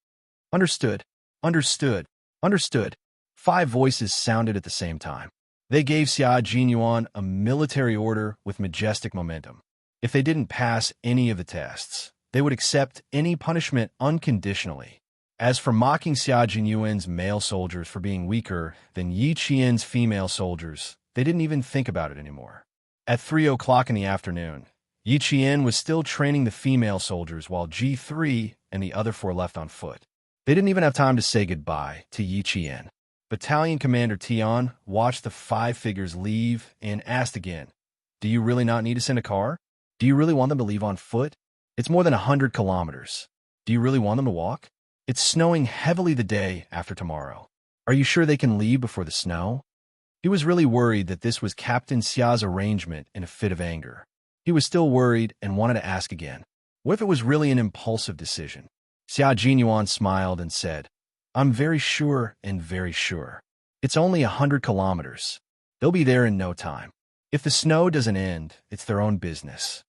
Understood. Understood. Understood. 5 voices sounded at the same time. They gave Xia Jinyuan a military order with majestic momentum. If they didn't pass any of the tests, they would accept any punishment unconditionally. As for mocking Xia Jinyuan's male soldiers for being weaker than Yi Qian's female soldiers, they didn't even think about it anymore. At 3 o'clock in the afternoon, Yi Qian was still training the female soldiers while G3 and the other 4 left on foot. They didn't even have time to say goodbye to Yi Qian. Battalion Commander Tian watched the 5 figures leave and asked again, "Do you really not need to send a car? Do you really want them to leave on foot? It's more than 100 kilometers. Do you really want them to walk? It's snowing heavily the day after tomorrow. Are you sure they can leave before the snow?" He was really worried that this was Captain Xia's arrangement in a fit of anger. He was still worried and wanted to ask again. What if it was really an impulsive decision? Xia Jinyuan smiled and said, "I'm very sure and very sure. It's only 100 kilometers. They'll be there in no time. If the snow doesn't end, it's their own business."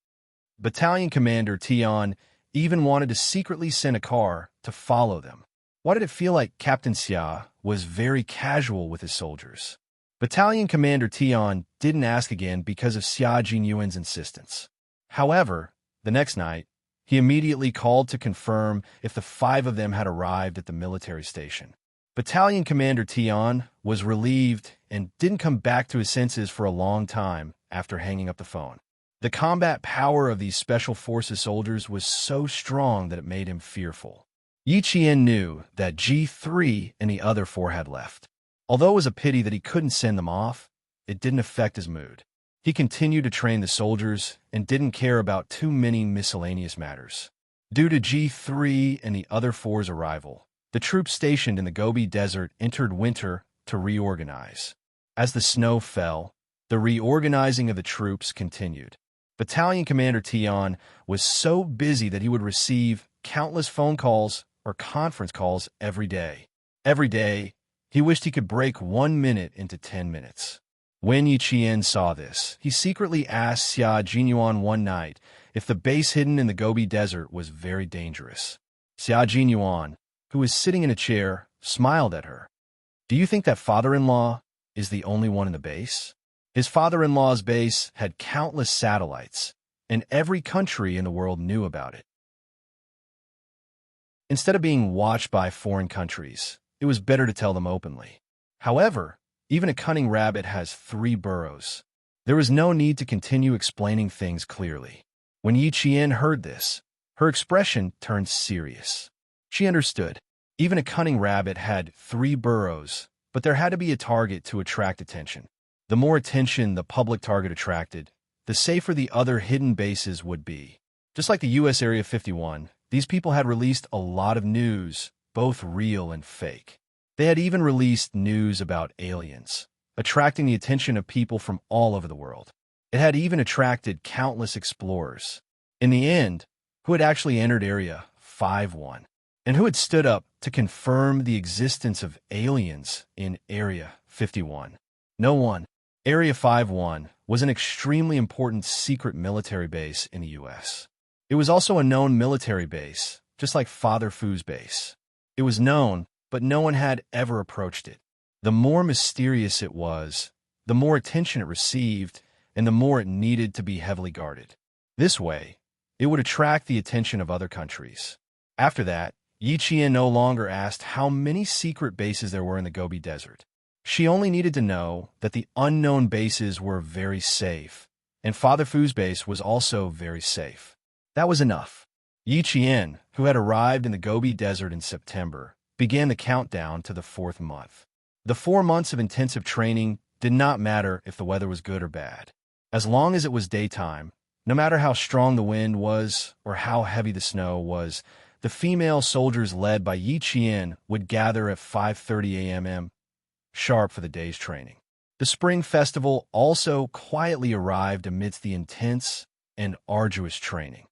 Battalion Commander Tian even wanted to secretly send a car to follow them. Why did it feel like Captain Xia was very casual with his soldiers? Battalion Commander Tian didn't ask again because of Xia Jinyuan's insistence. However, the next night, he immediately called to confirm if the 5 of them had arrived at the military station. Battalion Commander Tian was relieved and didn't come back to his senses for a long time after hanging up the phone. The combat power of these Special Forces soldiers was so strong that it made him fearful. Yi Qian knew that G3 and the other 4 had left. Although it was a pity that he couldn't send them off, it didn't affect his mood. He continued to train the soldiers and didn't care about too many miscellaneous matters. Due to G3 and the other 4's arrival, the troops stationed in the Gobi Desert entered winter to reorganize. As the snow fell, the reorganizing of the troops continued. Battalion Commander Tian was so busy that he would receive countless phone calls or conference calls every day. Every day, he wished he could break 1 minute into 10 minutes. When Yi Qian saw this, he secretly asked Xia Jinyuan one night if the base hidden in the Gobi Desert was very dangerous. Xia Jinyuan, who was sitting in a chair, smiled at her. "Do you think that father-in-law is the only one in the base?" His father-in-law's base had countless satellites, and every country in the world knew about it. Instead of being watched by foreign countries, it was better to tell them openly. However, even a cunning rabbit has 3 burrows. There was no need to continue explaining things clearly. When Yi Qian heard this, her expression turned serious. She understood. Even a cunning rabbit had 3 burrows, but there had to be a target to attract attention. The more attention the public target attracted, the safer the other hidden bases would be. Just like the U.S. Area 51, these people had released a lot of news, both real and fake. They had even released news about aliens, attracting the attention of people from all over the world. It had even attracted countless explorers. In the end, who had actually entered Area 51, and who had stood up to confirm the existence of aliens in Area 51? No one. Area 51 was an extremely important secret military base in the U.S. It was also a known military base, just like Father Fu's base. It was known, but no one had ever approached it. The more mysterious it was, the more attention it received, and the more it needed to be heavily guarded. This way, it would attract the attention of other countries. After that, Yi Qian no longer asked how many secret bases there were in the Gobi Desert. She only needed to know that the unknown bases were very safe, and Father Fu's base was also very safe. That was enough. Yi Qian, who had arrived in the Gobi Desert in September, began the countdown to the 4th month. The 4 months of intensive training did not matter if the weather was good or bad. As long as it was daytime, no matter how strong the wind was or how heavy the snow was, the female soldiers led by Yi Qian would gather at 5:30 a.m. sharp for the day's training. The Spring Festival also quietly arrived amidst the intense and arduous training.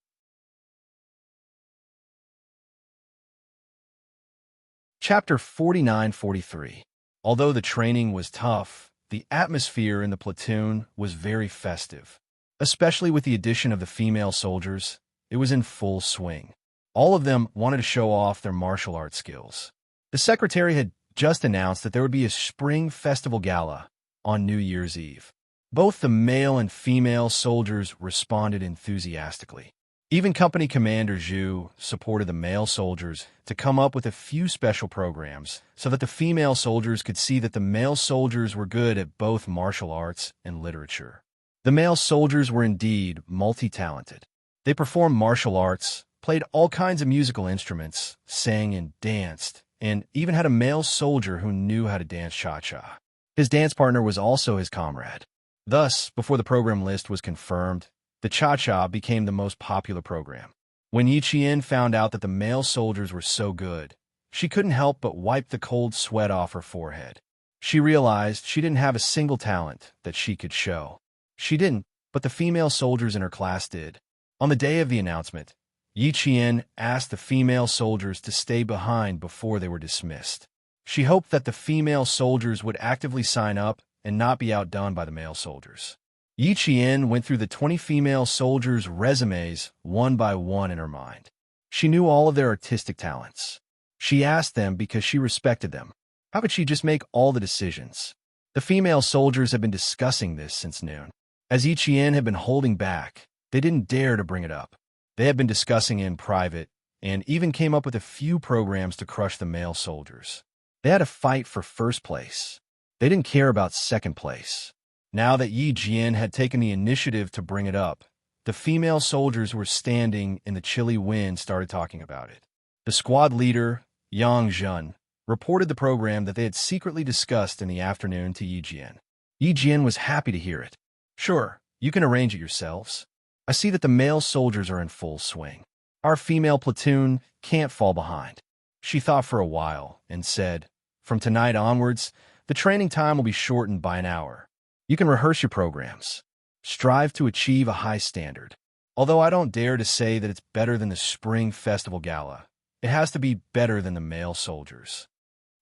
Chapter 49-43. Although the training was tough, the atmosphere in the platoon was very festive. Especially with the addition of the female soldiers, it was in full swing. All of them wanted to show off their martial arts skills. The secretary had just announced that there would be a spring festival gala on New Year's Eve. Both the male and female soldiers responded enthusiastically. Even Company Commander Zhu supported the male soldiers to come up with a few special programs so that the female soldiers could see that the male soldiers were good at both martial arts and literature. The male soldiers were indeed multi-talented. They performed martial arts, played all kinds of musical instruments, sang and danced, and even had a male soldier who knew how to dance cha-cha. His dance partner was also his comrade. Thus, before the program list was confirmed, the cha-cha became the most popular program. When Yi Qian found out that the male soldiers were so good, she couldn't help but wipe the cold sweat off her forehead. She realized she didn't have a single talent that she could show. She didn't, but the female soldiers in her class did. On the day of the announcement, Yi Qian asked the female soldiers to stay behind before they were dismissed. She hoped that the female soldiers would actively sign up and not be outdone by the male soldiers. Yi Qian went through the 20 female soldiers' resumes one by one in her mind. She knew all of their artistic talents. She asked them because she respected them. How could she just make all the decisions? The female soldiers had been discussing this since noon. As Yi Qian had been holding back, they didn't dare to bring it up. They had been discussing in private and even came up with a few programs to crush the male soldiers. They had a fight for first place. They didn't care about second place. Now that Yi Qian had taken the initiative to bring it up, the female soldiers who were standing in the chilly wind started talking about it. The squad leader, Yang Zhen, reported the program that they had secretly discussed in the afternoon to Yi Qian. Yi Qian was happy to hear it. Sure, you can arrange it yourselves. I see that the male soldiers are in full swing. Our female platoon can't fall behind. She thought for a while and said, from tonight onwards, the training time will be shortened by an hour. You can rehearse your programs. Strive to achieve a high standard. Although I don't dare to say that it's better than the Spring Festival Gala, it has to be better than the male soldiers.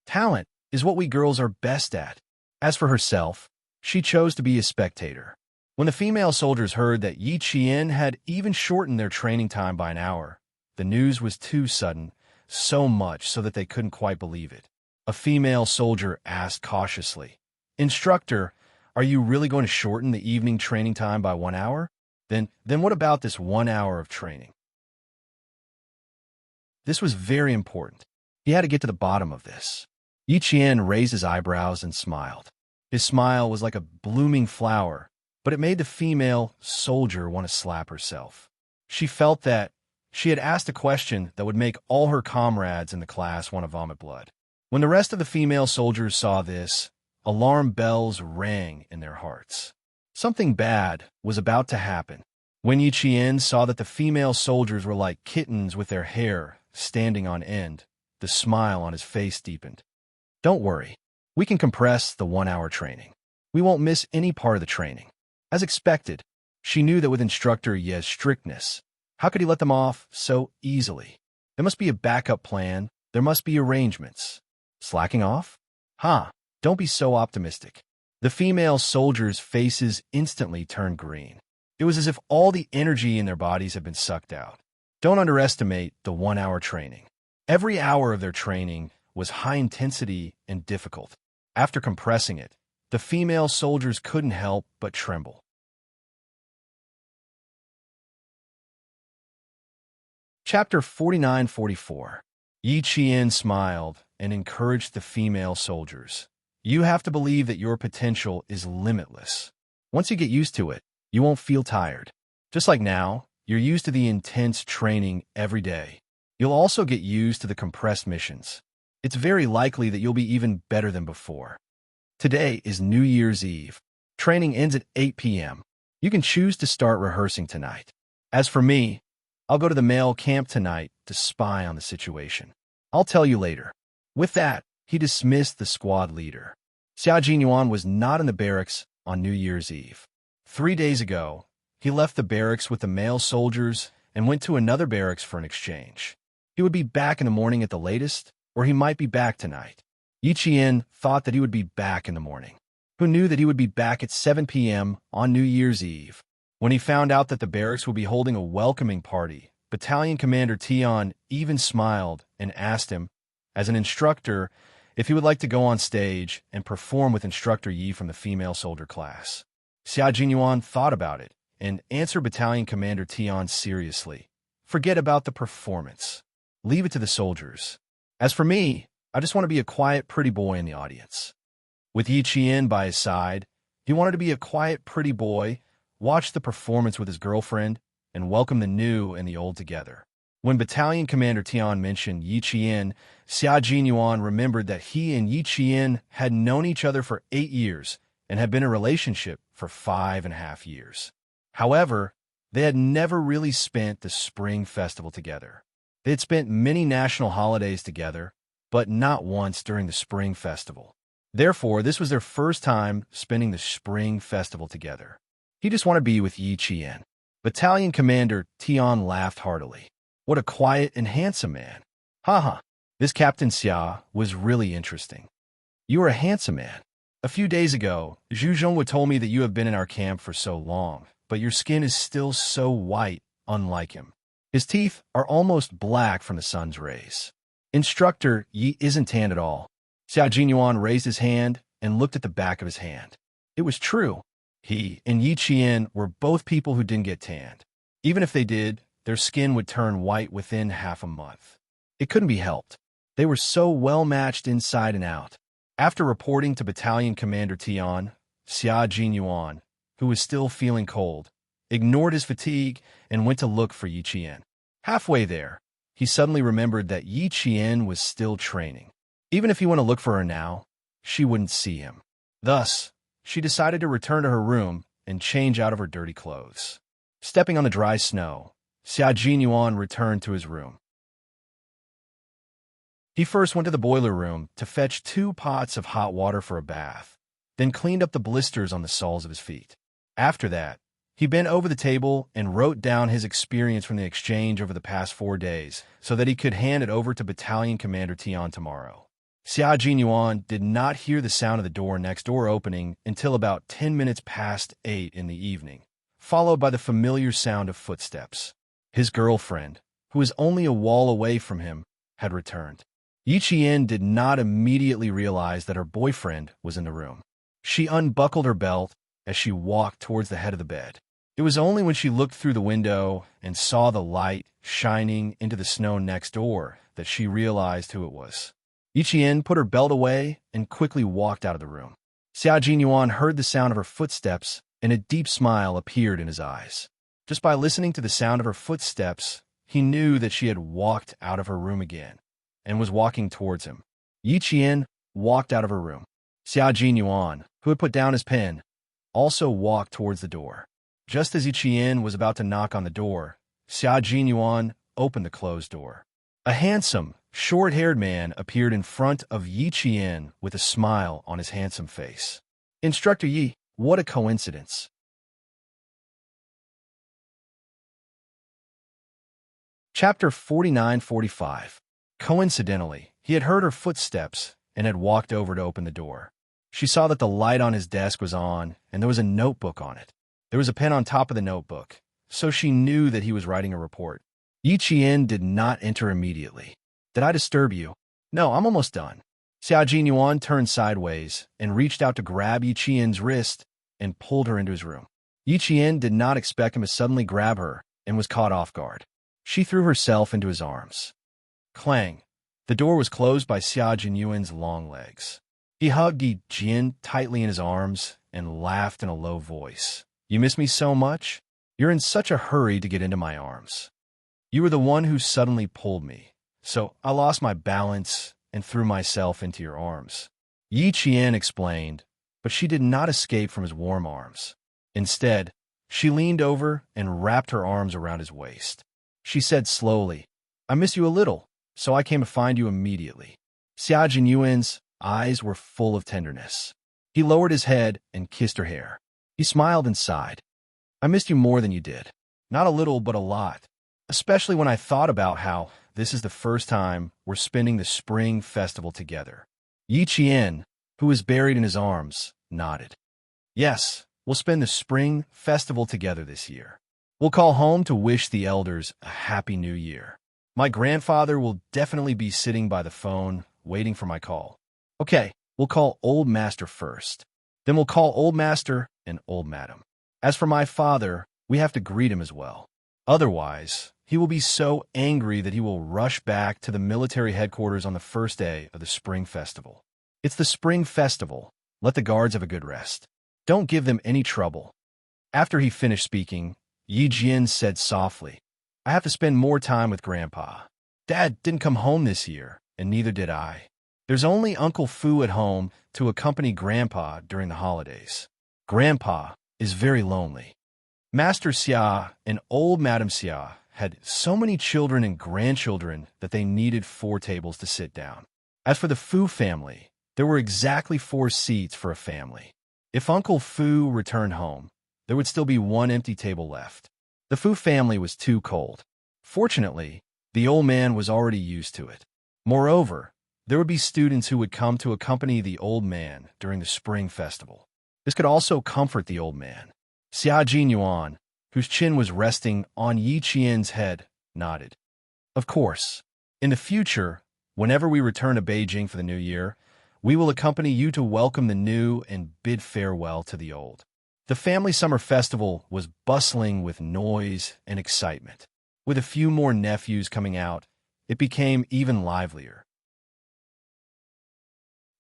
Talent is what we girls are best at. As for herself, she chose to be a spectator. When the female soldiers heard that Yi Qian had even shortened their training time by an hour, the news was too sudden, so much so that they couldn't quite believe it. A female soldier asked cautiously, "Instructor, are you really going to shorten the evening training time by 1 hour? Then what about this 1 hour of training?" This was very important. He had to get to the bottom of this. Yi Qian raised his eyebrows and smiled. His smile was like a blooming flower, but it made the female soldier want to slap herself. She felt that she had asked a question that would make all her comrades in the class want to vomit blood. When the rest of the female soldiers saw this, alarm bells rang in their hearts. Something bad was about to happen. When Yi Qian saw that the female soldiers were like kittens with their hair standing on end, the smile on his face deepened. Don't worry. We can compress the 1-hour training. We won't miss any part of the training. As expected, she knew that with instructor Ye's strictness, how could he let them off so easily? There must be a backup plan. There must be arrangements. Slacking off? Don't be so optimistic. The female soldiers' faces instantly turned green. It was as if all the energy in their bodies had been sucked out. Don't underestimate the 1-hour training. Every hour of their training was high intensity and difficult. After compressing it, the female soldiers couldn't help but tremble. Chapter 49-44. Yi Qian smiled and encouraged the female soldiers. You have to believe that your potential is limitless. Once you get used to it, you won't feel tired. Just like now, you're used to the intense training every day. You'll also get used to the compressed missions. It's very likely that you'll be even better than before. Today is New Year's Eve. Training ends at 8 p.m. You can choose to start rehearsing tonight. As for me, I'll go to the male camp tonight to spy on the situation. I'll tell you later. With that, he dismissed the squad leader. Xia Jinyuan was not in the barracks on New Year's Eve. 3 days ago, he left the barracks with the male soldiers and went to another barracks for an exchange. He would be back in the morning at the latest, or he might be back tonight. Yi Qian thought that he would be back in the morning. Who knew that he would be back at 7 p.m. on New Year's Eve? When he found out that the barracks would be holding a welcoming party, Battalion Commander Tian even smiled and asked him, as an instructor, if he would like to go on stage and perform with Instructor Yi from the female soldier class. Xia Jinyuan thought about it and answered Battalion Commander Tian seriously. Forget about the performance. Leave it to the soldiers. As for me, I just want to be a quiet, pretty boy in the audience. With Yi Qian by his side, he wanted to be a quiet, pretty boy, watch the performance with his girlfriend, and welcome the new and the old together. When Battalion Commander Tian mentioned Yi Qian, Xia Jinyuan remembered that he and Yi Qian had known each other for 8 years and had been in a relationship for 5.5 years. However, they had never really spent the Spring Festival together. They had spent many national holidays together, but not once during the Spring Festival. Therefore, this was their first time spending the Spring Festival together. He just wanted to be with Yi Qian. Battalion Commander Tian laughed heartily. What a quiet and handsome man. This Captain Xia was really interesting. You are a handsome man. A few days ago, Zhu Zhongwu told me that you have been in our camp for so long, but your skin is still so white, unlike him. His teeth are almost black from the sun's rays. Instructor Yi isn't tanned at all. Xia Jinyuan raised his hand and looked at the back of his hand. It was true. He and Yi Qian were both people who didn't get tanned. Even if they did, their skin would turn white within half a month. It couldn't be helped. They were so well matched inside and out. After reporting to Battalion Commander Tian, Xia Jinyuan, who was still feeling cold, ignored his fatigue and went to look for Yi Qian. Halfway there, he suddenly remembered that Yi Qian was still training. Even if he went to look for her now, she wouldn't see him. Thus, she decided to return to her room and change out of her dirty clothes. Stepping on the dry snow, Xia Jinyuan returned to his room. He first went to the boiler room to fetch 2 pots of hot water for a bath, then cleaned up the blisters on the soles of his feet. After that, he bent over the table and wrote down his experience from the exchange over the past 4 days so that he could hand it over to Battalion Commander Tian tomorrow. Xia Jinyuan did not hear the sound of the door next door opening until about 10 minutes past 8 in the evening, followed by the familiar sound of footsteps. His girlfriend, who was only a wall away from him, had returned. Yi Qian did not immediately realize that her boyfriend was in the room. She unbuckled her belt as she walked towards the head of the bed. It was only when she looked through the window and saw the light shining into the snow next door that she realized who it was. Yi Qian put her belt away and quickly walked out of the room. Xia Jinyuan heard the sound of her footsteps, and a deep smile appeared in his eyes. Just by listening to the sound of her footsteps, he knew that she had walked out of her room again and was walking towards him. Yi Qian walked out of her room. Xia Jinyuan, who had put down his pen, also walked towards the door. Just as Yi Qian was about to knock on the door, Xia Jinyuan opened the closed door. A handsome, short-haired man appeared in front of Yi Qian with a smile on his handsome face. Instructor Yi, what a coincidence. Chapter 49-45. Coincidentally, he had heard her footsteps and had walked over to open the door. She saw that the light on his desk was on, and there was a notebook on it. There was a pen on top of the notebook, so she knew that he was writing a report. Yi Qian did not enter immediately. Did I disturb you? No, I'm almost done. Xia Jinyuan turned sideways and reached out to grab Yi Qian's wrist and pulled her into his room. Yi Qian did not expect him to suddenly grab her and was caught off guard. She threw herself into his arms. Clang! The door was closed by Xia Jinyuan's long legs. He hugged Yi Qian tightly in his arms and laughed in a low voice. You miss me so much? You're in such a hurry to get into my arms. You were the one who suddenly pulled me, so I lost my balance and threw myself into your arms. Yi Qian explained, but she did not escape from his warm arms. Instead, she leaned over and wrapped her arms around his waist. She said slowly, I miss you a little, so I came to find you immediately. Xia Jinyuan's eyes were full of tenderness. He lowered his head and kissed her hair. He smiled and sighed. I missed you more than you did. Not a little, but a lot. Especially when I thought about how this is the first time we're spending the spring festival together. Yi Qian, who was buried in his arms, nodded. Yes, we'll spend the spring festival together this year. We'll call home to wish the elders a happy new year. My grandfather will definitely be sitting by the phone, waiting for my call. Okay, we'll call Old Master first. Then we'll call Old Master and Old Madam. As for my father, we have to greet him as well. Otherwise, he will be so angry that he will rush back to the military headquarters on the first day of the Spring Festival. It's the Spring Festival. Let the guards have a good rest. Don't give them any trouble. After he finished speaking, Yi Qian said softly, I have to spend more time with Grandpa. Dad didn't come home this year, and neither did I. There's only Uncle Fu at home to accompany Grandpa during the holidays. Grandpa is very lonely. Master Xia and old Madam Xia had so many children and grandchildren that they needed 4 tables to sit down. As for the Fu family, there were exactly 4 seats for a family. If Uncle Fu returned home, there would still be 1 empty table left. The Fu family was too cold. Fortunately, the old man was already used to it. Moreover, there would be students who would come to accompany the old man during the Spring Festival. This could also comfort the old man. Xia Jinyuan, whose chin was resting on Yi Qian's head, nodded. Of course, in the future, whenever we return to Beijing for the new year, we will accompany you to welcome the new and bid farewell to the old. The family summer festival was bustling with noise and excitement. With a few more nephews coming out, it became even livelier.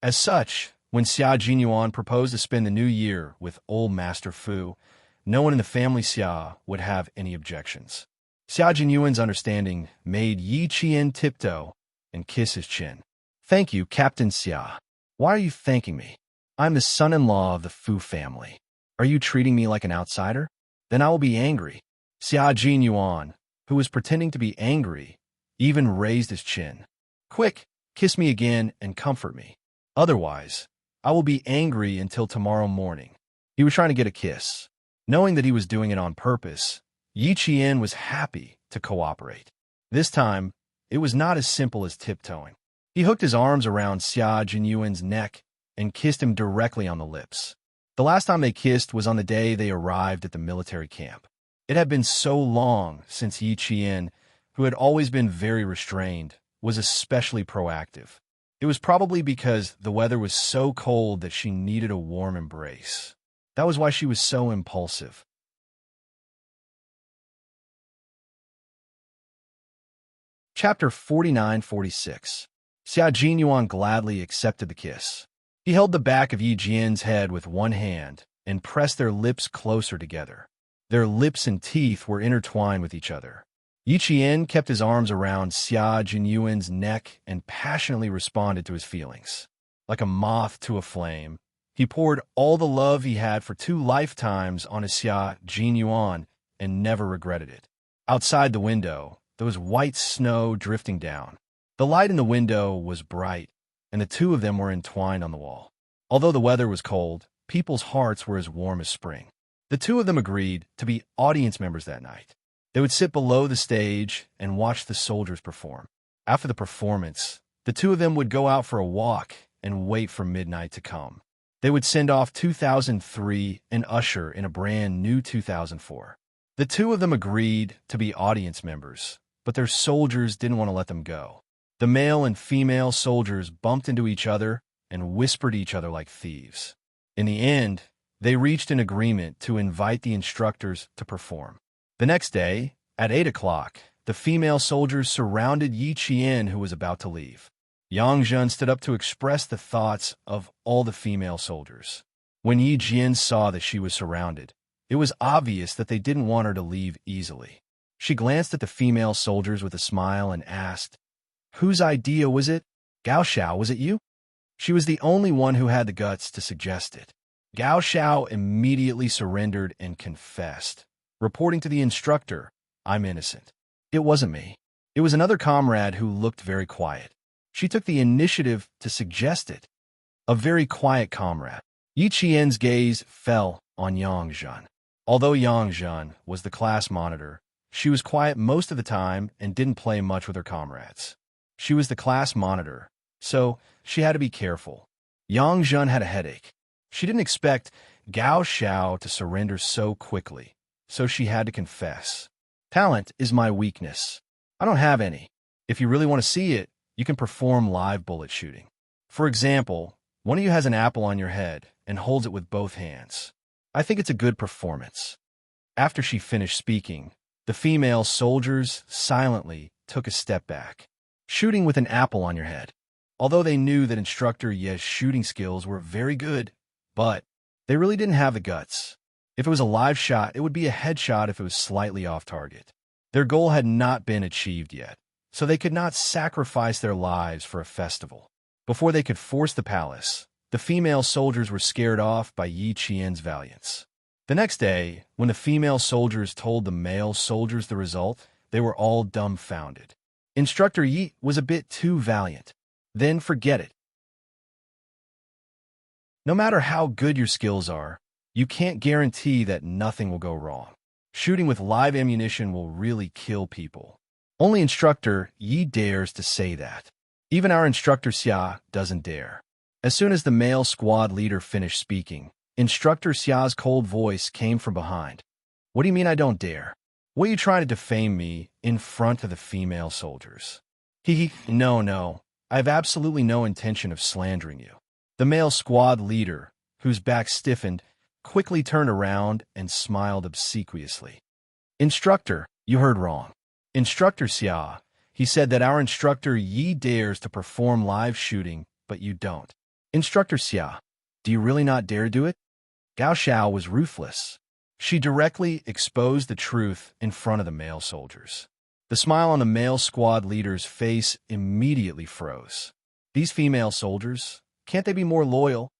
As such, when Xia Jinyuan proposed to spend the new year with old Master Fu, no one in the family Xia would have any objections. Xia Jinyuan's understanding made Yi Qian tiptoe and kiss his chin. Thank you, Captain Xia. Why are you thanking me? I'm the son-in-law of the Fu family. Are you treating me like an outsider? Then I will be angry. Xia Jinyuan, who was pretending to be angry, even raised his chin. Quick, kiss me again and comfort me. Otherwise, I will be angry until tomorrow morning. He was trying to get a kiss. Knowing that he was doing it on purpose, Yi Qian was happy to cooperate. This time, it was not as simple as tiptoeing. He hooked his arms around Xia Jinyuan's neck and kissed him directly on the lips. The last time they kissed was on the day they arrived at the military camp. It had been so long since Yi Qian, who had always been very restrained, was especially proactive. It was probably because the weather was so cold that she needed a warm embrace. That was why she was so impulsive. Chapter 49-46. Xia Jinyuan gladly accepted the kiss. He held the back of Yi Qian's head with one hand and pressed their lips closer together. Their lips and teeth were intertwined with each other. Yi Qian kept his arms around Xia Jinyuan's neck and passionately responded to his feelings. Like a moth to a flame, He poured all the love he had for 2 lifetimes on his Xia Jinyuan and never regretted it. Outside the window, there was white snow drifting down. The light in the window was bright, and the 2 of them were entwined on the wall. Although the weather was cold, people's hearts were as warm as spring. The 2 of them agreed to be audience members that night. They would sit below the stage and watch the soldiers perform. After the performance, the 2 of them would go out for a walk and wait for midnight to come. They would send off 2003 and usher in a brand new 2004. The 2 of them agreed to be audience members, but their soldiers didn't want to let them go. The male and female soldiers bumped into each other and whispered to each other like thieves. In the end, they reached an agreement to invite the instructors to perform. The next day, at 8 o'clock, the female soldiers surrounded Yi Qian, who was about to leave. Yang Zhen stood up to express the thoughts of all the female soldiers. When Yi Qian saw that she was surrounded, it was obvious that they didn't want her to leave easily. She glanced at the female soldiers with a smile and asked, "Whose idea was it? Gao Xiao, was it you?" She was the only one who had the guts to suggest it. Gao Xiao immediately surrendered and confessed, reporting to the instructor, "I'm innocent. It wasn't me. It was another comrade who looked very quiet." She took the initiative to suggest it. A very quiet comrade. Yi Qian's gaze fell on Yang Zhen. Although Yang Zhen was the class monitor, she was quiet most of the time and didn't play much with her comrades. She was the class monitor, so she had to be careful. Yang Zhen had a headache. She didn't expect Gao Xiao to surrender so quickly, so she had to confess. "Talent is my weakness. I don't have any. If you really want to see it, you can perform live bullet shooting. For example, one of you has an apple on your head and holds it with both hands. I think it's a good performance." After she finished speaking, the female soldiers silently took a step back. Shooting with an apple on your head. Although they knew that Instructor Ye's shooting skills were very good, but they really didn't have the guts. If it was a live shot, it would be a headshot if it was slightly off target. Their goal had not been achieved yet, so they could not sacrifice their lives for a festival. Before they could force the palace, the female soldiers were scared off by Yi Qian's valiance. The next day, when the female soldiers told the male soldiers the result, they were all dumbfounded. Instructor Yi was a bit too valiant. Then forget it. No matter how good your skills are, you can't guarantee that nothing will go wrong. Shooting with live ammunition will really kill people. Only Instructor Yi dares to say that. Even our Instructor Xia doesn't dare. As soon as the male squad leader finished speaking, Instructor Xia's cold voice came from behind. "What do you mean I don't dare? What are you trying to defame me in front of the female soldiers?" No. I have absolutely no intention of slandering you." The male squad leader, whose back stiffened, quickly turned around and smiled obsequiously. "Instructor, you heard wrong. Instructor Xia, he said that our Instructor Yi dares to perform live shooting, but you don't. Instructor Xia, do you really not dare do it?" Gao Xiao was ruthless. She directly exposed the truth in front of the male soldiers. The smile on the male squad leader's face immediately froze. These female soldiers, can't they be more loyal?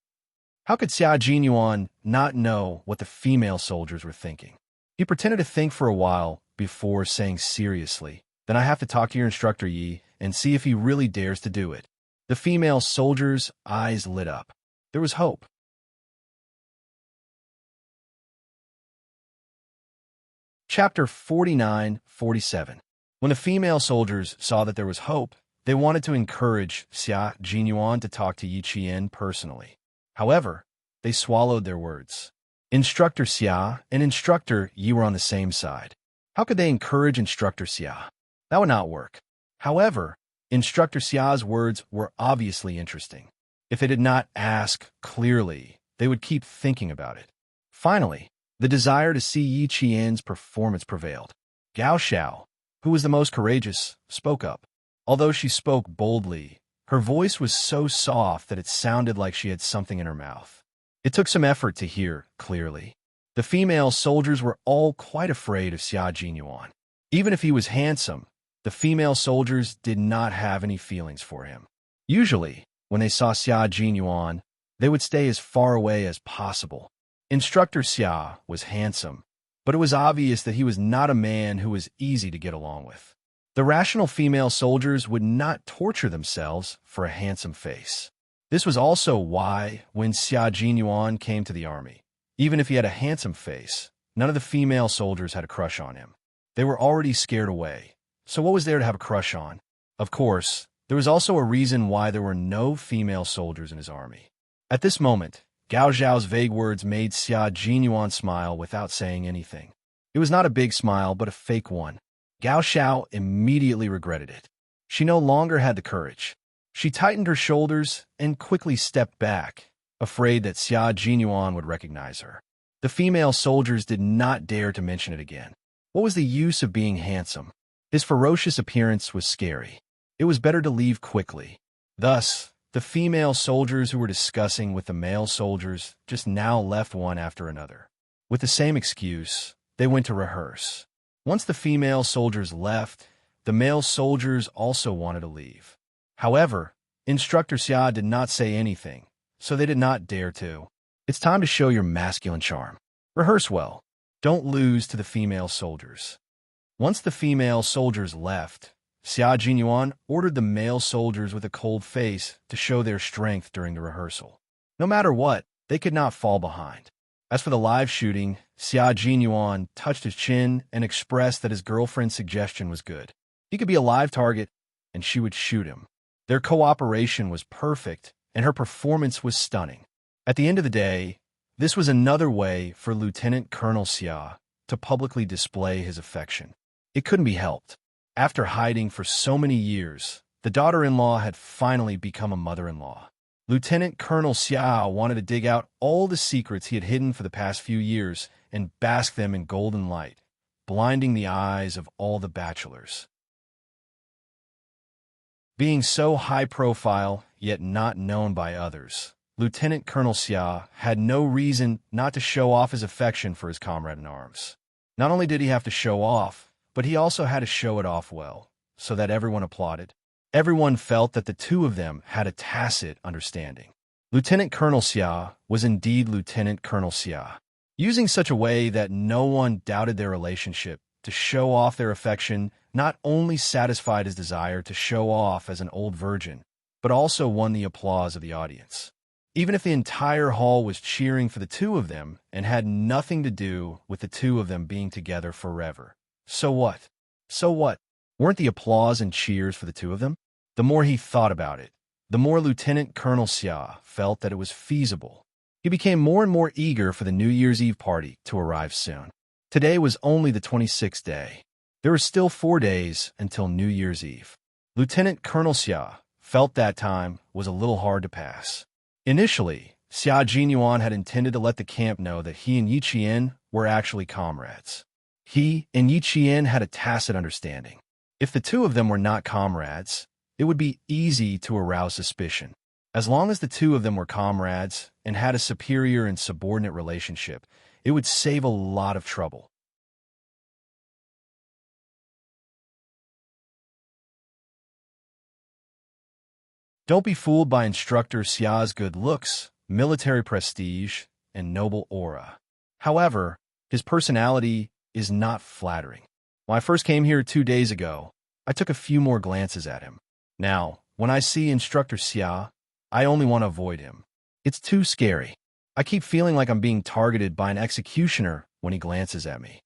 How could Xia Jinyuan not know what the female soldiers were thinking? He pretended to think for a while before saying seriously, "Then I have to talk to your Instructor Yi and see if he really dares to do it." The female soldiers' eyes lit up. There was hope. Chapter 49-47. When the female soldiers saw that there was hope, they wanted to encourage Xia Jinyuan to talk to Yi Qian personally. However, they swallowed their words. Instructor Xia and Instructor Yi were on the same side. How could they encourage Instructor Xia? That would not work. However, Instructor Xia's words were obviously interesting. If they did not ask clearly, they would keep thinking about it. Finally, the desire to see Yi Qian's performance prevailed. Gao Xiao, who was the most courageous, spoke up. Although she spoke boldly, her voice was so soft that it sounded like she had something in her mouth. It took some effort to hear clearly. The female soldiers were all quite afraid of Xia Jinyuan. Even if he was handsome, the female soldiers did not have any feelings for him. Usually, when they saw Xia Jinyuan, They would stay as far away as possible. Instructor Xia was handsome, but it was obvious that he was not a man who was easy to get along with. The rational female soldiers would not torture themselves for a handsome face. This was also why, when Xia Jinyuan came to the army, even if he had a handsome face, none of the female soldiers had a crush on him. They were already scared away. So what was there to have a crush on? Of course, there was also a reason why there were no female soldiers in his army. At this moment, Gao Zhao's vague words made Xia Jinyuan smile without saying anything. It was not a big smile, but a fake one. Gao Xiao immediately regretted it. She no longer had the courage. She tightened her shoulders and quickly stepped back, afraid that Xia Jinyuan would recognize her. The female soldiers did not dare to mention it again. What was the use of being handsome? His ferocious appearance was scary. It was better to leave quickly. Thus, the female soldiers who were discussing with the male soldiers just now left one after another. With the same excuse, they went to rehearse. Once the female soldiers left, the male soldiers also wanted to leave. However, Instructor Xia did not say anything, so they did not dare to. It's time to show your masculine charm. Rehearse well. Don't lose to the female soldiers. Once the female soldiers left, Xia Jinyuan ordered the male soldiers with a cold face to show their strength during the rehearsal. No matter what, they could not fall behind. As for the live shooting, Xia Jinyuan touched his chin and expressed that his girlfriend's suggestion was good. He could be a live target, and she would shoot him. Their cooperation was perfect, and her performance was stunning. At the end of the day, this was another way for Lieutenant Colonel Xia to publicly display his affection. It couldn't be helped. After hiding for so many years, the daughter-in-law had finally become a mother-in-law. Lieutenant Colonel Xia wanted to dig out all the secrets he had hidden for the past few years and bask them in golden light, blinding the eyes of all the bachelors. Being so high-profile, yet not known by others, Lieutenant Colonel Xia had no reason not to show off his affection for his comrade-in-arms. Not only did he have to show off, but he also had to show it off well, so that everyone applauded. Everyone felt that the two of them had a tacit understanding. Lieutenant Colonel Xia was indeed Lieutenant Colonel Xia, using such a way that no one doubted their relationship. To show off their affection not only satisfied his desire to show off as an old virgin, but also won the applause of the audience. Even if the entire hall was cheering for the two of them and had nothing to do with the two of them being together forever. So what? So what? Weren't the applause and cheers for the two of them? The more he thought about it, the more Lieutenant Colonel Xia felt that it was feasible. He became more and more eager for the New Year's Eve party to arrive soon. Today was only the 26th day. There were still 4 days until New Year's Eve. Lieutenant Colonel Xia felt that time was a little hard to pass. Initially, Xia Jinyuan had intended to let the camp know that he and Yi Qian were actually comrades. He and Yi Qian had a tacit understanding. If the two of them were not comrades, it would be easy to arouse suspicion. As long as the two of them were comrades and had a superior and subordinate relationship, it would save a lot of trouble. Don't be fooled by Instructor Xia's good looks, military prestige, and noble aura. However, his personality is not flattering. When I first came here 2 days ago, I took a few more glances at him. Now, when I see Instructor Xia, I only want to avoid him. It's too scary. I keep feeling like I'm being targeted by an executioner when he glances at me.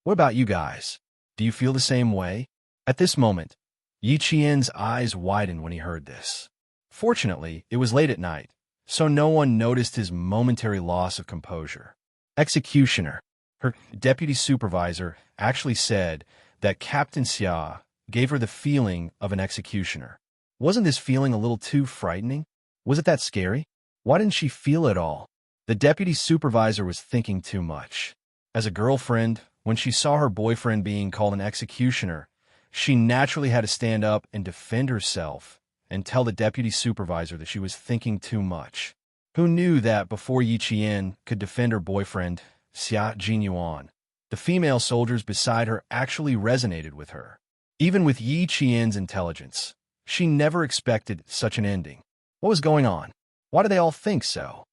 What about you guys? Do you feel the same way? At this moment, Yi Qian's eyes widened when he heard this. Fortunately, it was late at night, so no one noticed his momentary loss of composure. Executioner. Her deputy supervisor actually said that Captain Xia gave her the feeling of an executioner. Wasn't this feeling a little too frightening? Was it that scary? Why didn't she feel it all? The deputy supervisor was thinking too much. As a girlfriend, when she saw her boyfriend being called an executioner, she naturally had to stand up and defend herself and tell the deputy supervisor that she was thinking too much. Who knew that before Yi Qian could defend her boyfriend, Xia Jinyuan, the female soldiers beside her actually resonated with her. Even with Yi Qian's intelligence, she never expected such an ending. What was going on? Why do they all think so?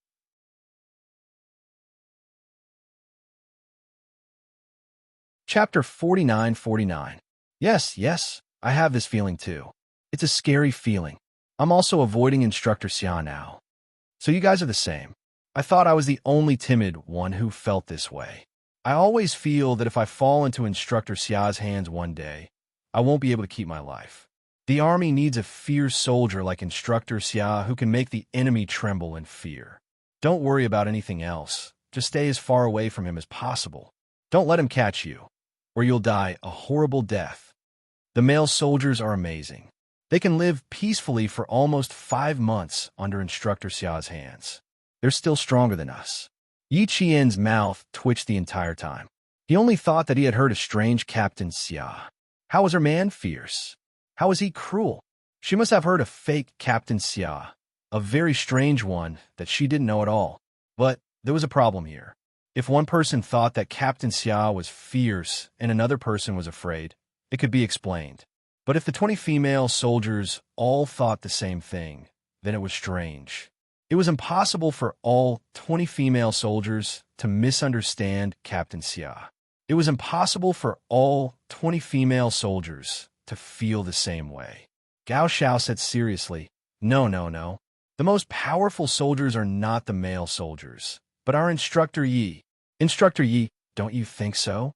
Chapter 49:49. Yes, I have this feeling too. It's a scary feeling. I'm also avoiding Instructor Xia now. So you guys are the same. I thought I was the only timid one who felt this way. I always feel that if I fall into Instructor Xia's hands one day, I won't be able to keep my life. The army needs a fierce soldier like Instructor Xia who can make the enemy tremble in fear. Don't worry about anything else. Just stay as far away from him as possible. Don't let him catch you, or you'll die a horrible death. The male soldiers are amazing. They can live peacefully for almost 5 months under Instructor Xia's hands. They're still stronger than us. Yi Qian's mouth twitched the entire time. He only thought that he had heard a strange Captain Xia. How was her man fierce? How was he cruel? She must have heard a fake Captain Xia, a very strange one that she didn't know at all. But there was a problem here. If one person thought that Captain Xia was fierce and another person was afraid, it could be explained. But if the 20 female soldiers all thought the same thing, then it was strange. It was impossible for all 20 female soldiers to misunderstand Captain Xia. It was impossible for all 20 female soldiers to feel the same way. Gao Xiao said seriously, No. The most powerful soldiers are not the male soldiers, but our Instructor Yi. Instructor Yi, don't you think so?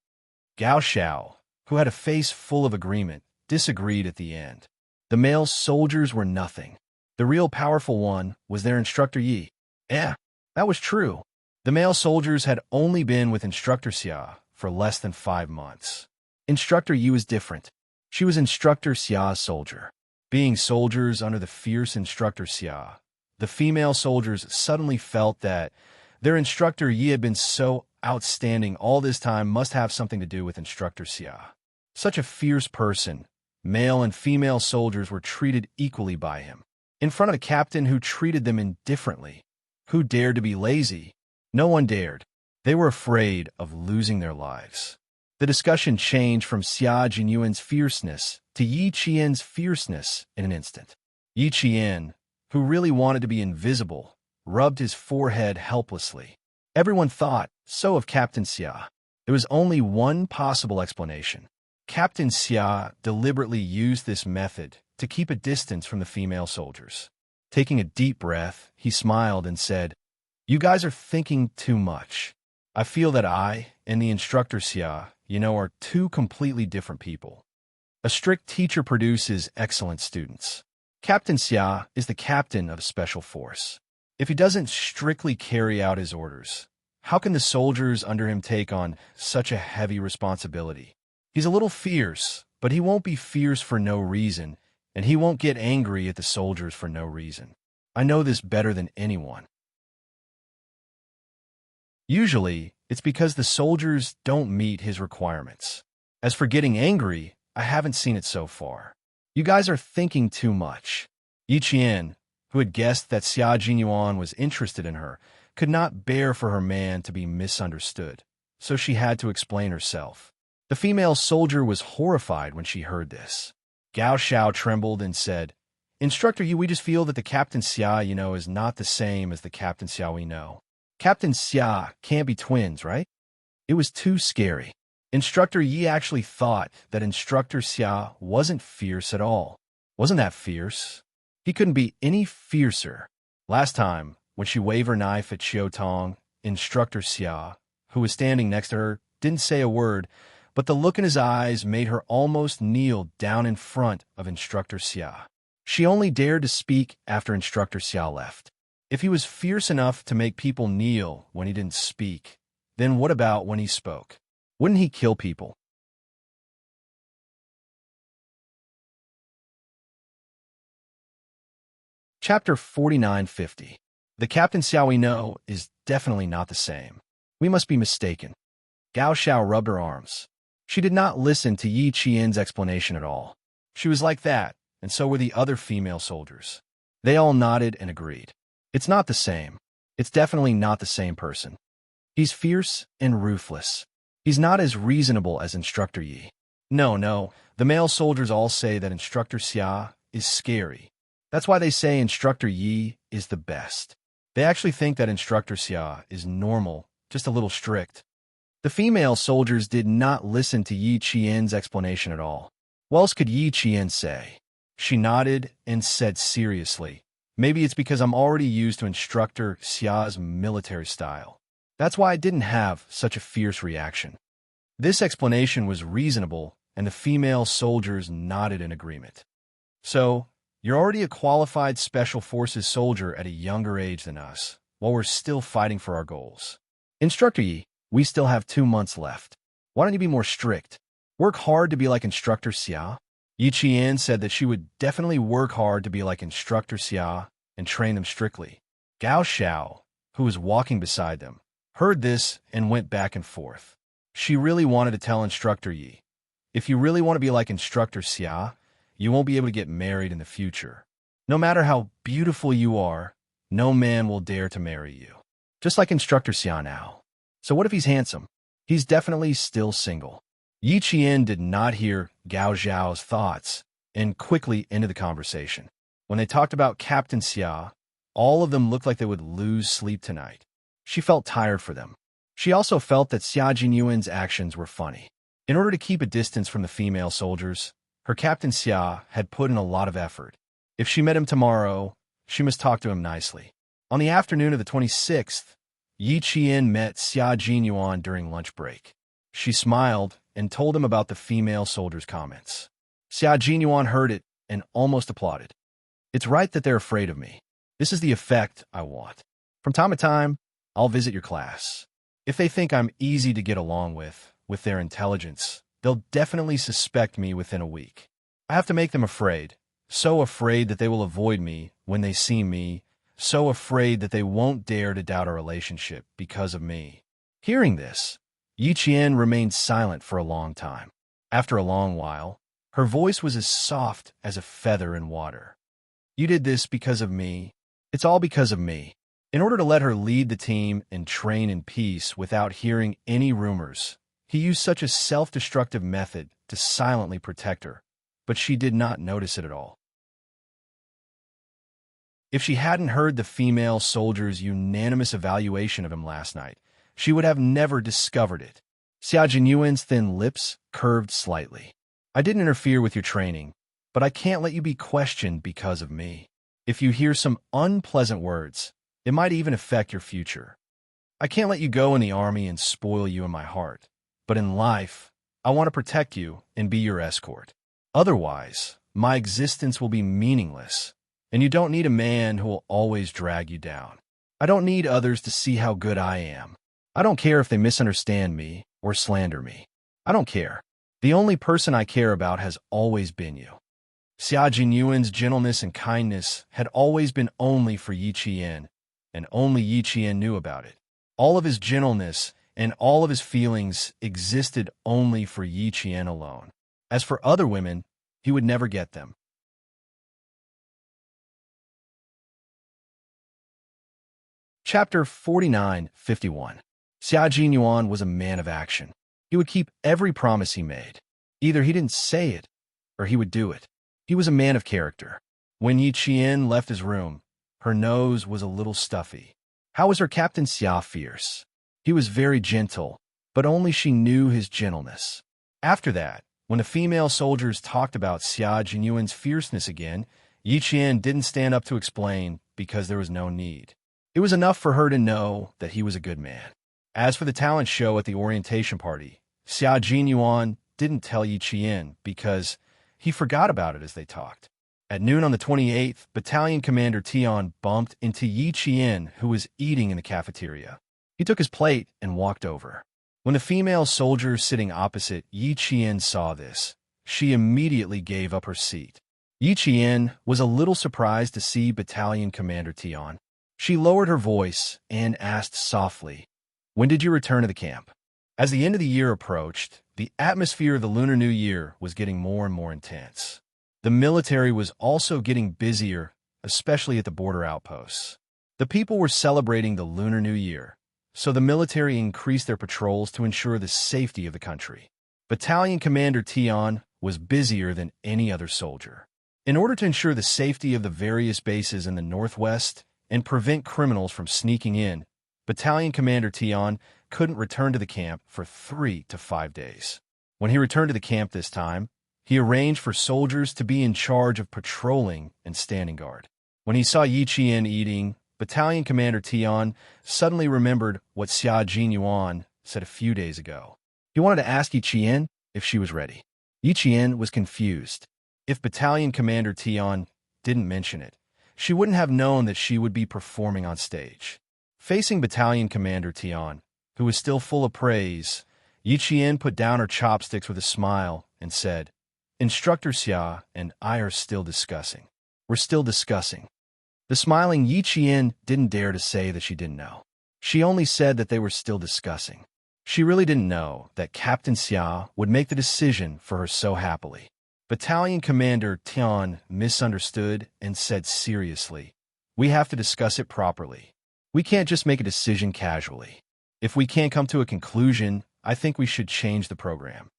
Gao Xiao, who had a face full of agreement, disagreed at the end. The male soldiers were nothing. The real powerful one was their Instructor Yi. Yeah, that was true. The male soldiers had only been with Instructor Xia for less than 5 months. Instructor Yi was different. She was Instructor Xia's soldier. Being soldiers under the fierce Instructor Xia, the female soldiers suddenly felt that their Instructor Yi had been so outstanding all this time must have something to do with Instructor Xia. Such a fierce person, male and female soldiers were treated equally by him. In front of the captain who treated them indifferently. Who dared to be lazy? No one dared. They were afraid of losing their lives. The discussion changed from Xia Jinyuan's fierceness to Yi Qian's fierceness in an instant. Yi Qian, who really wanted to be invisible, rubbed his forehead helplessly. Everyone thought so of Captain Xia. There was only one possible explanation. Captain Xia deliberately used this method to keep a distance from the female soldiers. Taking a deep breath, he smiled and said, You guys are thinking too much. I feel that I and the Instructor Xia, are two completely different people. A strict teacher produces excellent students. Captain Xia is the captain of a special force. If he doesn't strictly carry out his orders, how can the soldiers under him take on such a heavy responsibility? He's a little fierce, but he won't be fierce for no reason, and he won't get angry at the soldiers for no reason. I know this better than anyone. Usually, it's because the soldiers don't meet his requirements. As for getting angry, I haven't seen it so far. You guys are thinking too much. Yi Qian, who had guessed that Xia Jinyuan was interested in her, could not bear for her man to be misunderstood, so she had to explain herself. The female soldier was horrified when she heard this. Gao Xiao trembled and said, Instructor Yi, we just feel that the Captain Xia, is not the same as the Captain Xia we know. Captain Xia can't be twins, right? It was too scary. Instructor Yi actually thought that Instructor Xia wasn't fierce at all. Wasn't that fierce? He couldn't be any fiercer. Last time, when she waved her knife at Xiao Tong, Instructor Xia, who was standing next to her, didn't say a word, but the look in his eyes made her almost kneel down in front of Instructor Xia. She only dared to speak after Instructor Xia left. If he was fierce enough to make people kneel when he didn't speak, then what about when he spoke? Wouldn't he kill people? Chapter 49:50. The Captain Xiao we know is definitely not the same. We must be mistaken. Gao Xiao rubbed her arms. She did not listen to Yi Qian's explanation at all. She was like that, and so were the other female soldiers. They all nodded and agreed. It's not the same. It's definitely not the same person. He's fierce and ruthless. He's not as reasonable as Instructor Yi. No, the male soldiers all say that Instructor Xia is scary. That's why they say Instructor Yi is the best. They actually think that Instructor Xia is normal, just a little strict. The female soldiers did not listen to Yi Qian's explanation at all. What else could Yi Qian say? She nodded and said seriously, "Maybe it's because I'm already used to Instructor Xia's military style. That's why I didn't have such a fierce reaction." This explanation was reasonable, and the female soldiers nodded in agreement. "So, you're already a qualified Special Forces soldier at a younger age than us, while we're still fighting for our goals. Instructor Yi, we still have 2 months left. Why don't you be more strict? Work hard to be like Instructor Xia?" Yi Qian said that she would definitely work hard to be like Instructor Xia and train them strictly. Gao Xiao, who was walking beside them, heard this and went back and forth. She really wanted to tell Instructor Yi, "If you really want to be like Instructor Xia, you won't be able to get married in the future. No matter how beautiful you are, no man will dare to marry you. Just like Instructor Xia now. So what if he's handsome? He's definitely still single." Yi Qian did not hear Gao Zhao's thoughts and quickly ended the conversation. When they talked about Captain Xia, all of them looked like they would lose sleep tonight. She felt tired for them. She also felt that Xia Jinyuan's actions were funny. In order to keep a distance from the female soldiers, her Captain Xia had put in a lot of effort. If she met him tomorrow, she must talk to him nicely. On the afternoon of the 26th, Yi Qian met Xia Jinyuan during lunch break. She smiled and told him about the female soldiers' comments. Xia Jinyuan heard it and almost applauded. "It's right that they're afraid of me. This is the effect I want. From time to time, I'll visit your class. If they think I'm easy to get along with their intelligence, they'll definitely suspect me within a week. I have to make them afraid, so afraid that they will avoid me when they see me, so afraid that they won't dare to doubt our relationship because of me." Hearing this, Yi Qian remained silent for a long time. After a long while, her voice was as soft as a feather in water. "You did this because of me. It's all because of me." In order to let her lead the team and train in peace without hearing any rumors, he used such a self-destructive method to silently protect her, but she did not notice it at all. If she hadn't heard the female soldier's unanimous evaluation of him last night, she would have never discovered it. Xia Jinyuan's thin lips curved slightly. "I didn't interfere with your training, but I can't let you be questioned because of me. If you hear some unpleasant words, it might even affect your future. I can't let you go in the army and spoil you in my heart, but in life, I want to protect you and be your escort. Otherwise, my existence will be meaningless, and you don't need a man who will always drag you down. I don't need others to see how good I am. I don't care if they misunderstand me or slander me. I don't care. The only person I care about has always been you." Xia Jinyuan's gentleness and kindness had always been only for Yi Qian, and only Yi Qian knew about it. All of his gentleness and all of his feelings existed only for Yi Qian alone. As for other women, he would never get them. Chapter 49-51. Xia Jinyuan was a man of action. He would keep every promise he made. Either he didn't say it, or he would do it. He was a man of character. When Yi Qian left his room, her nose was a little stuffy. How was her Captain Xia fierce? He was very gentle, but only she knew his gentleness. After that, when the female soldiers talked about Xia Jinyuan's fierceness again, Yi Qian didn't stand up to explain because there was no need. It was enough for her to know that he was a good man. As for the talent show at the orientation party, Xia Jinyuan didn't tell Yi Qian because he forgot about it as they talked. At noon on the 28th, Battalion Commander Tian bumped into Yi Qian, who was eating in the cafeteria. He took his plate and walked over. When the female soldier sitting opposite Yi Qian saw this, she immediately gave up her seat. Yi Qian was a little surprised to see Battalion Commander Tian. She lowered her voice and asked softly, "When did you return to the camp?" As the end of the year approached, the atmosphere of the Lunar New Year was getting more and more intense. The military was also getting busier, especially at the border outposts. The people were celebrating the Lunar New Year, so the military increased their patrols to ensure the safety of the country. Battalion Commander Tian was busier than any other soldier. In order to ensure the safety of the various bases in the northwest and prevent criminals from sneaking in, Battalion Commander Tian couldn't return to the camp for 3 to 5 days. When he returned to the camp this time, he arranged for soldiers to be in charge of patrolling and standing guard. When he saw Yi Qian eating, Battalion Commander Tian suddenly remembered what Xia Jinyuan said a few days ago. He wanted to ask Yi Qian if she was ready. Yi Qian was confused. If Battalion Commander Tian didn't mention it, she wouldn't have known that she would be performing on stage. Facing Battalion Commander Tian, who was still full of praise, Yi Qian put down her chopsticks with a smile and said, "Instructor Xia and I are still discussing. We're still discussing." The smiling Yi Qian didn't dare to say that she didn't know. She only said that they were still discussing. She really didn't know that Captain Xia would make the decision for her so happily. Battalion Commander Tian misunderstood and said seriously, "We have to discuss it properly. We can't just make a decision casually. If we can't come to a conclusion, I think we should change the program.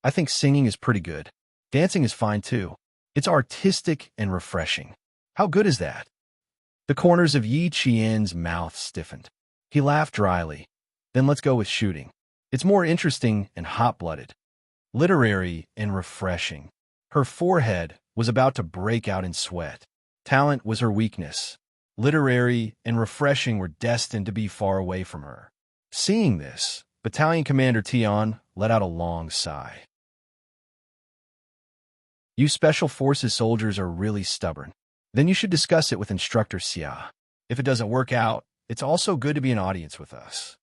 I think singing is pretty good. Dancing is fine too. It's artistic and refreshing. How good is that?" The corners of Yi Qian's mouth stiffened. He laughed dryly. "Then let's go with shooting. It's more interesting and hot-blooded. Literary and refreshing." Her forehead was about to break out in sweat. Talent was her weakness. Literary and refreshing were destined to be far away from her. Seeing this, Battalion Commander Tian let out a long sigh. "You Special Forces soldiers are really stubborn. Then you should discuss it with Instructor Xia. If it doesn't work out, it's also good to be an audience with us."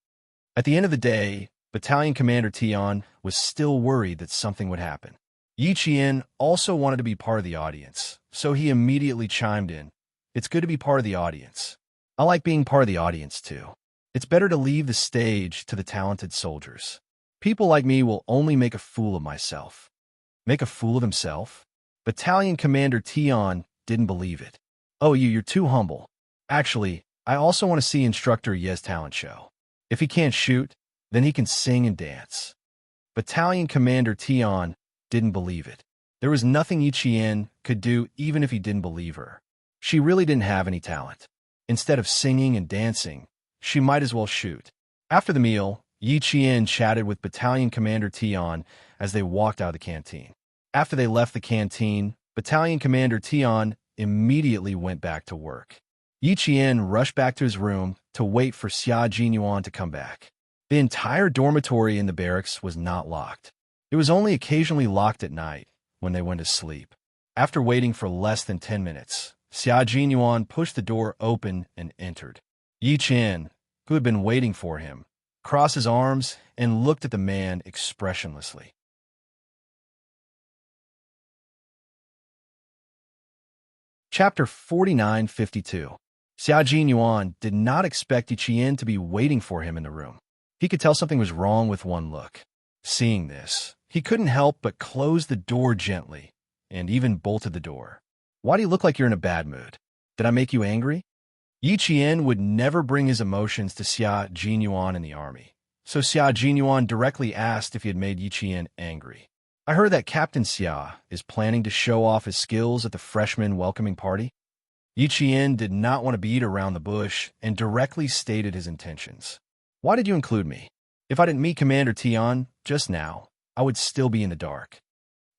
At the end of the day, Battalion Commander Tian was still worried that something would happen. Yi Qian also wanted to be part of the audience, so he immediately chimed in. "It's good to be part of the audience. I like being part of the audience too. It's better to leave the stage to the talented soldiers. People like me will only make a fool of myself." Make a fool of himself? Battalion Commander Tian didn't believe it. "Oh, you're too humble. Actually, I also want to see Instructor Ye's talent show. If he can't shoot, then he can sing and dance." Battalion Commander Tian didn't believe it. There was nothing Yi Qian could do even if he didn't believe her. She really didn't have any talent. Instead of singing and dancing, she might as well shoot. After the meal, Yi Qian chatted with Battalion Commander Tian as they walked out of the canteen. After they left the canteen, Battalion Commander Tian immediately went back to work. Yi Qian rushed back to his room to wait for Xia Jinyuan to come back. The entire dormitory in the barracks was not locked. It was only occasionally locked at night when they went to sleep. After waiting for less than 10 minutes, Xia Jinyuan pushed the door open and entered. Yi Qian, who had been waiting for him, crossed his arms and looked at the man expressionlessly. Chapter 4952. Xia Jinyuan did not expect Yi Qian to be waiting for him in the room. He could tell something was wrong with one look. Seeing this, he couldn't help but close the door gently and even bolted the door. "Why do you look like you're in a bad mood? Did I make you angry?" Yi Qian would never bring his emotions to Xia Jinyuan in the army, so Xia Jinyuan directly asked if he had made Yi Qian angry. "I heard that Captain Xia is planning to show off his skills at the freshman welcoming party." Yi Qian did not want to beat around the bush and directly stated his intentions. "Why did you include me? If I didn't meet Commander Tian just now, I would still be in the dark."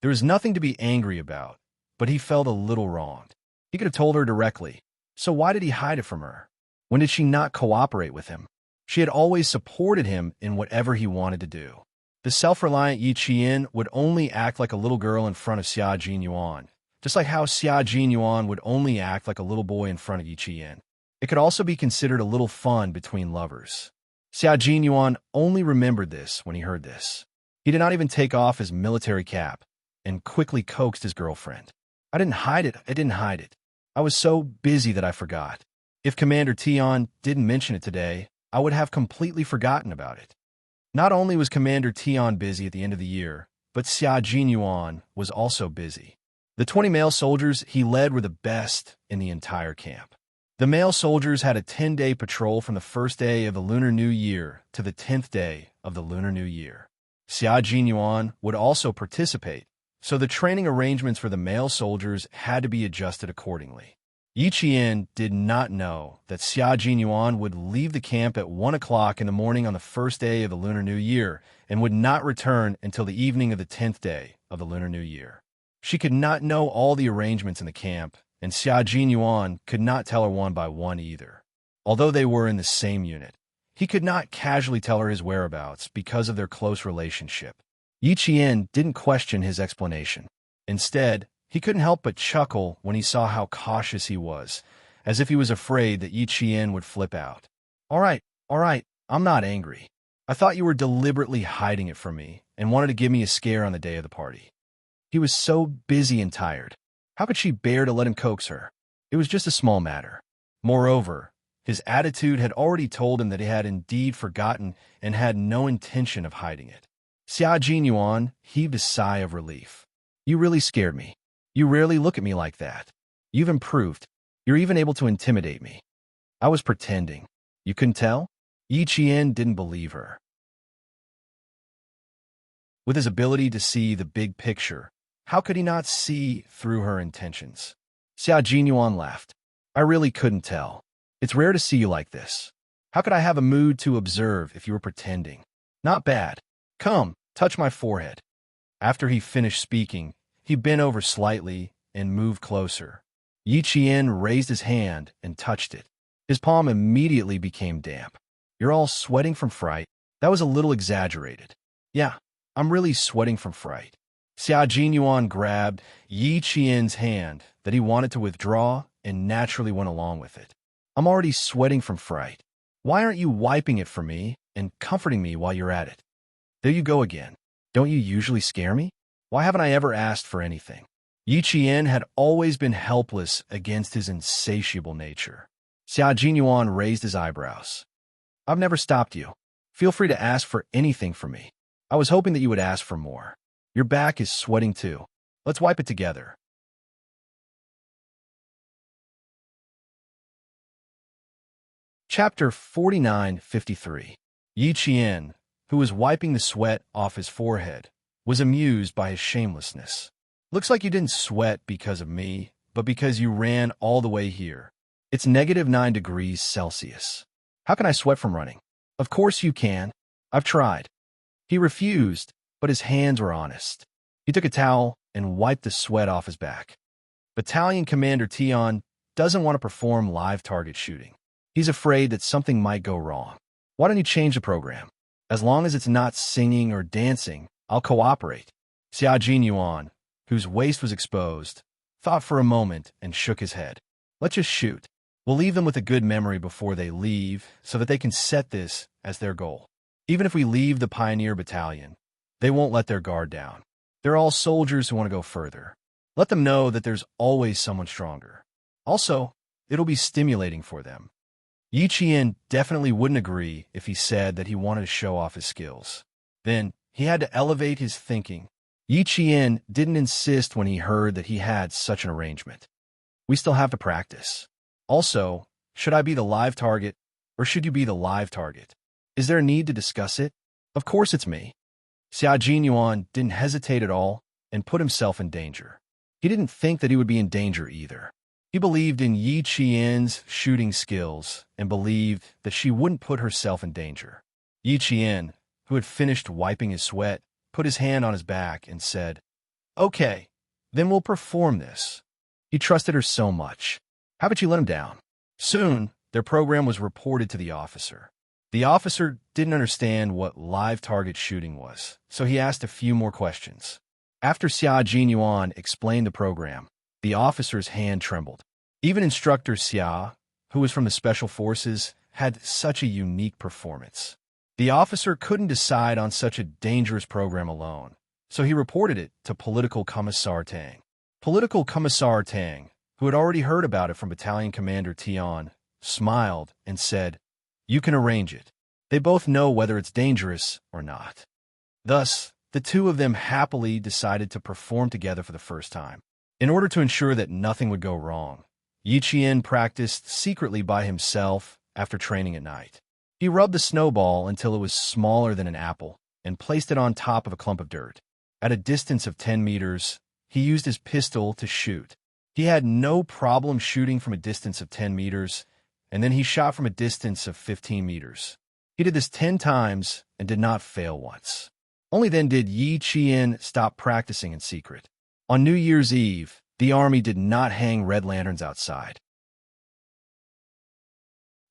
There was nothing to be angry about, but he felt a little wronged. He could have told her directly, so why did he hide it from her? When did she not cooperate with him? She had always supported him in whatever he wanted to do. The self-reliant Yi Qian would only act like a little girl in front of Xia Jinyuan, just like how Xia Jinyuan would only act like a little boy in front of Yi Qian. It could also be considered a little fun between lovers. Xia Jinyuan only remembered this when he heard this. He did not even take off his military cap and quickly coaxed his girlfriend. "I didn't hide it. I didn't hide it. I was so busy that I forgot. If Commander Tian didn't mention it today, I would have completely forgotten about it." Not only was Commander Tian busy at the end of the year, but Xia Jinyuan was also busy. The 20 male soldiers he led were the best in the entire camp. The male soldiers had a 10-day patrol from the first day of the Lunar New Year to the 10th day of the Lunar New Year. Xia Jinyuan would also participate, so the training arrangements for the male soldiers had to be adjusted accordingly. Yi Qian did not know that Xia Jinyuan would leave the camp at 1 o'clock in the morning on the first day of the Lunar New Year and would not return until the evening of the 10th day of the Lunar New Year. She could not know all the arrangements in the camp, and Xia Jinyuan could not tell her one by one either. Although they were in the same unit, he could not casually tell her his whereabouts because of their close relationship. Yi Qian didn't question his explanation. Instead, he couldn't help but chuckle when he saw how cautious he was, as if he was afraid that Yi Qian would flip out. All right, I'm not angry. I thought you were deliberately hiding it from me and wanted to give me a scare on the day of the party. He was so busy and tired. How could she bear to let him coax her? It was just a small matter. Moreover, his attitude had already told him that he had indeed forgotten and had no intention of hiding it. Xia Jinyuan heaved a sigh of relief. You really scared me. You rarely look at me like that. You've improved. You're even able to intimidate me. I was pretending. You couldn't tell? Yi Qian didn't believe her. With his ability to see the big picture, how could he not see through her intentions? Xia Jinyuan laughed. I really couldn't tell. It's rare to see you like this. How could I have a mood to observe if you were pretending? Not bad. Come, touch my forehead. After he finished speaking, he bent over slightly and moved closer. Yi Qian raised his hand and touched it. His palm immediately became damp. You're all sweating from fright? That was a little exaggerated. Yeah, I'm really sweating from fright. Xia Jinyuan grabbed Yi Qian's hand that he wanted to withdraw and naturally went along with it. I'm already sweating from fright. Why aren't you wiping it for me and comforting me while you're at it? There you go again. Don't you usually scare me? Why haven't I ever asked for anything? Yi Qian had always been helpless against his insatiable nature. Xia Jinyuan raised his eyebrows. I've never stopped you. Feel free to ask for anything from me. I was hoping that you would ask for more. Your back is sweating too. Let's wipe it together. Chapter 49:53. Yi Qian, who was wiping the sweat off his forehead, was amused by his shamelessness. Looks like you didn't sweat because of me, but because you ran all the way here. It's -9 degrees Celsius. How can I sweat from running? Of course you can. I've tried. He refused, but his hands were honest. He took a towel and wiped the sweat off his back. Battalion Commander Tian doesn't want to perform live target shooting. He's afraid that something might go wrong. Why don't you change the program? As long as it's not singing or dancing, I'll cooperate. Xia Jinyuan, whose waist was exposed, thought for a moment and shook his head. Let's just shoot. We'll leave them with a good memory before they leave so that they can set this as their goal. Even if we leave the Pioneer Battalion, they won't let their guard down. They're all soldiers who want to go further. Let them know that there's always someone stronger. Also, it'll be stimulating for them. Yi Qian definitely wouldn't agree if he said that he wanted to show off his skills. Then, he had to elevate his thinking. Yi Qian didn't insist when he heard that he had such an arrangement. We still have to practice. Also, should I be the live target, or should you be the live target? Is there a need to discuss it? Of course it's me. Xia Jinyuan didn't hesitate at all and put himself in danger. He didn't think that he would be in danger either. He believed in Yi Qian's shooting skills and believed that she wouldn't put herself in danger. Yi Qian, who had finished wiping his sweat, put his hand on his back and said, Okay, then we'll perform this. He trusted her so much. How could she let him down? Soon, their program was reported to the officer. The officer didn't understand what live target shooting was, so he asked a few more questions. After Xia Jinyuan explained the program, the officer's hand trembled. Even Instructor Xia, who was from the Special Forces, had such a unique performance. The officer couldn't decide on such a dangerous program alone, so he reported it to Political Commissar Tang. Political Commissar Tang, who had already heard about it from Battalion Commander Tian, smiled and said, You can arrange it. They both know whether it's dangerous or not. Thus, the two of them happily decided to perform together for the first time. In order to ensure that nothing would go wrong, Yi Qian practiced secretly by himself after training at night. He rubbed the snowball until it was smaller than an apple and placed it on top of a clump of dirt. At a distance of 10 meters, he used his pistol to shoot. He had no problem shooting from a distance of 10 meters, and then he shot from a distance of 15 meters. He did this 10 times and did not fail once. Only then did Yi Qian stop practicing in secret. On New Year's Eve, the army did not hang red lanterns outside.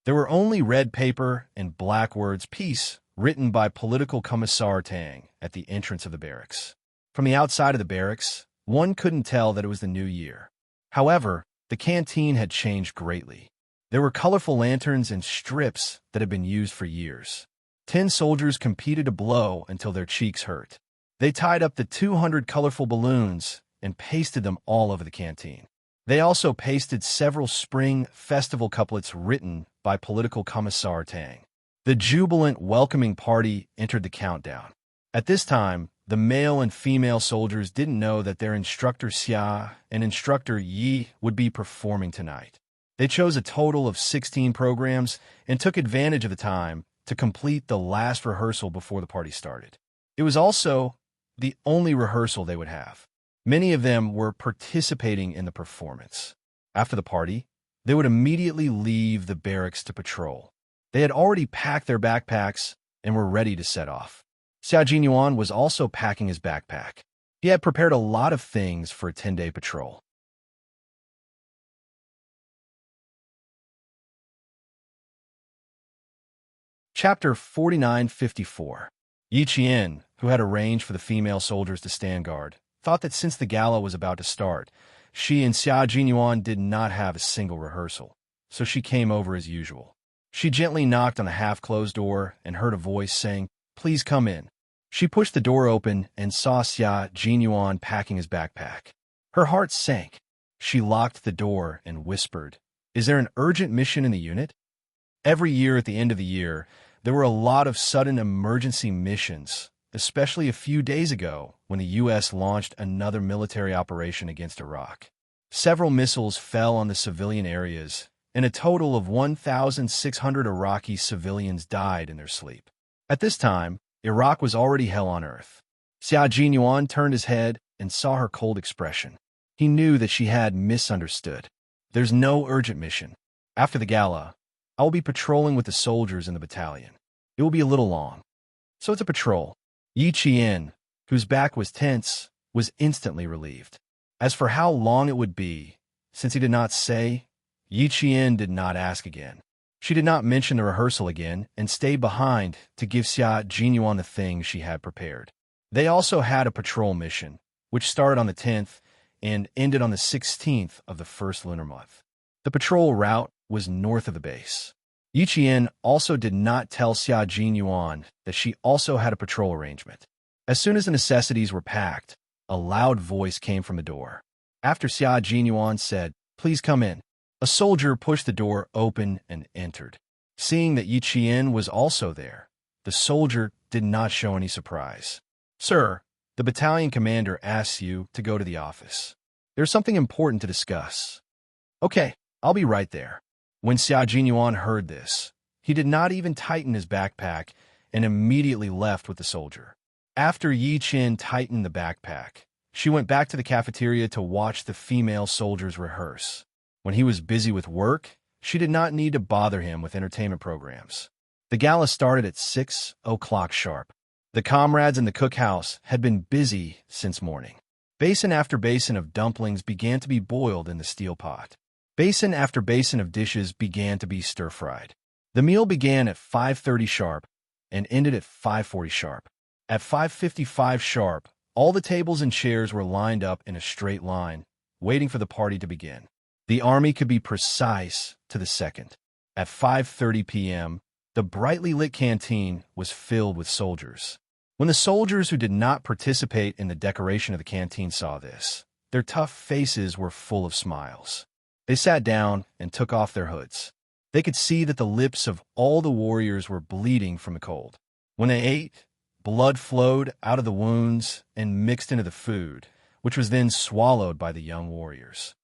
There were only red paper and black words "Peace" written by Political Commissar Tang at the entrance of the barracks. From the outside of the barracks, one couldn't tell that it was the new year. However, the canteen had changed greatly. There were colorful lanterns and strips that had been used for years. 10 soldiers competed to blow until their cheeks hurt. They tied up the 200 colorful balloons and pasted them all over the canteen. They also pasted several spring festival couplets written by Political Commissar Tang. The jubilant welcoming party entered the countdown. At this time, the male and female soldiers didn't know that their instructor Xia and instructor Yi would be performing tonight. They chose a total of 16 programs and took advantage of the time to complete the last rehearsal before the party started. It was also the only rehearsal they would have. Many of them were participating in the performance. After the party, they would immediately leave the barracks to patrol. They had already packed their backpacks and were ready to set off. Xia Jinyuan was also packing his backpack. He had prepared a lot of things for a 10-day patrol. Chapter 4954. Yi Qian, who had arranged for the female soldiers to stand guard, thought that since the gala was about to start, she and Xia Jinyuan did not have a single rehearsal, so she came over as usual. She gently knocked on the half-closed door and heard a voice saying, "Please come in." She pushed the door open and saw Xia Jinyuan packing his backpack. Her heart sank. She locked the door and whispered, "Is there an urgent mission in the unit?" Every year at the end of the year, there were a lot of sudden emergency missions, especially a few days ago when the U.S. launched another military operation against Iraq. Several missiles fell on the civilian areas, and a total of 1,600 Iraqi civilians died in their sleep. At this time, Iraq was already hell on earth. Xia Jinyuan turned his head and saw her cold expression. He knew that she had misunderstood. "There's no urgent mission. After the gala, I will be patrolling with the soldiers in the battalion. It will be a little long. So it's a patrol." Yi Qian, whose back was tense, was instantly relieved. As for how long it would be, since he did not say, Yi Qian did not ask again. She did not mention the rehearsal again and stayed behind to give Xia Jinyuan the things she had prepared. They also had a patrol mission, which started on the 10th and ended on the 16th of the first lunar month. The patrol route was north of the base. Yi Qian also did not tell Xia Jinyuan that she also had a patrol arrangement. As soon as the necessities were packed, a loud voice came from the door. After Xia Jinyuan said, "Please come in," a soldier pushed the door open and entered. Seeing that Yi Qian was also there, the soldier did not show any surprise. "Sir, the battalion commander asks you to go to the office. There's something important to discuss." "Okay, I'll be right there." When Xia Jinyuan heard this, he did not even tighten his backpack and immediately left with the soldier. After Yi Qian tightened the backpack, she went back to the cafeteria to watch the female soldiers rehearse. When he was busy with work, she did not need to bother him with entertainment programs. The gala started at 6 o'clock sharp. The comrades in the cookhouse had been busy since morning. Basin after basin of dumplings began to be boiled in the steel pot. Basin after basin of dishes began to be stir-fried. The meal began at 5:30 sharp and ended at 5:40 sharp. At 5:55 sharp, all the tables and chairs were lined up in a straight line, waiting for the party to begin. The army could be precise to the second. At 5:30 p.m., the brightly lit canteen was filled with soldiers. When the soldiers who did not participate in the decoration of the canteen saw this, their tough faces were full of smiles. They sat down and took off their hoods. They could see that the lips of all the warriors were bleeding from the cold. When they ate, blood flowed out of the wounds and mixed into the food, which was then swallowed by the young warriors.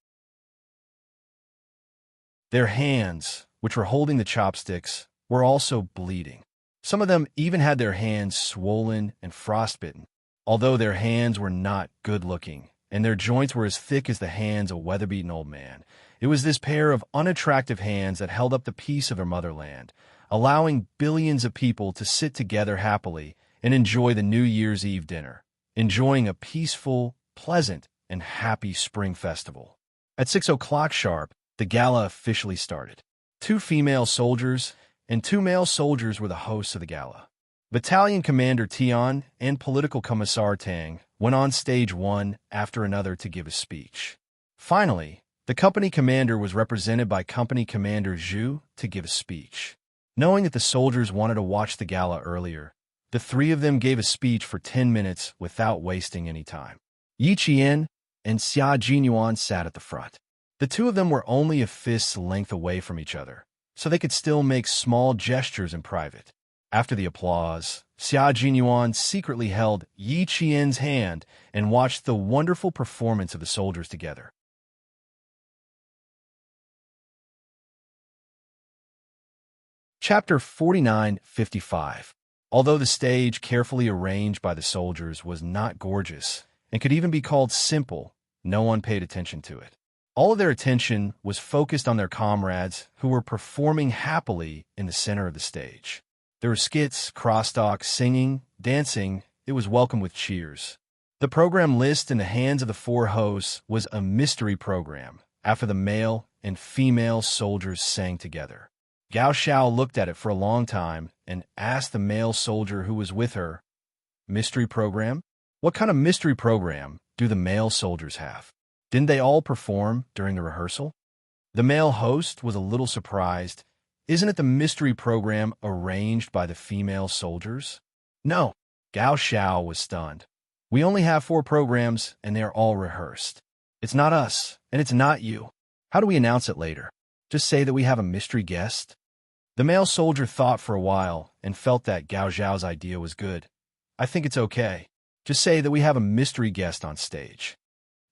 Their hands, which were holding the chopsticks, were also bleeding. Some of them even had their hands swollen and frostbitten. Although their hands were not good-looking, and their joints were as thick as the hands of a weather-beaten old man. It was this pair of unattractive hands that held up the peace of their motherland, allowing billions of people to sit together happily and enjoy the New Year's Eve dinner, enjoying a peaceful, pleasant, and happy spring festival. At 6 o'clock sharp, the gala officially started. 2 female soldiers and 2 male soldiers were the hosts of the gala. Battalion Commander Tian and Political Commissar Tang went on stage one after another to give a speech. Finally, the company commander was represented by Company Commander Zhu to give a speech. Knowing that the soldiers wanted to watch the gala earlier, the 3 of them gave a speech for 10 minutes without wasting any time. Yi Qian and Xia Jinyuan sat at the front. The 2 of them were only a fist's length away from each other, so they could still make small gestures in private. After the applause, Xia Jinyuan secretly held Yi Qian's hand and watched the wonderful performance of the soldiers together. Chapter 49-55. Although the stage, carefully arranged by the soldiers, was not gorgeous and could even be called simple, no one paid attention to it. All of their attention was focused on their comrades who were performing happily in the center of the stage. There were skits, crosstalk, singing, dancing. It was welcomed with cheers. The program list in the hands of the 4 hosts was a mystery program after the male and female soldiers sang together. Gao Xiao looked at it for a long time and asked the male soldier who was with her, "Mystery program? What kind of mystery program do the male soldiers have? Didn't they all perform during the rehearsal?" The male host was a little surprised. "Isn't it the mystery program arranged by the female soldiers?" "No." Gao Xiao was stunned. "We only have 4 programs, and they are all rehearsed. It's not us, and it's not you. How do we announce it later? Just say that we have a mystery guest?" The male soldier thought for a while and felt that Gao Xiao's idea was good. "I think it's okay. Just say that we have a mystery guest on stage.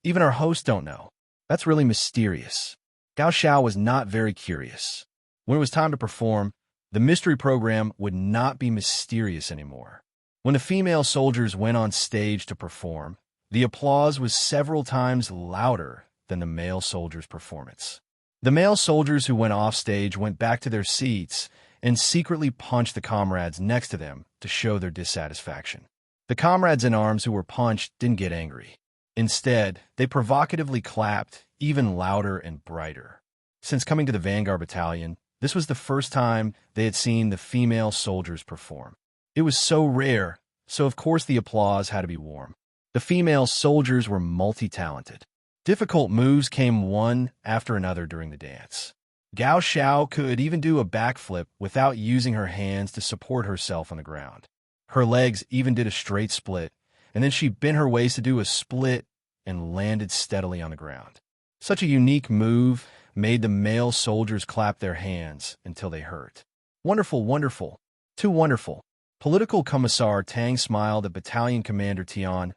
Even our hosts don't know. That's really mysterious." Gao Xiao was not very curious. When it was time to perform, the mystery program would not be mysterious anymore. When the female soldiers went on stage to perform, the applause was several times louder than the male soldiers' performance. The male soldiers who went off stage went back to their seats and secretly punched the comrades next to them to show their dissatisfaction. The comrades in arms who were punched didn't get angry. Instead, they provocatively clapped even louder and brighter. Since coming to the Vanguard Battalion, this was the first time they had seen the female soldiers perform. It was so rare, so of course the applause had to be warm. The female soldiers were multi-talented. Difficult moves came one after another during the dance. Gao Xiao could even do a backflip without using her hands to support herself on the ground. Her legs even did a straight split, and then she bent her waist to do a split and landed steadily on the ground. Such a unique move made the male soldiers clap their hands until they hurt. "Wonderful, wonderful. Too wonderful." Political Commissar Tang smiled at Battalion Commander Tian.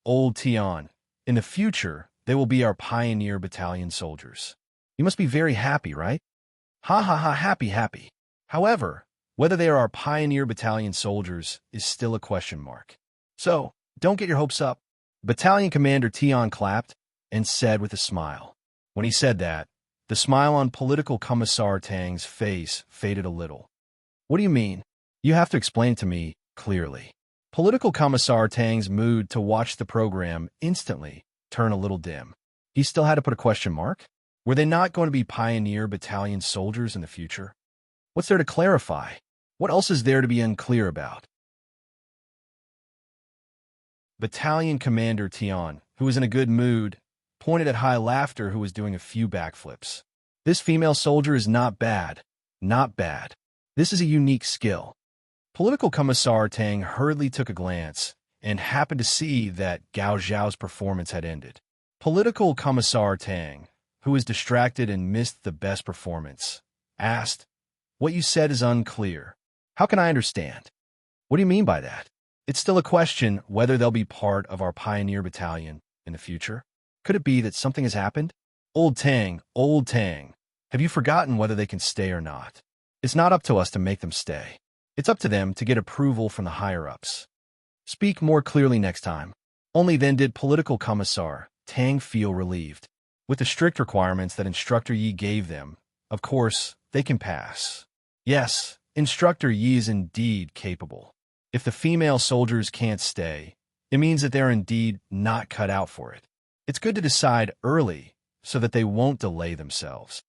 "Old Tian, in the future, they will be our pioneer battalion soldiers. You must be very happy, right?" "Ha ha ha, happy, happy. However, whether they are our pioneer battalion soldiers is still a question mark. So, don't get your hopes up." Battalion Commander Tian clapped and said with a smile. When he said that, the smile on Political Commissar Tang's face faded a little. "What do you mean? You have to explain it to me clearly." Political Commissar Tang's mood to watch the program instantly turned a little dim. He still had to put a question mark? Were they not going to be pioneer battalion soldiers in the future? What's there to clarify? What else is there to be unclear about? Battalion Commander Tian, who was in a good mood, pointed at High Laughter, who was doing a few backflips. "This female soldier is not bad. Not bad. This is a unique skill." Political Commissar Tang hurriedly took a glance and happened to see that Gao Xiao's performance had ended. Political Commissar Tang, who was distracted and missed the best performance, asked, "What you said is unclear. How can I understand? What do you mean by that? It's still a question whether they'll be part of our pioneer battalion in the future. Could it be that something has happened? Old Tang, have you forgotten whether they can stay or not? It's not up to us to make them stay. It's up to them to get approval from the higher-ups. Speak more clearly next time." Only then did Political Commissar Tang feel relieved. With the strict requirements that Instructor Yi gave them, of course, they can pass. Yes, Instructor Yi is indeed capable. If the female soldiers can't stay, it means that they're indeed not cut out for it. It's good to decide early so that they won't delay themselves.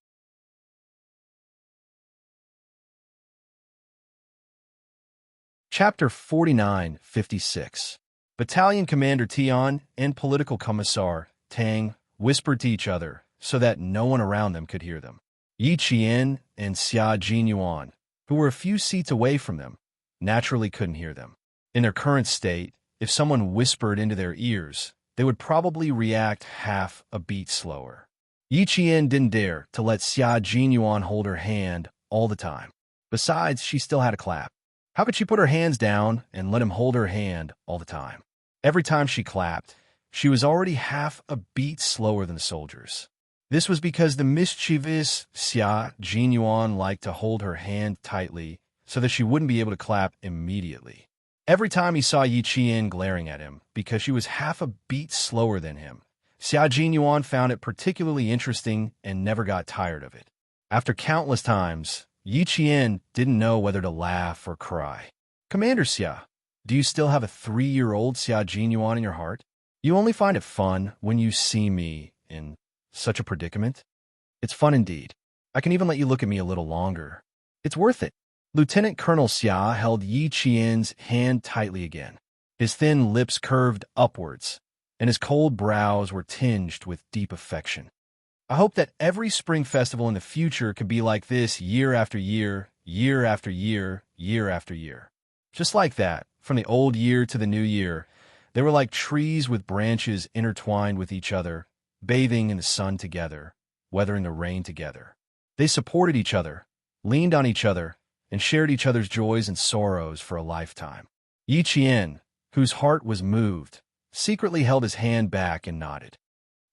Chapter 49-56. Battalion Commander Tian and Political Commissar Tang whispered to each other so that no one around them could hear them. Yi Qian and Xia Jinyuan, who were a few seats away from them, naturally couldn't hear them. In their current state, if someone whispered into their ears, they would probably react half a beat slower. Yi Qian didn't dare to let Xia Jinyuan hold her hand all the time. Besides, she still had a clap. How could she put her hands down and let him hold her hand all the time? Every time she clapped, she was already half a beat slower than the soldiers. This was because the mischievous Xia Jinyuan liked to hold her hand tightly so that she wouldn't be able to clap immediately. Every time he saw Yi Qian glaring at him because she was half a beat slower than him, Xia Jinyuan found it particularly interesting and never got tired of it. After countless times, Yi Qian didn't know whether to laugh or cry. Commander Xia, do you still have a 3-year-old Xia Jinyuan in your heart? You only find it fun when you see me in such a predicament? It's fun indeed. I can even let you look at me a little longer. It's worth it. Lieutenant Colonel Xia held Yi Qian's hand tightly again. His thin lips curved upwards, and his cold brows were tinged with deep affection. I hope that every spring festival in the future could be like this year after year, year after year, year after year. Just like that, from the old year to the new year, they were like trees with branches intertwined with each other, bathing in the sun together, weathering the rain together. They supported each other, leaned on each other, and shared each other's joys and sorrows for a lifetime. Yi Qian, whose heart was moved, secretly held his hand back and nodded.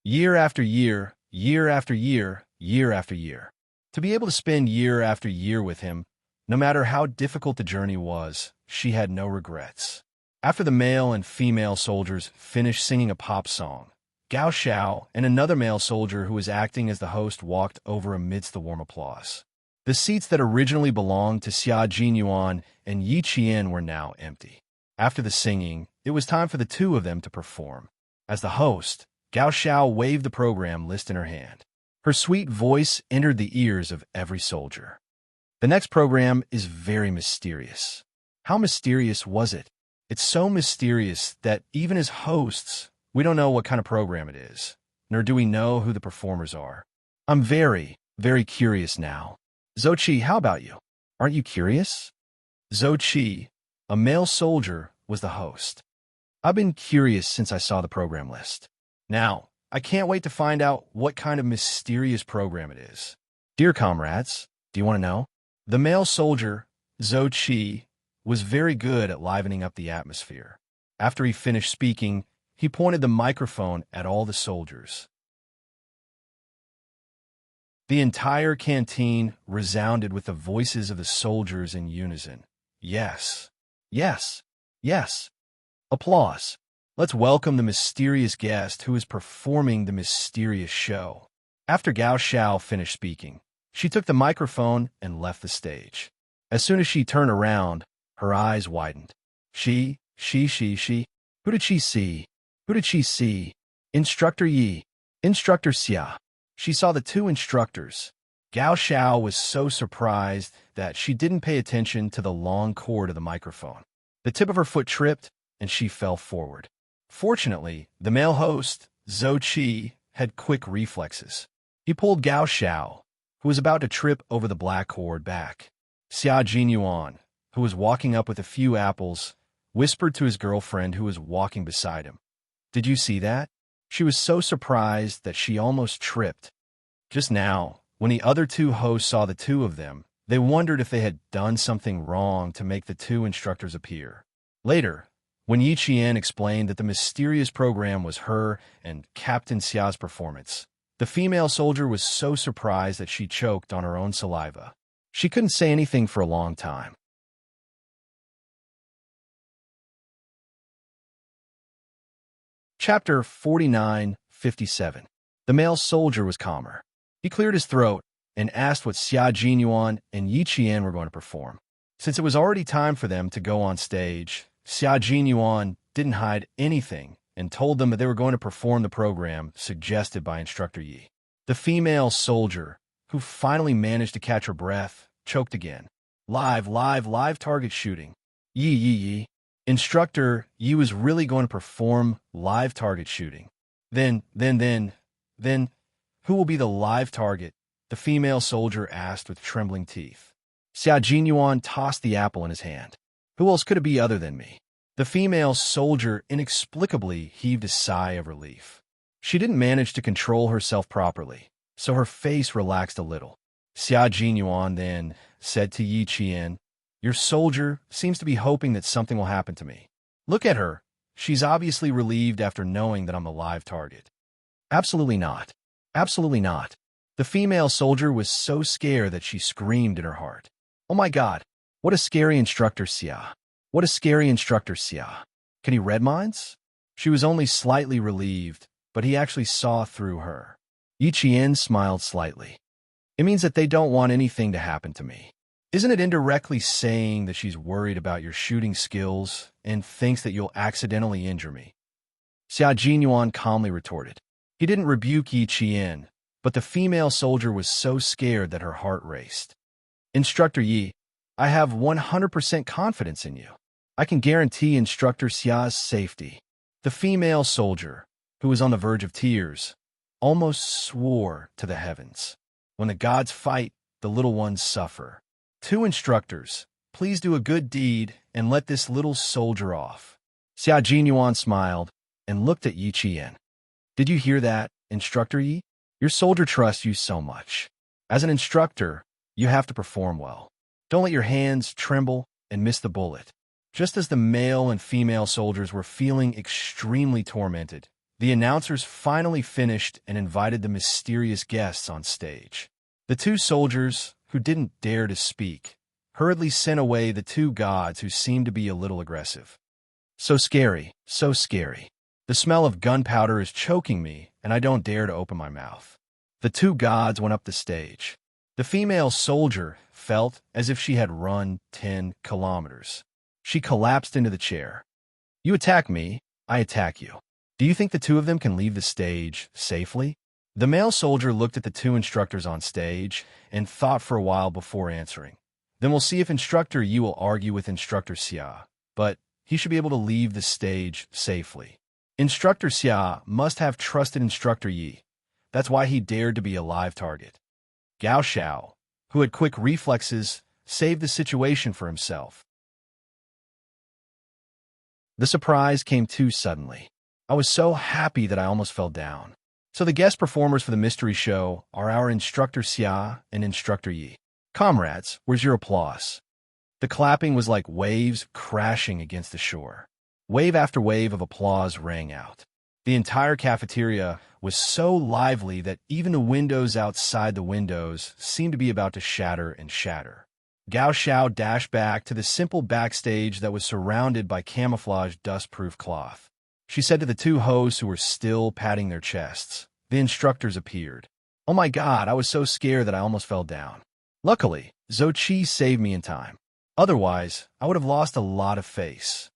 Year after year, year after year, year after year. To be able to spend year after year with him, no matter how difficult the journey was, she had no regrets. After the male and female soldiers finished singing a pop song, Gao Xiao and another male soldier who was acting as the host walked over amidst the warm applause. The seats that originally belonged to Xia Jinyuan and Yi Qian were now empty. After the singing, it was time for the two of them to perform. As the host, Gao Xiao waved the program list in her hand. Her sweet voice entered the ears of every soldier. The next program is very mysterious. How mysterious was it? It's so mysterious that even as hosts, we don't know what kind of program it is, nor do we know who the performers are. I'm very, very curious now. Zhou Qi, how about you? Aren't you curious? Zhou Qi, a male soldier, was the host. I've been curious since I saw the program list. Now, I can't wait to find out what kind of mysterious program it is. Dear comrades, do you want to know? The male soldier, Zhou Qi, was very good at livening up the atmosphere. After he finished speaking, he pointed the microphone at all the soldiers. The entire canteen resounded with the voices of the soldiers in unison. Yes, yes, yes. Applause. Let's welcome the mysterious guest who is performing the mysterious show. After Gao Xiao finished speaking, she took the microphone and left the stage. As soon as she turned around, her eyes widened. She. Who did she see? Who did she see? Instructor Yi. Instructor Xia. She saw the two instructors. Gao Xiao was so surprised that she didn't pay attention to the long cord of the microphone. The tip of her foot tripped, and she fell forward. Fortunately, the male host, Zhou Qi, had quick reflexes. He pulled Gao Xiao, who was about to trip over the black cord, back. Xia Jinyuan, who was walking up with a few apples, whispered to his girlfriend who was walking beside him. Did you see that? She was so surprised that she almost tripped. Just now, when the other two hosts saw the two of them, they wondered if they had done something wrong to make the two instructors appear. Later, when Yi Qian explained that the mysterious program was her and Captain Xia's performance, the female soldier was so surprised that she choked on her own saliva. She couldn't say anything for a long time. Chapter 49-57. 57. The male soldier was calmer. He cleared his throat and asked what Xia Jinyuan and Yi Qian were going to perform. Since it was already time for them to go on stage, Xia Jinyuan didn't hide anything and told them that they were going to perform the program suggested by Instructor Yi. The female soldier, who finally managed to catch her breath, choked again. Live target shooting. Yi. Instructor Yi was really going to perform live target shooting. Then, who will be the live target? The female soldier asked with trembling teeth. Xia Jinyuan tossed the apple in his hand. Who else could it be other than me? The female soldier inexplicably heaved a sigh of relief. She didn't manage to control herself properly, so her face relaxed a little. Xia Jinyuan then said to Yi Qian, "Your soldier seems to be hoping that something will happen to me. Look at her. She's obviously relieved after knowing that I'm a live target." Absolutely not. Absolutely not. The female soldier was so scared that she screamed in her heart. Oh my God, what a scary Instructor Xia. What a scary Instructor Xia. Can he read minds? She was only slightly relieved, but he actually saw through her. Yi Qian smiled slightly. It means that they don't want anything to happen to me. Isn't it indirectly saying that she's worried about your shooting skills and thinks that you'll accidentally injure me? Xia Jinyuan calmly retorted. He didn't rebuke Yi Qian, but the female soldier was so scared that her heart raced. Instructor Yi, I have 100% confidence in you. I can guarantee Instructor Xia's safety. The female soldier, who was on the verge of tears, almost swore to the heavens. When the gods fight, the little ones suffer. 2 instructors, please do a good deed and let this little soldier off. Xia Jinyuan smiled and looked at Yi Qian. Did you hear that, Instructor Yi? Your soldier trusts you so much. As an instructor, you have to perform well. Don't let your hands tremble and miss the bullet. Just as the male and female soldiers were feeling extremely tormented, the announcers finally finished and invited the mysterious guests on stage. The 2 soldiers, who didn't dare to speak, hurriedly sent away the 2 gods who seemed to be a little aggressive. So scary, so scary. The smell of gunpowder is choking me, and I don't dare to open my mouth. The 2 gods went up the stage. The female soldier felt as if she had run 10 kilometers. She collapsed into the chair. You attack me, I attack you. Do you think the 2 of them can leave the stage safely? The male soldier looked at the 2 instructors on stage and thought for a while before answering. Then we'll see if Instructor Yi will argue with Instructor Xia, but he should be able to leave the stage safely. Instructor Xia must have trusted Instructor Yi. That's why he dared to be a live target. Gao Xiao, who had quick reflexes, saved the situation for himself. The surprise came too suddenly. I was so happy that I almost fell down. So the guest performers for the mystery show are our Instructor Xia and Instructor Yi. Comrades, where's your applause? The clapping was like waves crashing against the shore. Wave after wave of applause rang out. The entire cafeteria was so lively that even the windows outside the windows seemed to be about to shatter and shatter. Gao Xiao dashed back to the simple backstage that was surrounded by camouflage dust-proof cloth. She said to the 2 hosts who were still patting their chests. The instructors appeared. Oh my God, I was so scared that I almost fell down. Luckily, Zhou Qi saved me in time. Otherwise, I would have lost a lot of face.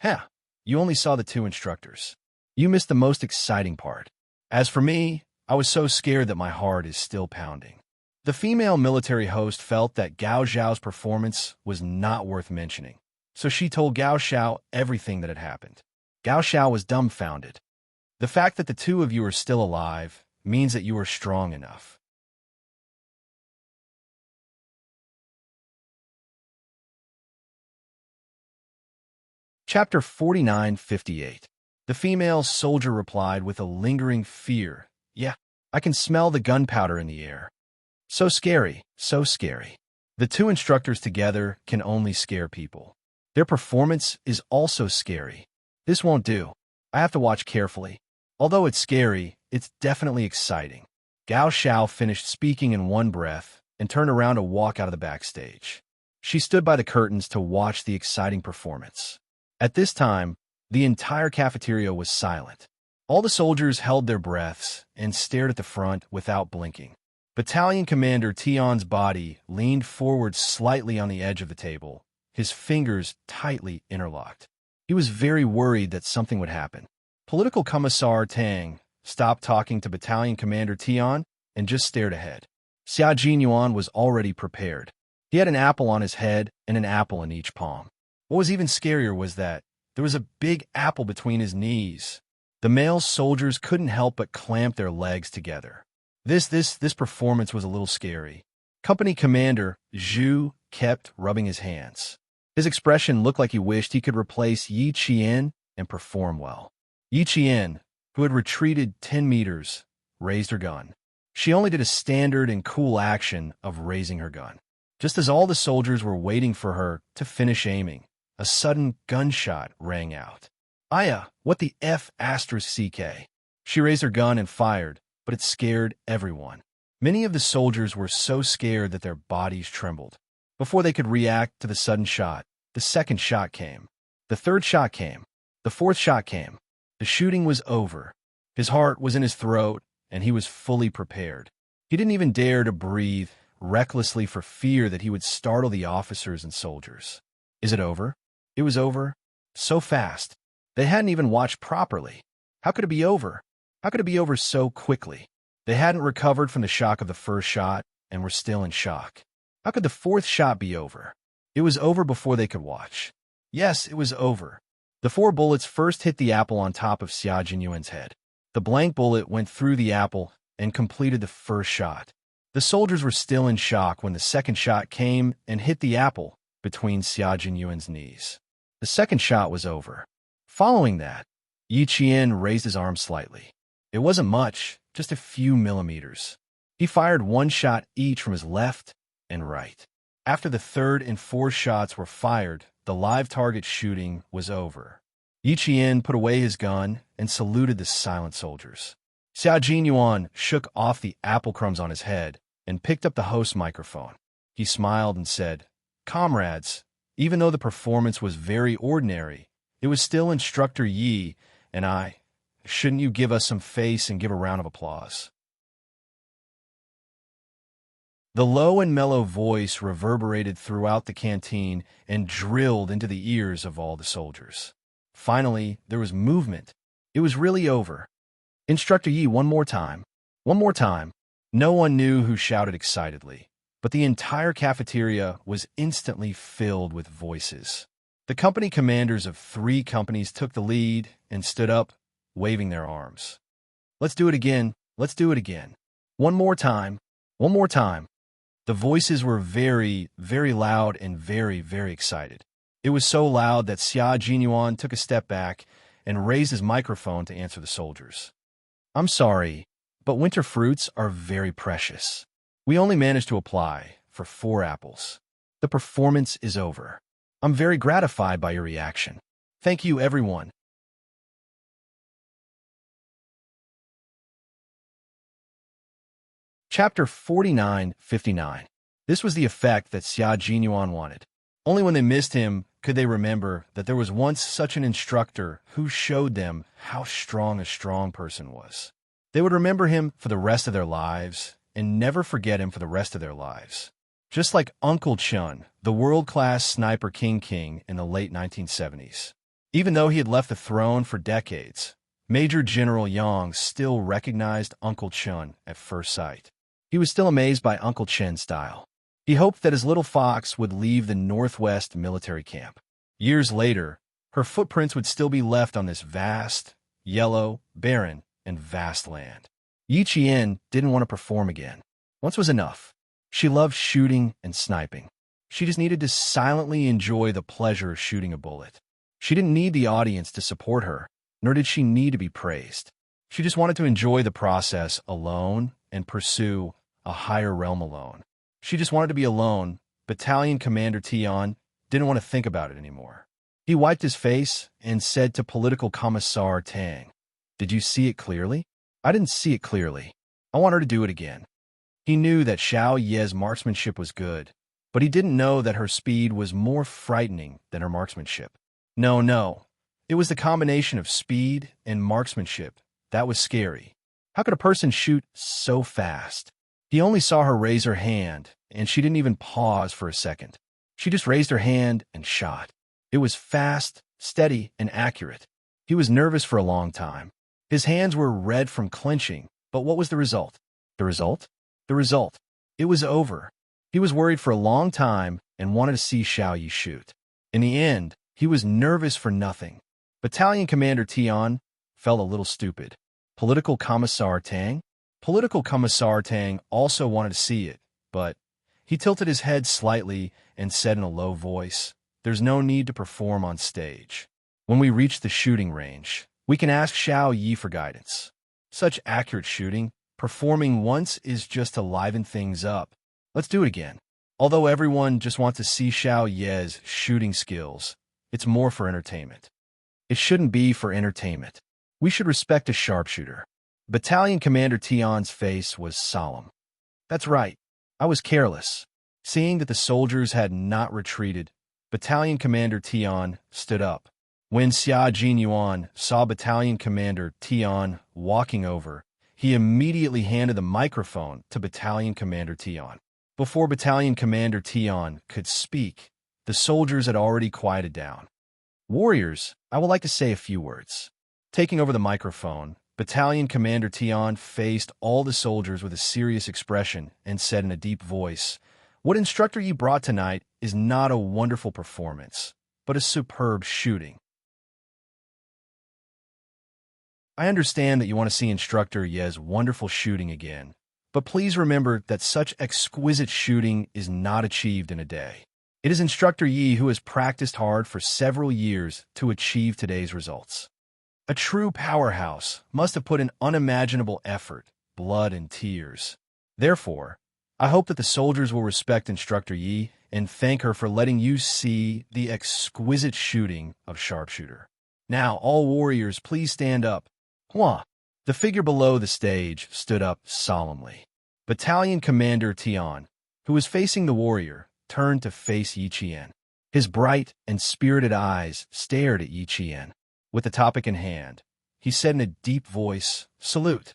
Huh, you only saw the 2 instructors. You missed the most exciting part. As for me, I was so scared that my heart is still pounding. The female military host felt that Gao Xiao's performance was not worth mentioning, so she told Gao Xiao everything that had happened. Gao Xiao was dumbfounded. The fact that the 2 of you are still alive means that you are strong enough. Chapter 49:58. The female soldier replied with a lingering fear. Yeah, I can smell the gunpowder in the air. So scary, so scary. The 2 instructors together can only scare people. Their performance is also scary. This won't do. I have to watch carefully. Although it's scary, it's definitely exciting. Gao Xiao finished speaking in one breath and turned around to walk out of the backstage. She stood by the curtains to watch the exciting performance. At this time, the entire cafeteria was silent. All the soldiers held their breaths and stared at the front without blinking. Battalion Commander Tion's body leaned forward slightly on the edge of the table, his fingers tightly interlocked. He was very worried that something would happen. Political Commissar Tang stopped talking to Battalion Commander Tion and just stared ahead. Xia Jinyuan was already prepared. He had an apple on his head and an apple in each palm. What was even scarier was that there was a big apple between his knees. The male soldiers couldn't help but clamp their legs together. This performance was a little scary. Company Commander Zhu kept rubbing his hands. His expression looked like he wished he could replace Yi Qian and perform well. Yi Qian, who had retreated 10 meters, raised her gun. She only did a standard and cool action of raising her gun. Just as all the soldiers were waiting for her to finish aiming, a sudden gunshot rang out. Aya, what the F***? She raised her gun and fired, but it scared everyone. Many of the soldiers were so scared that their bodies trembled. Before they could react to the sudden shot, the second shot came. The third shot came. The fourth shot came. The shooting was over. His heart was in his throat, and he was fully prepared. He didn't even dare to breathe recklessly for fear that he would startle the officers and soldiers. Is it over? It was over. So fast. They hadn't even watched properly. How could it be over? How could it be over so quickly? They hadn't recovered from the shock of the first shot and were still in shock. How could the fourth shot be over? It was over before they could watch. Yes, it was over. The 4 bullets first hit the apple on top of Xia Jinyuan's head. The blank bullet went through the apple and completed the first shot. The soldiers were still in shock when the second shot came and hit the apple between Xia Jinyuan's knees. The second shot was over. Following that, Yi Qian raised his arm slightly. It wasn't much, just a few millimeters. He fired 1 shot each from his left and right. After the third and fourth shots were fired, the live target shooting was over. Yi Qian put away his gun and saluted the silent soldiers. Xia Jinyuan shook off the apple crumbs on his head and picked up the host microphone. He smiled and said, "Comrades, even though the performance was very ordinary, it was still Instructor Yi and I. Shouldn't you give us some face and give a round of applause?" The low and mellow voice reverberated throughout the canteen and drilled into the ears of all the soldiers. Finally, there was movement. It was really over. "Instructor Yi, one more time. One more time." No one knew who shouted excitedly, but the entire cafeteria was instantly filled with voices. The company commanders of 3 companies took the lead and stood up, waving their arms. "Let's do it again. Let's do it again. One more time. One more time." The voices were very, very loud and very, very excited. It was so loud that Xia Jinyuan took a step back and raised his microphone to answer the soldiers. "I'm sorry, but winter fruits are very precious. We only managed to apply for 4 apples. The performance is over. I'm very gratified by your reaction. Thank you, everyone." Chapter 49-59. This was the effect that Xia Jinyuan wanted. Only when they missed him could they remember that there was once such an instructor who showed them how strong a strong person was. They would remember him for the rest of their lives and never forget him for the rest of their lives. Just like Uncle Chun, the world-class sniper King in the late 1970s. Even though he had left the throne for decades, Major General Yang still recognized Uncle Chun at first sight. He was still amazed by Uncle Chen's style. He hoped that his little fox would leave the Northwest military camp. Years later, her footprints would still be left on this vast, yellow, barren, and vast land. Yi Qian didn't want to perform again. Once was enough. She loved shooting and sniping. She just needed to silently enjoy the pleasure of shooting a bullet. She didn't need the audience to support her, nor did she need to be praised. She just wanted to enjoy the process alone and pursue a higher realm alone. She just wanted to be alone. Battalion Commander Tion didn't want to think about it anymore. He wiped his face and said to Political Commissar Tang, "Did you see it clearly?" "I didn't see it clearly. I want her to do it again." He knew that Xiao Ye's marksmanship was good, but he didn't know that her speed was more frightening than her marksmanship. No. It was the combination of speed and marksmanship That was scary. How could a person shoot so fast? He only saw her raise her hand, and she didn't even pause for a second. She just raised her hand and shot. It was fast, steady, and accurate. He was nervous for a long time. His hands were red from clenching, but what was the result? The result? The result. It was over. He was worried for a long time and wanted to see Xiao Yi shoot. In the end, he was nervous for nothing. Battalion Commander Tian felt a little stupid. Political Commissar Tang? Political Commissar Tang also wanted to see it, but he tilted his head slightly and said in a low voice, "There's no need to perform on stage. When we reach the shooting range, we can ask Xiao Yi for guidance. Such accurate shooting, performing once is just to liven things up. Let's do it again." Although everyone just wants to see Xiao Ye's shooting skills, it's more for entertainment. It shouldn't be for entertainment. We should respect a sharpshooter. Battalion Commander Tian's face was solemn. That's right. I was careless. Seeing that the soldiers had not retreated, Battalion Commander Tian stood up. When Xia Jinyuan saw Battalion Commander Tian walking over, he immediately handed the microphone to Battalion Commander Tian. Before Battalion Commander Tian could speak, the soldiers had already quieted down. "Warriors, I would like to say a few words." Taking over the microphone, Battalion Commander Tian faced all the soldiers with a serious expression and said in a deep voice, "What Instructor Yi brought tonight is not a wonderful performance, but a superb shooting. I understand that you want to see Instructor Ye's wonderful shooting again, but please remember that such exquisite shooting is not achieved in a day. It is Instructor Yi who has practiced hard for several years to achieve today's results. A true powerhouse must have put in unimaginable effort, blood, and tears. Therefore, I hope that the soldiers will respect Instructor Yi and thank her for letting you see the exquisite shooting of Sharpshooter. Now, all warriors, please stand up." Hua! The figure below the stage stood up solemnly. Battalion Commander Tian, who was facing the warrior, turned to face Yi Qian. His bright and spirited eyes stared at Yi Qian. With the topic in hand, he said in a deep voice, "Salute."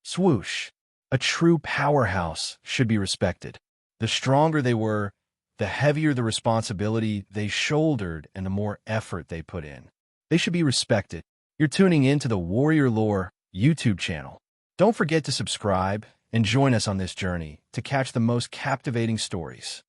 Swoosh! A true powerhouse should be respected. The stronger they were, the heavier the responsibility they shouldered and the more effort they put in. They should be respected. You're tuning in to the Warrior Lore YouTube channel. Don't forget to subscribe and join us on this journey to catch the most captivating stories.